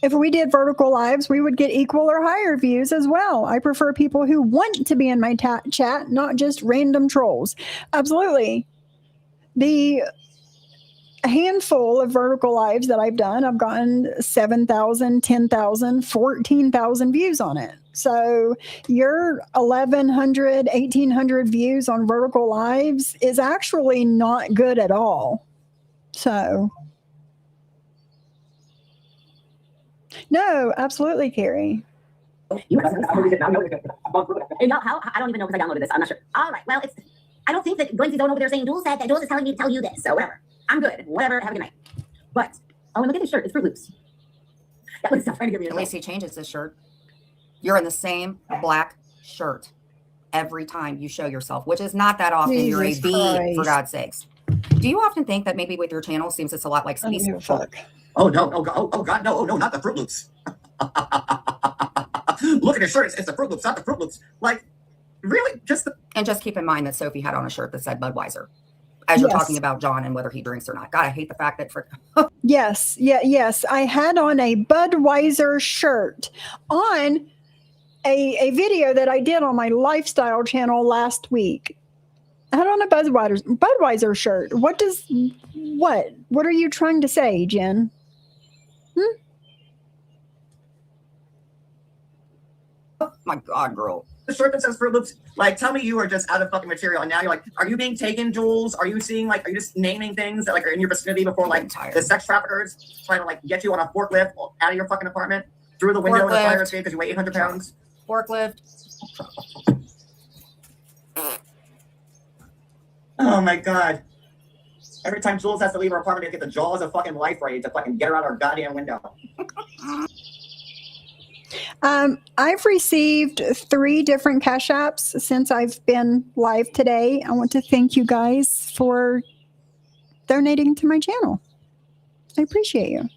If we did vertical lives, we would get equal or higher views as well. I prefer people who want to be in my chat, not just random trolls. Absolutely. The handful of vertical lives that I've done, I've gotten 7,000, 10,000, 14,000 views on it. So your 1,100, 1,800 views on vertical lives is actually not good at all. So, no, absolutely, Carrie. You and y'all, how? I don't even know because I downloaded this. I'm not sure. All right. Well, I don't think that Gwency's going over there saying Jules said that Jules is telling me to tell you this. So whatever. I'm good. Whatever. Have a good night. But and look at this shirt. It's Fruit Loops. That was trying to give me a At least he changes his shirt. You're in the same black shirt every time you show yourself, which is not that often. You're a Jesus B, Christ. for God's sakes. Do you often think that maybe with your channel seems it's a lot like I don't Space? give a fuck. Oh no! Oh God! No! Oh no! Not the Fruit Loops. Look at his shirt. It's the Fruit Loops, not the Fruit Loops. Like, really? Just the. And just keep in mind that Sophie had on a shirt that said Budweiser, as you're Yes. talking about John and whether he drinks or not. God, I hate the fact that Yes, yes. I had on a Budweiser shirt on a video that I did on my lifestyle channel last week. I had on a Budweiser shirt. What are you trying to say, Jen? oh my God, girl. The shirt that says Fruit Loops, like, tell me you are just out of fucking material, and now you're like, are you being taken, Jules? Are you seeing, like, are you just naming things that, like, are in your vicinity before, I'm like, tired. the sex traffickers trying to, like, get you on a forklift out of your fucking apartment through the window of the Forklift. fire escape because you weigh 800 pounds? Forklift. Oh my God. Every time Jules has to leave her apartment to get the jaws of fucking life ready to fucking get her out her goddamn window. I've received 3 different cash apps since I've been live today. I want to thank you guys for donating to my channel. I appreciate you.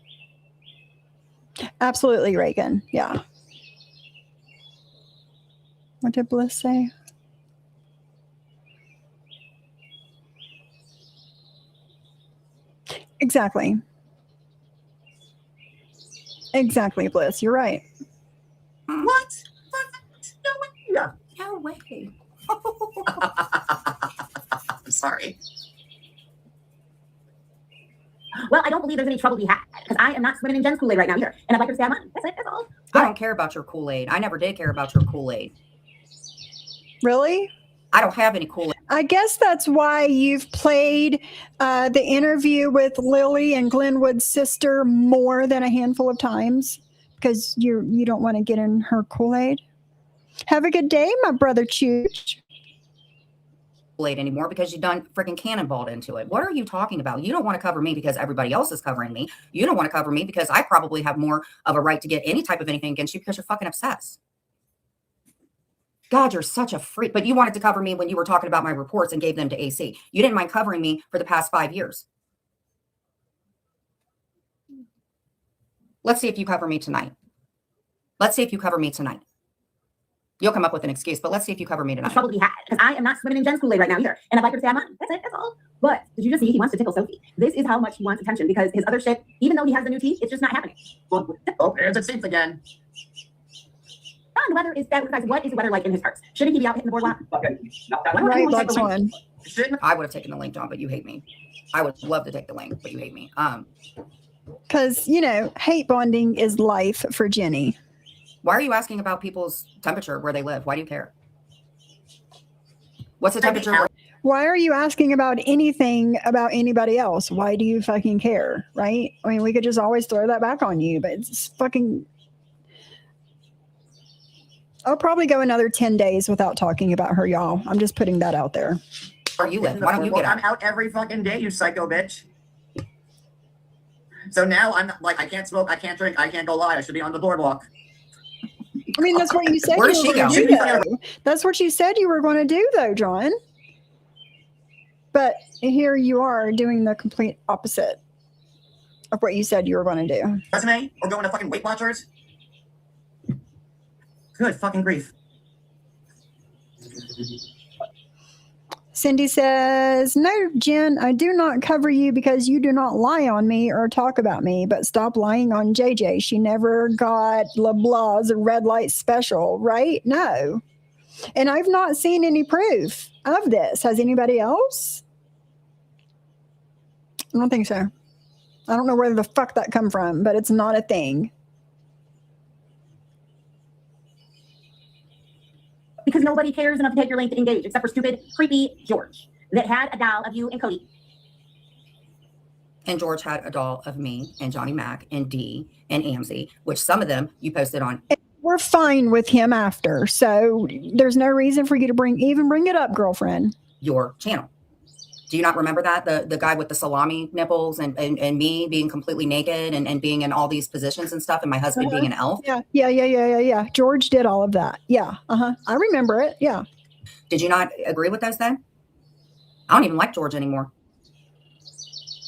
Absolutely, Reagan. Yeah. What did Bliss say? Exactly. Exactly, Bliss. You're right. What? No way. No way. I'm sorry. Well, I don't believe there's any trouble to be had because I am not swimming in Jen's Kool-Aid right now either, and I'd like her to stay on mine. That's it. That's all. I don't care about your Kool-Aid. I never did care about your Kool-Aid. Really? I don't have any Kool-Aid. I guess that's why you've played the interview with Lily and Glenwood's sister more than a handful of times because you don't want to get in her Kool-Aid. Have a good day, my brother Chooch. anymore because you done freaking cannonballed into it. What are you talking about? You don't want to cover me because everybody else is covering me. You don't want to cover me because I probably have more of a right to get any type of anything against you because you're fucking obsessed. God, you're such a freak. But you wanted to cover me when you were talking about my reports and gave them to AC. You didn't mind covering me for the past 5 years. Let's see if you cover me tonight. Let's see if you cover me tonight. You'll come up with an excuse, but let's see if you cover me tonight. Trouble he had, because I am not swimming in Jen's Kool-Aid right now either. And I'd like her to say I'm not. That's it. That's all. But did you just see he wants to tickle Sophie? This is how much he wants attention because his other shit, even though he has the new teeth, it's just not happening. Oh, there's a seat again. The weather is bad. Guys, what is the weather like in his parts? Shouldn't he be out hitting the boardwalk? Okay. Not that Right, that's one. I would have taken the link, John, but you hate me. I would love to take the link, but you hate me. Because, you know, hate bonding is life for Jenny. Why are you asking about people's temperature where they live? Why do you care? What's the temperature? Why are you asking about anything about anybody else? Why do you fucking care? Right? I mean, we could just always throw that back on you, but it's fucking. I'll probably go another 10 days without talking about her, y'all. I'm just putting that out there. Where you live? Why don't you get I'm out? out every fucking day, you psycho bitch. So now I'm like, I can't smoke, I can't drink, I can't go live. I should be on the boardwalk. I mean, that's what you said. Where does you she were go? gonna do, though. That's what you said you were going to do, though, John. But here you are doing the complete opposite of what you said you were going to do. Resume or going to fucking Weight Watchers? Good fucking grief. Cindy says, no, Jen, I do not cover you because you do not lie on me or talk about me, but stop lying on JJ. She never got LeBlanc's red light special, right? No. And I've not seen any proof of this. Has anybody else? I don't think so. I don't know where the fuck that come from, but it's not a thing. Because nobody cares enough to take your link to engage, except for stupid, creepy George that had a doll of you and Cody. And George had a doll of me and Johnny Mac and Dee and Amzie, which some of them you posted on. We're fine with him after, so there's no reason for you to bring it up, girlfriend. Your channel. Do you not remember that? The guy with the salami nipples and me being completely naked and being in all these positions and stuff and my husband being an elf? Yeah. George did all of that. Yeah. I remember it. Yeah. Did you not agree with those then? I don't even like George anymore.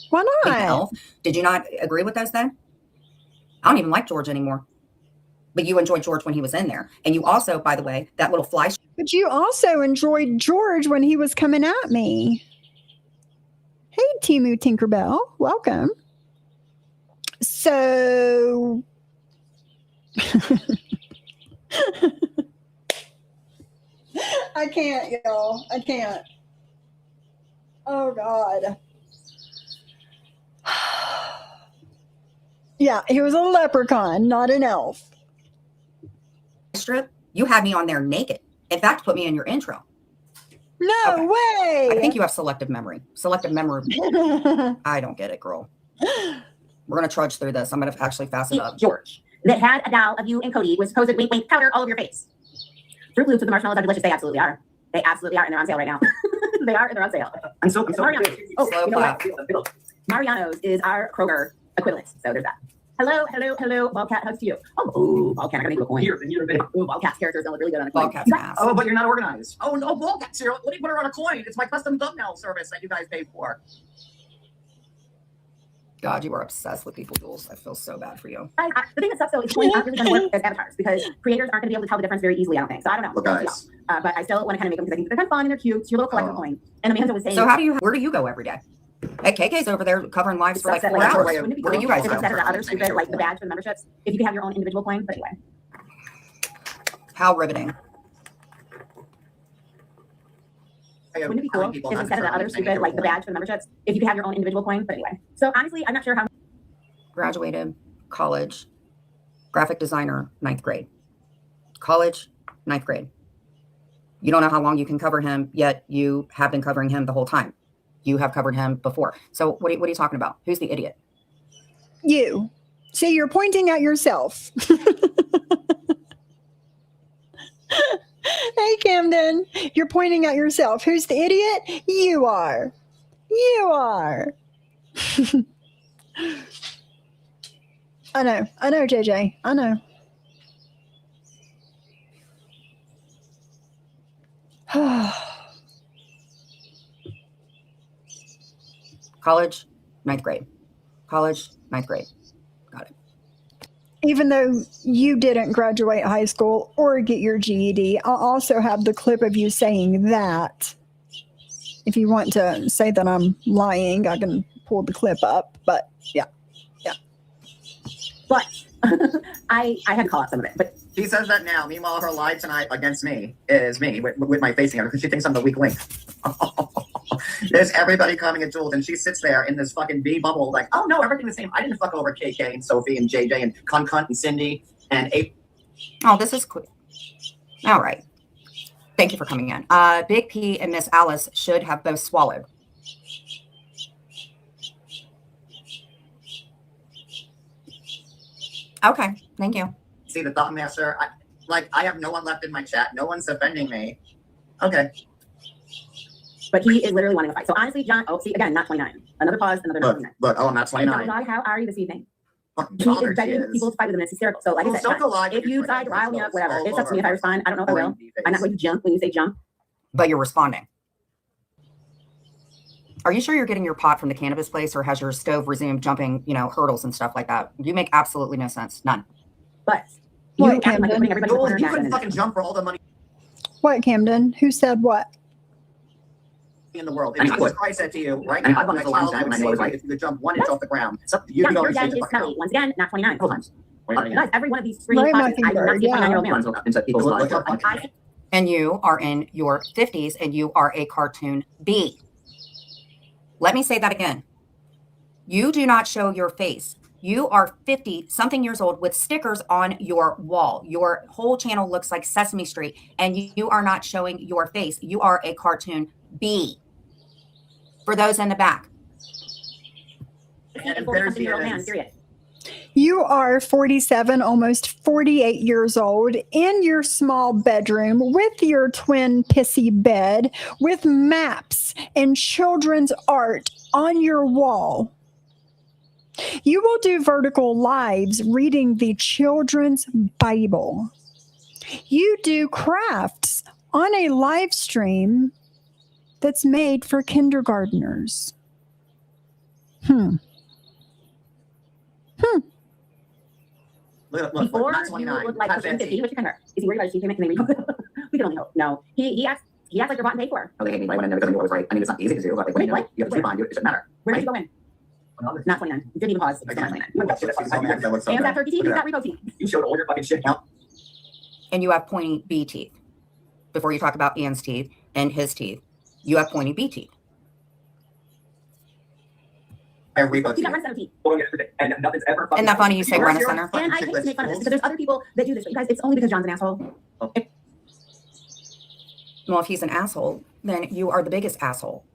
Why Being an not? elf. Did you not agree with those then? I don't even like George anymore. But you enjoyed George when he was in there. And you also, by the way, that little fly. But you also enjoyed George when he was coming at me. Hey, Timu Tinkerbell, welcome. So, I can't, y'all. I can't. Oh, God. Yeah, he was a leprechaun, not an elf. Strip, you had me on there naked. In fact, put me in your intro. No Okay. way. I think you have selective memory. Selective memory. I don't get it, girl. We're going to trudge through this. I'm going to actually fast it up. George that had a doll of you and Cody was supposed wink wink powder all over your face. Fruit Loops with the marshmallows are delicious. They absolutely are. They absolutely are, and they're on sale right now. They are, and they're on sale. I'm so Mariano's. Oh, Slow you know what? clap. Mariano's is our Kroger equivalent. So there's that. Hello. Bobcat, hugs to you. Oh, Bobcat, I gotta make a coin. Here, Ooh, Bobcat's characters don't look really good on a coin. Bobcat's You got- ass. Oh, but you're not organized. Oh no, Bobcat cereal. Let me put her on a coin. It's my custom thumbnail service that you guys pay for. God, you are obsessed with people, Jules. I feel so bad for you. The thing that sucks though is coins aren't really going to work as avatars because creators aren't going to be able to tell the difference very easily. I don't think. So I don't know. Well, guys. But I still want to kind of make them because I think they're kind of fun and they're cute. It's your little collectible coin. And Amanda was saying. So where do you go every day? Hey, KK's over there covering lives for like 4 like, hours. wouldn't it be Where do cool you guys if go? instead of the other stupid like the badge for the memberships, if you could have your own individual coin? But anyway. How riveting. Wouldn't it be cool if instead of the other stupid like the badge for the memberships, if you could have your own individual coin? But anyway. So honestly, I'm not sure how. Graduated college, graphic designer, 9th grade. College, 9th grade. You don't know how long you can cover him, yet you have been covering him the whole time. You have covered him before. So what are you talking about? Who's the idiot? You. See, you're pointing at yourself. Hey, Camden, you're pointing at yourself. Who's the idiot? You are. You are. I know, JJ. I know. College, 9th grade. College, 9th grade. Got it. Even though you didn't graduate high school or get your GED, I'll also have the clip of you saying that. If you want to say that I'm lying, I can pull the clip up. But yeah. But I had to call out some of it. But She says that now. Meanwhile, her lie tonight against me is me with my facing her because she thinks I'm the weak link. There's everybody coming at Jules, and she sits there in this fucking B bubble, like, oh no, everything the same. I didn't fuck over KK and Sophie and JJ and Cunt and Cindy and Ape. Oh, this is quick. All right. Thank you for coming in. Big P and Miss Alice should have both swallowed. Okay, thank you. See the thought master? I have no one left in my chat. No one's defending me. Okay. But he is literally wanting to fight. So honestly, John, oh, see, again, not 29. Another pause, another not 29. Look, oh, I'm not 29. John, how are you this evening? Fucking He bothered is she begging is. people to fight with him. It's hysterical. So like I Well, said, don't go live if with you your decide to rile me up, whatever. all It's up to me if I over. respond. I don't know if I will. I'm not going to jump when you say jump. But you're responding. Are you sure you're getting your pot from the cannabis place, or has your stove resumed jumping, hurdles and stuff like that? You make absolutely no sense. None. But What, you acting like you're Camden? putting everybody in the Jules, corner. you and couldn't not fucking jump for all the money What, Camden? Who said what? in the world. I If mean, Jesus I Christ said to you, right I mean, now, I've gone my so long child back would when I knew I was save you right. if you could jump 1 inch off the ground. So you Yeah, know your you dad change the is fucking smelly. out. Once again, not 29. Couple times. Guys, every one of these screen Right, classes, I do not Mockingbird, see a yeah. 29-year-old man. Into people's Look, lives. look, I And you are in your 50s and you are a cartoon B. Let me say that again. You do not show your face. You are 50 something years old with stickers on your wall. Your whole channel looks like Sesame Street, and you are not showing your face. You are a cartoon B. For those in the back. And a there she 40-something-year-old man, is. period. You are 47, almost 48 years old, in your small bedroom with your twin pissy bed, with maps and children's art on your wall. You will do vertical lives reading the children's Bible. You do crafts on a live stream that's made for kindergartners. Look, Before not you 29. look like Not pushing 50, fancy. what's your kind Is he worried about his teeth payment? Can they we can only hope. No. He acts like they're bought and paid for. Oh, they hate me right when I know because I knew I was right. I mean, it's not easy to do, but like, when Wait, you know, what? you have to respond. It doesn't matter. Where did you go in? Not 29. You didn't even pause. It's still not 29. That looks so And good. that turkey teeth, he's got repo teeth. You showed all your fucking shit out. And you have pointy B teeth. Before you talk about Ian's teeth and his teeth, you have pointy B teeth. Repo He's got teeth. run center teeth. And nothing's ever Isn't that funny you say Where's run a your center? fucking And I hate to chiclets, make fun of this Jules? because there's other people that do this. But you guys, it's only because John's an asshole. Well, if he's an asshole, then you are the biggest asshole.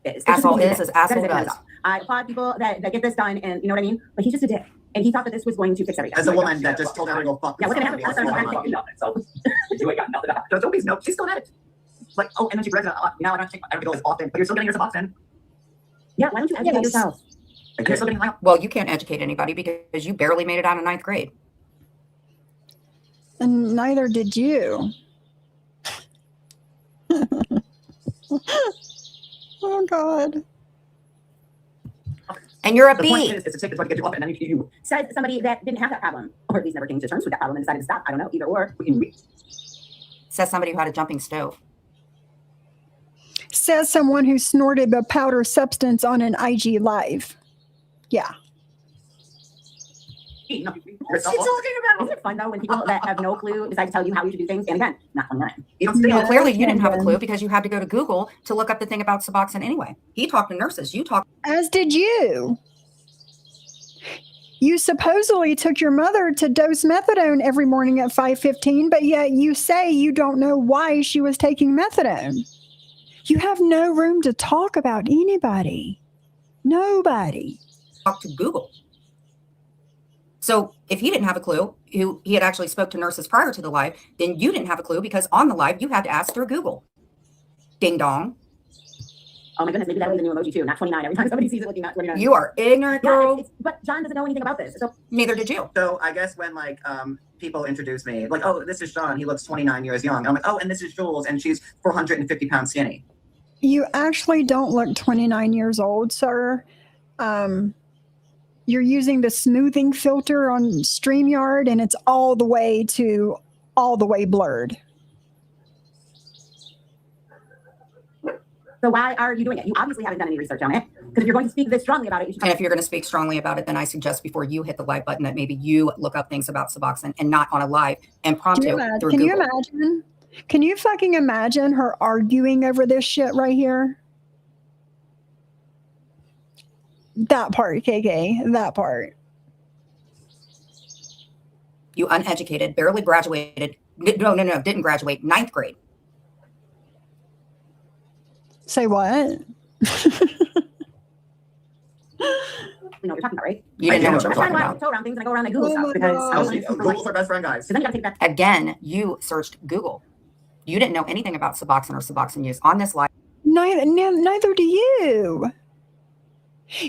It's Asshole just- is as asshole that does. I applaud people that get this done, and you know what I mean? But he's just a dick. And he thought that this was going to fix everything. As a woman that just told her to go fuck Yeah, what's gonna herself. happen? Yes, fucking nothing. So you ain't got nothing. So Sophie's no, she's still at it. Like, oh, and then she brags about, I don't go as often, but you're still getting your Suboxone. Yeah, why don't you educate Yes. yourself? And you're still getting my Well, you can't educate anybody because you barely made it out of 9th grade. And neither did you. Oh, God. And you're a The point B. is to take the drug to get you up, and then you Said somebody that didn't have that problem, or at least never came to terms with that problem and decided to stop. I don't know, either or. Says somebody who had a jumping stove. Says someone who snorted a powder substance on an IG live. Yeah. no, What's she talking about? Isn't it fun though when people that have no clue decide to tell you how you should do things? And again, not 29. you don't stay Well, on clearly you didn't have a Camden. clue because you had to go to Google to look up the thing about Suboxone anyway. He talked to nurses. You talked. As did you. You supposedly took your mother to dose methadone every morning at 5:15, but yet you say you don't know why she was taking methadone. You have no room to talk about anybody. Nobody. talk to Google. So if he didn't have a clue, who he had actually spoke to nurses prior to the live, then you didn't have a clue because on the live you had to ask through Google. Ding dong. Oh my goodness, maybe that was a new emoji too, not 29. Every time somebody sees it looking at 29. You are ignorant, girl. But John doesn't know anything about this. So Neither did you. So I guess when like people introduce me, like, oh, this is John, he looks 29 years young. I'm like, oh, and this is Jules, and she's 450 pounds skinny. You actually don't look 29 years old, sir. You're using the smoothing filter on StreamYard, and it's all the way blurred. So why are you doing it? You obviously haven't done any research on it. Because if you're going to speak this strongly about it, you should. And if you're going to speak strongly about it, then I suggest before you hit the live button that maybe you look up things about Suboxone and not on a live impromptu through Can you Google. imagine? Can you fucking imagine her arguing over this shit right here? That part, KK. That part. You uneducated, barely graduated. No, didn't graduate. 9th grade. Say what? You know what you're talking about, right? You didn't know what you were That's talking why I about. toe around things and I go around and Google Oh stuff my because God. I Oh, want see, to Google's our best friend, guys. then you gotta take that. Again, you searched Google. You didn't know anything about Suboxone or Suboxone use on this live. Neither do you.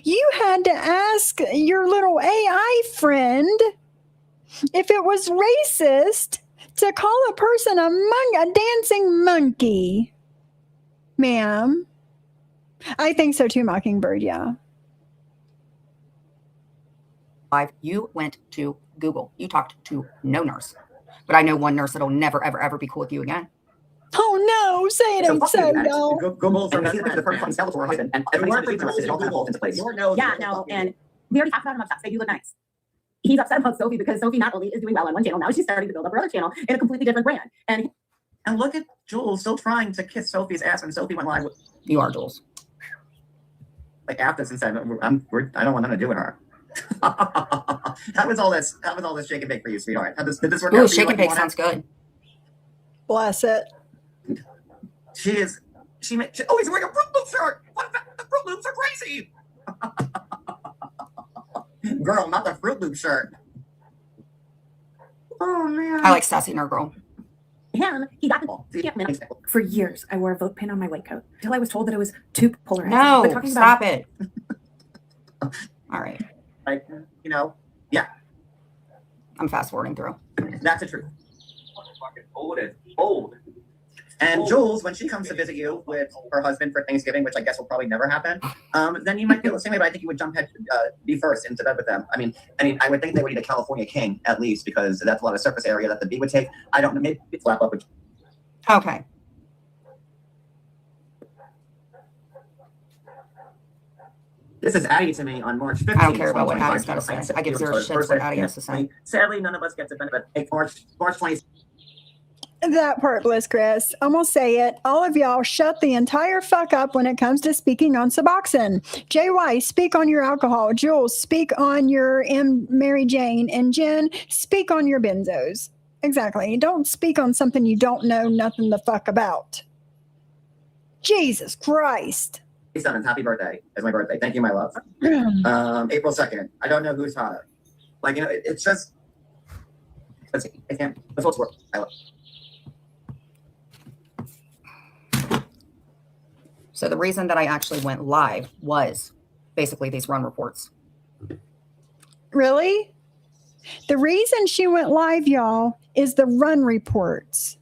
You had to ask your little AI friend if it was racist to call a person a dancing monkey. Ma'am. I think so too, Mockingbird, yeah. You went to Google. You talked to no nurse. But I know one nurse that'll never, ever, ever be cool with you again. Oh no, say it ain't fuck so, you, Maddox. y'all. Google's our best friend. The perfect skeleton for her husband, and every time she it all kind of falls into place. Yeah, no, and we already talked about him upset. They do look nice. He's upset about Sophie because Sophie not only is doing well on one channel, now she's starting to build up her other channel in a completely different brand. And look at Jules still trying to kiss Sophie's ass when Sophie went live. You are, Jules. Like after since I don't want nothing to do with her. How was all this shake and bake for you, sweetheart? Did this work out Ooh, for you shake like and you bake wanted? sounds good. Bless it. She oh, he's wearing a Fruit Loop shirt. What is that? The Fruit Loops are crazy. Girl, not the Fruit Loop shirt. Oh man. I like sassy nerd girl. him, he got the ball. For years, I wore a vote pin on my white coat until I was told that it was too polarizing. No, But talking stop about, it. All right. Like, you know, yeah, I'm fast forwarding through. that's the truth. Fucking old. And Jules, when she comes to visit you with her husband for Thanksgiving, which I guess will probably never happen, then you might feel the same way. But I think you would be first into bed with them. I mean, I would think they would need a California king at least because that's a lot of surface area that the bee would take. I don't know, maybe flap up with. Okay. This is Addie to me on March 15th. I don't care about what Addie's got to say. I give zero shits what Addie has to say. Sadly, none of us get to benefit. March 20th. That part, Bliss Chris. I'm going to say it. All of y'all shut the entire fuck up when it comes to speaking on Suboxone. JY, speak on your alcohol. Jules, speak on your Mary Jane. And Jen, speak on your benzos. Exactly. Don't speak on something you don't know nothing the fuck about. Jesus Christ. Simmons, happy birthday. It's my birthday. Thank you, my love. April 2nd. I don't know who's hotter. Like, you know, it's just, let's see. I can't, let's hold work. I love. So the reason that I actually went live was basically these run reports. Really? The reason she went live, y'all, is the run reports.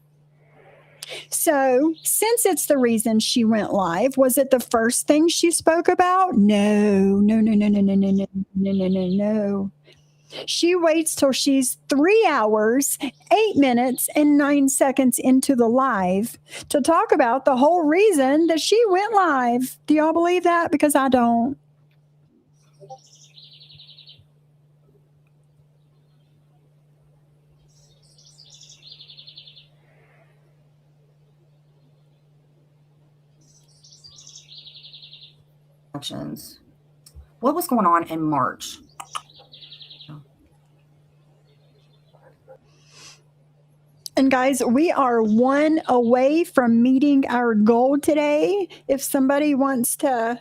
So, since it's the reason she went live, was it the first thing she spoke about? No. She waits till she's 3 hours, 8 minutes, and 9 seconds into the live to talk about the whole reason that she went live. Do y'all believe that? Because I don't. What was going on in March? And guys, we are 1 away from meeting our goal today. If somebody wants to,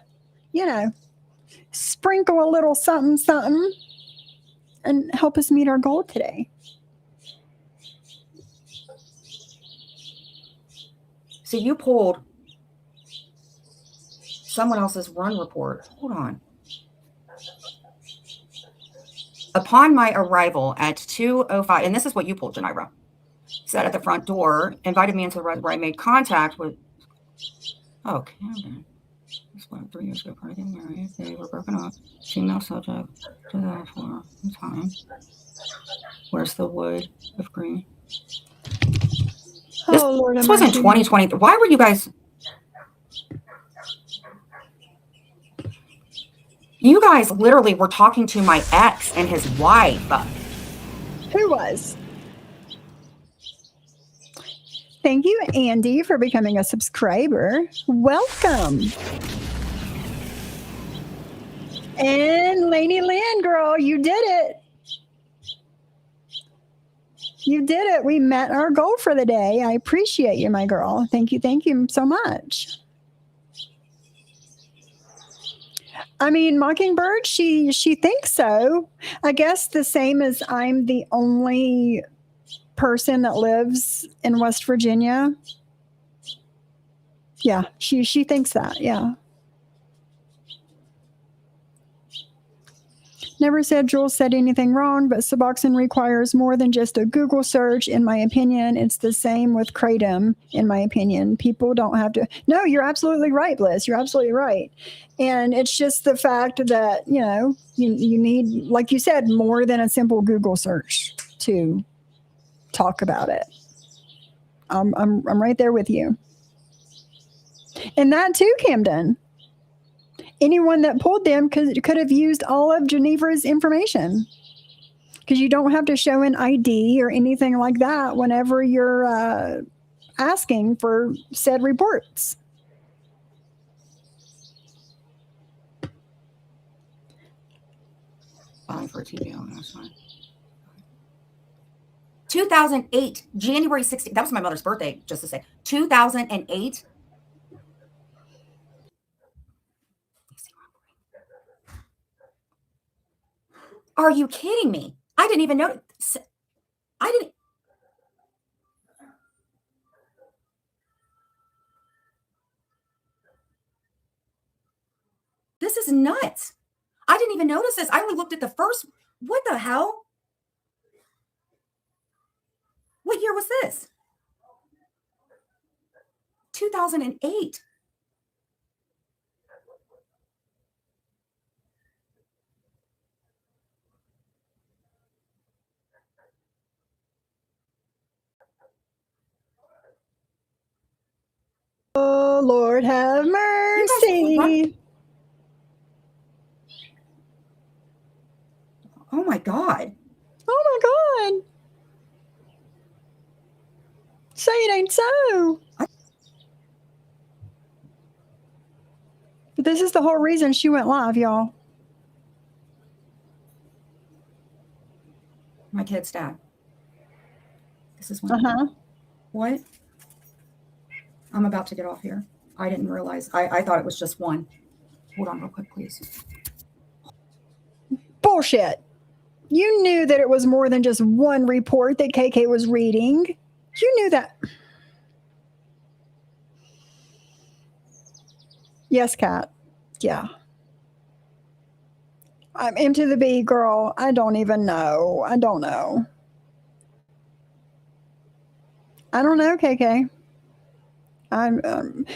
you know, sprinkle a little something. and help us meet our goal today. So you pulled someone else's run report. Hold on. Upon my arrival at 2:05, and this is what you pulled, Janira. Sat at the front door, invited me into the room where I made contact with. Oh, Camden. This was 3 years ago. Prior to getting married, they were broken up. Female subject to that for time. Where's the wood of green? Oh, Lord, This was in 2020. Why were you guys? You guys literally were talking to my ex and his wife. Who was? Thank you, Andy, for becoming a subscriber. Welcome. And Lainey Lynn, girl, you did it. You did it. We met our goal for the day. I appreciate you, my girl. Thank you. Thank you so much. I mean, Mockingbird, she thinks so. I guess the same as I'm the only person that lives in West Virginia. Yeah, she thinks that. Yeah. Never said Jules said anything wrong, but Suboxone requires more than just a Google search, in my opinion. It's the same with Kratom, in my opinion. People don't have to. No, you're absolutely right, Bliss. You're absolutely right. And it's just the fact that, you know, you need, like you said, more than a simple Google search to talk about it. I'm right there with you. And that too, Camden. Anyone that pulled them could have used all of Geneva's information, because you don't have to show an ID or anything like that whenever you're asking for said reports. Filing for a TBO, that's fine. 2008, January 16th. That was my mother's birthday, just to say. 2008. Are you kidding me? I didn't even know. I didn't. This is nuts. I didn't even notice this. I only looked at the first. What the hell? What year was this? 2008. Oh, Lord have mercy. Oh my God. Oh my God. Say it ain't so. But this is the whole reason she went live, y'all. My kid's dad. This is when. What? I'm about to get off here. I didn't realize. I thought it was just one. Hold on real quick, please. Bullshit. You knew that it was more than just one report that KK was reading. You knew that. Yes, Kat. Yeah. I'm into the B, girl. I don't even know. I don't know. I don't know, KK.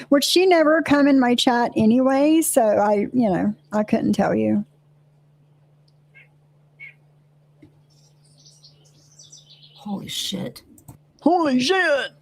Which she never come in my chat anyway, so I couldn't tell you. Holy shit. Holy shit.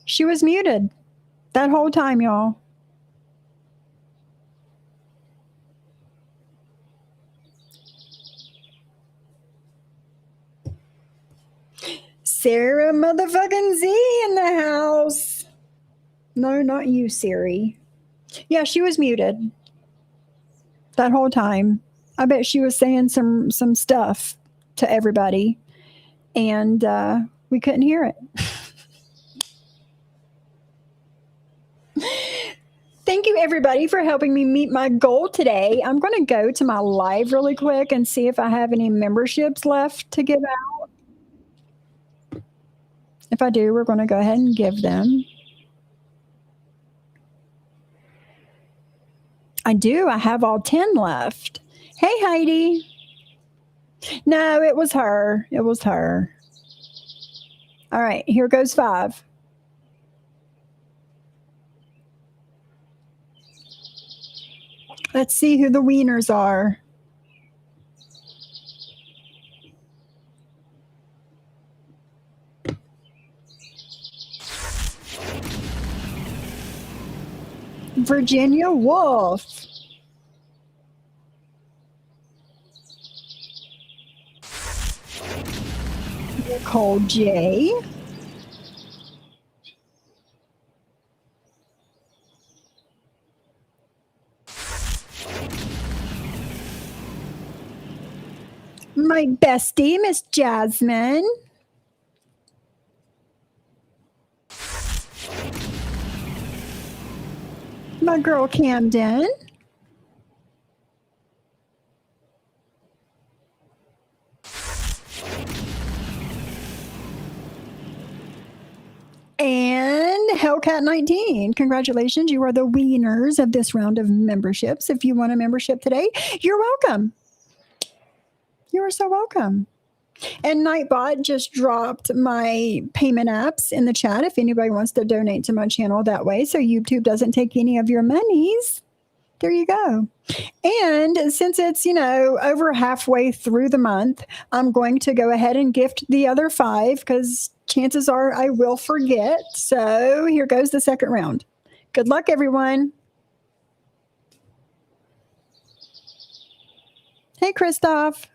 She was muted that whole time, y'all. Sarah motherfucking Z in the house. No, not you, Siri. Yeah, she was muted that whole time. I bet she was saying some stuff to everybody, and we couldn't hear it. Thank you, everybody, for helping me meet my goal today. I'm going to go to my live really quick and see if I have any memberships left to give out. If I do, we're going to go ahead and give them. I do. I have all 10 left. Hey, Heidi. No, it was her. It was her. All right, here goes 5. Let's see who the wieners are. Virginia Wolf. Nicole J. My bestie, Miss Jasmine. My girl Camden. And Hellcat19, congratulations. You are the winners of this round of memberships. If you want a membership today, you're welcome. You are so welcome. And Nightbot just dropped my payment apps in the chat if anybody wants to donate to my channel that way so YouTube doesn't take any of your monies. There you go. And since it's, over halfway through the month, I'm going to go ahead and gift the other 5 because chances are I will forget. So here goes the second round. Good luck, everyone. Hey, Christoph.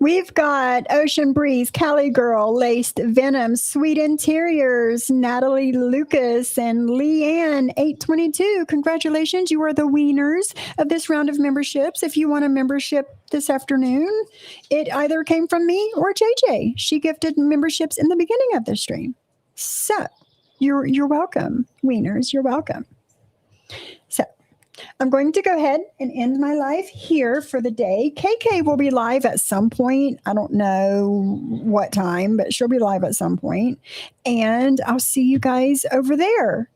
We've got Ocean Breeze, Cali Girl, Laced Venom, Sweet Interiors, Natalie Lucas, and Leanne 822. Congratulations, you are the winners of this round of memberships. If you want a membership this afternoon, it either came from me or JJ. She gifted memberships in the beginning of the stream. So you're welcome, winners. You're welcome. So I'm going to go ahead and end my live here for the day. KK will be live at some point. I don't know what time, but she'll be live at some point. And I'll see you guys over there.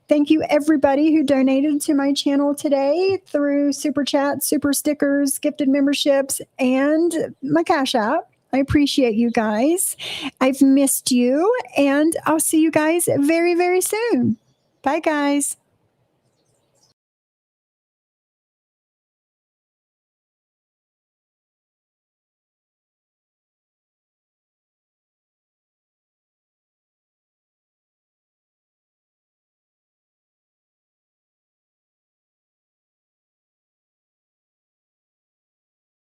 Thank you, everybody who donated to my channel today through Super Chat, Super Stickers, gifted memberships, and my Cash App. I appreciate you guys. I've missed you, and I'll see you guys very, very soon. Bye, guys.